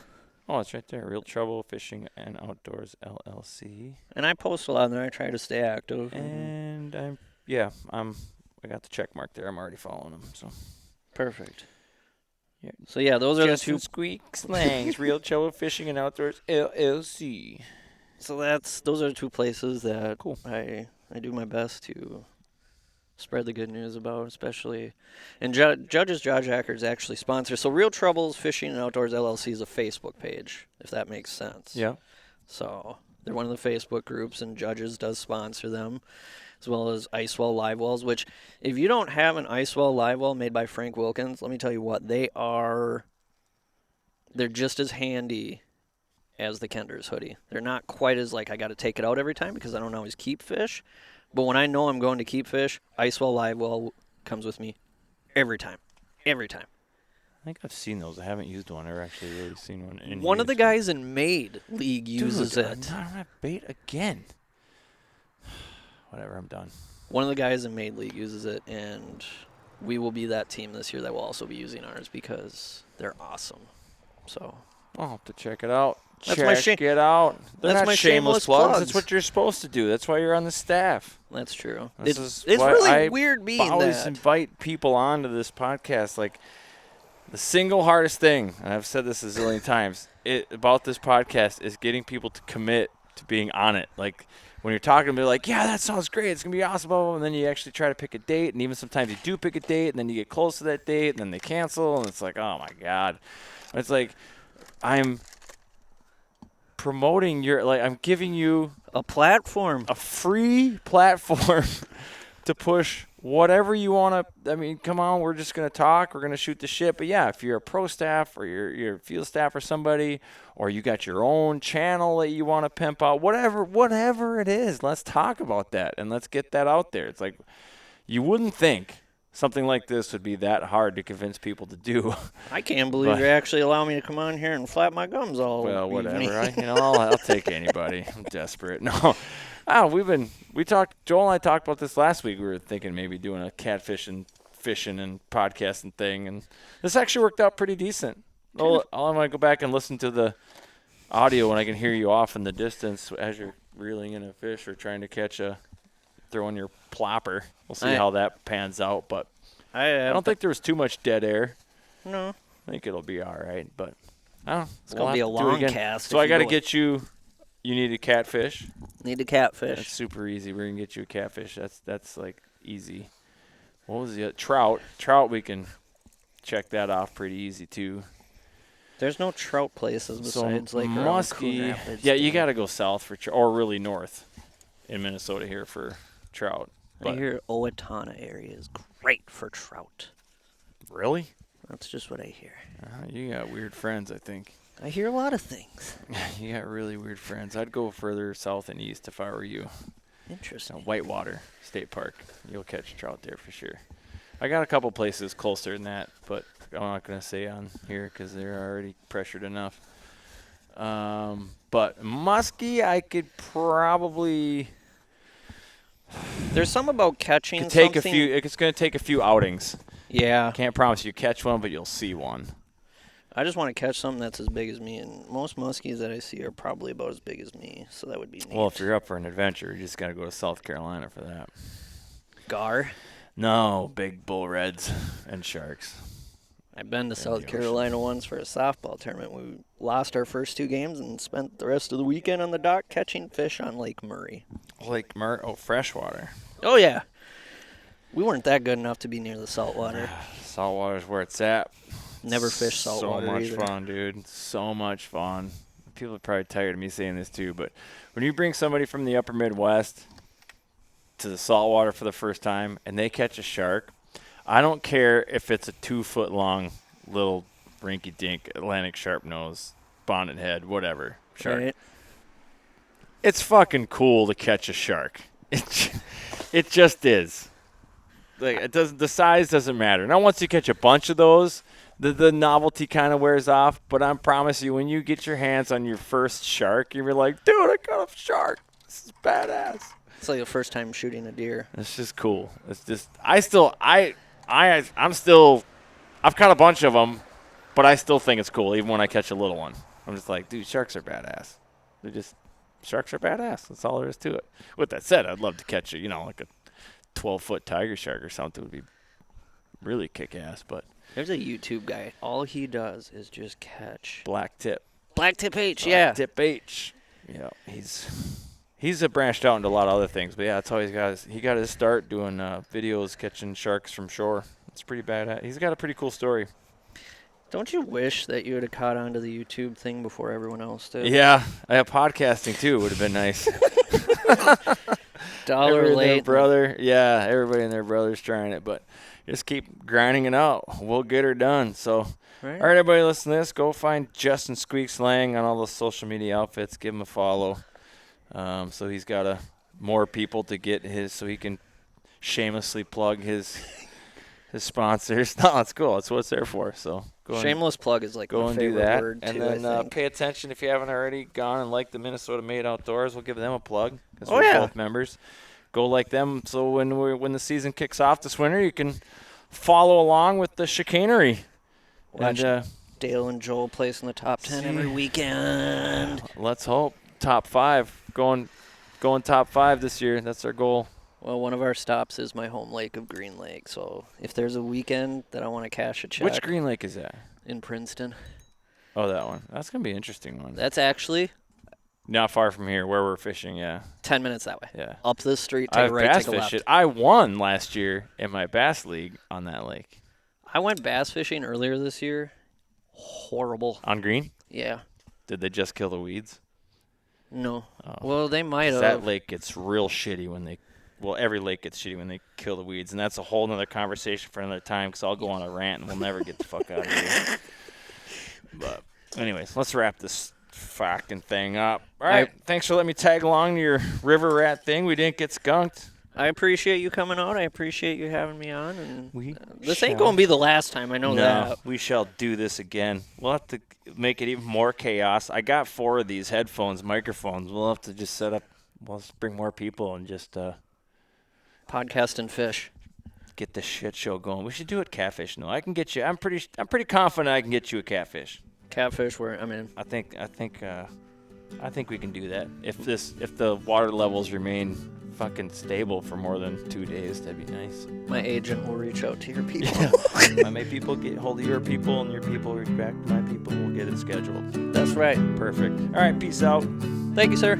Speaker 1: Oh, it's right there. Real Trouble Fishing and Outdoors LLC.
Speaker 3: And I post a lot in there. I try to stay active.
Speaker 1: And I got the check mark there. I'm already following them. So.
Speaker 3: Perfect.
Speaker 1: Yeah.
Speaker 3: So, yeah, those are the two.
Speaker 1: Squeaks Langs, Real Trouble Fishing and Outdoors LLC.
Speaker 3: So those are the two places that
Speaker 1: Cool.
Speaker 3: I do my best to spread the good news about, especially. And Judges Jawjackers actually sponsor. So Real Troubles Fishing and Outdoors LLC is a Facebook page, if that makes sense.
Speaker 1: Yeah.
Speaker 3: So they're one of the Facebook groups, and Judges does sponsor them, as well as Icewell Live Wells, which if you don't have an Icewell Live Well made by Frank Wilkins, let me tell you what, they're just as handy as the Kender's hoodie. They're not quite as I got to take it out every time because I don't always keep fish. But when I know I'm going to keep fish, Icewell Live Well comes with me every time. Every time.
Speaker 1: I think I've seen those. I haven't used one. I've never actually really seen one.
Speaker 3: One of the guys in Maid League uses
Speaker 1: Dude,
Speaker 3: it.
Speaker 1: I don't have bait again. Whatever, I'm done.
Speaker 3: One of the guys in Maid League uses it, and we will be that team this year that will also be using ours because they're awesome. So
Speaker 1: I'll have to check it out.
Speaker 3: That's my
Speaker 1: check it out. They're
Speaker 3: that's
Speaker 1: not
Speaker 3: my shameless
Speaker 1: plugs.
Speaker 3: plugs.
Speaker 1: That's what you're supposed to do. That's why you're on the staff.
Speaker 3: That's true.
Speaker 1: This
Speaker 3: It's
Speaker 1: is why
Speaker 3: really
Speaker 1: I
Speaker 3: weird being
Speaker 1: always
Speaker 3: that.
Speaker 1: invite people onto this podcast. Like, the single hardest thing, and I've said this a zillion times, about this podcast is getting people to commit to being on it. Like, when you're talking, they're like, yeah, that sounds great. It's going to be awesome. Blah, blah, blah. And then you actually try to pick a date, and even sometimes you do pick a date, and then you get close to that date, and then they cancel, and it's like, oh, my God. It's like, I'm promoting I'm giving you
Speaker 3: A platform.
Speaker 1: a free platform to push whatever you want to. I mean, come on, we're just going to talk. We're going to shoot the shit. But, yeah, if you're a pro staff or you're field staff or somebody, or you got your own channel that you want to pimp out, whatever it is, let's talk about that and let's get that out there. It's like, you wouldn't think something like this would be that hard to convince people to do.
Speaker 3: I can't believe you actually allow me to come on here and flap my gums all
Speaker 1: Well,
Speaker 3: evening.
Speaker 1: whatever. I'll take anybody. I'm desperate. No. Joel and I talked about this last week. We were thinking maybe doing a catfishing, fishing, and podcasting thing, and this actually worked out pretty decent. I'm going to go back and listen to the audio when I can hear you off in the distance as you're reeling in a fish or trying to throw in your plopper. We'll see how that pans out, but I don't think there was too much dead air.
Speaker 3: No.
Speaker 1: I think it'll be all right, but I don't know.
Speaker 3: It's going to be a long cast.
Speaker 1: So I got to get you. You need a catfish.
Speaker 3: Need a catfish.
Speaker 1: That's super easy. We're gonna get you a catfish. That's like easy. What was the trout? Trout, we can check that off pretty easy too.
Speaker 3: There's no trout places besides like
Speaker 1: muskie. Yeah, you got to go south for or really north in Minnesota here for trout.
Speaker 3: I hear Owatonna area is great for trout.
Speaker 1: Really?
Speaker 3: That's just what I hear.
Speaker 1: You got weird friends, I think.
Speaker 3: I hear a lot of things.
Speaker 1: You got really weird friends. I'd go further south and east if I were you.
Speaker 3: Interesting.
Speaker 1: Whitewater State Park. You'll catch trout there for sure. I got a couple places closer than that, but I'm not going to say on here because they're already pressured enough. But muskie, I could probably.
Speaker 3: There's some about catching
Speaker 1: It's going to take a few outings.
Speaker 3: Yeah.
Speaker 1: Can't promise you catch one, but you'll see one.
Speaker 3: I just want to catch something that's as big as me, and most muskies that I see are probably about as big as me, so that would be neat.
Speaker 1: Well, if you're up for an adventure, you just got to go to South Carolina for that.
Speaker 3: Gar?
Speaker 1: No, big bull reds and sharks.
Speaker 3: I've been to South Carolina once for a softball tournament. We lost our first 2 games and spent the rest of the weekend on the dock catching fish on Lake Murray.
Speaker 1: Lake Murray? Oh, freshwater.
Speaker 3: Oh, yeah. We weren't that good enough to be near the saltwater.
Speaker 1: Saltwater's where it's at.
Speaker 3: Never fished saltwater
Speaker 1: So much
Speaker 3: either.
Speaker 1: fun, dude. So much fun. People are probably tired of me saying this too, but when you bring somebody from the upper Midwest to the saltwater for the first time and they catch a shark, I don't care if it's a 2-foot-long little rinky-dink Atlantic sharp-nose, bonnet head, whatever shark.
Speaker 3: Right.
Speaker 1: It's fucking cool to catch a shark. It just is. Like, it doesn't. The size doesn't matter. Now, once you catch a bunch of those, the novelty kind of wears off. But I promise you, when you get your hands on your first shark, you're like, dude, I got a shark. This is badass.
Speaker 3: It's like the first time shooting a deer.
Speaker 1: It's just cool. It's just I've caught a bunch of them, but I still think it's cool, even when I catch a little one. I'm just like, dude, sharks are badass. Sharks are badass. That's all there is to it. With that said, I'd love to catch like a 12-foot tiger shark or something. Would be really kick-ass, but
Speaker 3: There's a YouTube guy. All he does is just catch
Speaker 1: black tip
Speaker 3: H. Yeah.
Speaker 1: tip H. Yeah, he's branched out into a lot of other things, but yeah, that's how he got his start doing videos catching sharks from shore. It's pretty bad. He's got a pretty cool story.
Speaker 3: Don't you wish that you would have caught on to the YouTube thing before everyone else did?
Speaker 1: Yeah, podcasting too would have been nice.
Speaker 3: Dollar late.
Speaker 1: Brother. Yeah, everybody and their brother's trying it, but just keep grinding it out. We'll get her done. So,
Speaker 3: Right.
Speaker 1: All right, everybody listen to this. Go find Justin Squeaks Lang on all the social media outfits. Give him a follow. So he's got more people to get so he can shamelessly plug his sponsors. No, that's cool. That's what it's there for. So
Speaker 3: Shameless plug is like
Speaker 1: go
Speaker 3: my
Speaker 1: and do
Speaker 3: favorite
Speaker 1: that,
Speaker 3: word
Speaker 1: and
Speaker 3: too,
Speaker 1: then
Speaker 3: I think.
Speaker 1: pay attention if you haven't already gone and liked the Minnesota Made Outdoors. We'll give them a plug because
Speaker 3: Oh,
Speaker 1: we're
Speaker 3: yeah.
Speaker 1: both members. Go like them. So when the season kicks off this winter, you can follow along with the chicanery.
Speaker 3: Watch.
Speaker 1: And
Speaker 3: Dale and Joel place in the top 10 every weekend.
Speaker 1: Let's hope. Top 5. Going top 5 this year. That's our goal.
Speaker 3: Well, one of our stops is my home lake of Green Lake. So if there's a weekend that I want to cash a check.
Speaker 1: Which Green Lake is that?
Speaker 3: In Princeton.
Speaker 1: Oh, that one. That's going to be an interesting one.
Speaker 3: That's actually
Speaker 1: Not far from here where we're fishing, yeah.
Speaker 3: 10 minutes that way.
Speaker 1: Yeah.
Speaker 3: Up this street, take a right,
Speaker 1: bass
Speaker 3: take a left.
Speaker 1: fished. I won last year in my bass league on that lake.
Speaker 3: I went bass fishing earlier this year. Horrible.
Speaker 1: On Green?
Speaker 3: Yeah.
Speaker 1: Did they just kill the weeds?
Speaker 3: No.
Speaker 1: Oh.
Speaker 3: Well, they might have.
Speaker 1: That lake gets real shitty when they every lake gets shitty when they kill the weeds, and that's a whole nother conversation for another time because I'll go on a rant and we'll never get the fuck out of here. But anyways, let's wrap this fucking thing up. All right, thanks for letting me tag along to your river rat thing. We didn't get skunked.
Speaker 3: I appreciate you coming out. I appreciate you having me on. And this ain't
Speaker 1: shall-
Speaker 3: going to be the last time. I know that.
Speaker 1: We shall do this again. We'll have to make it even more chaos. I got 4 of these headphones, microphones. We'll have to just set up. We'll just bring more people and just
Speaker 3: Podcast and fish.
Speaker 1: get this shit show going. We should do it catfish. No, I can get you. I'm pretty confident I can get you a catfish.
Speaker 3: Catfish, where I'm in.
Speaker 1: I think we can do that. If the water levels remain fucking stable for more than 2 days, that'd be nice.
Speaker 3: My agent will reach out to your people.
Speaker 1: My people get hold of your people, and your people reach back to my people. We'll get it scheduled.
Speaker 3: That's right.
Speaker 1: Perfect. All right, peace out.
Speaker 3: Thank you, sir.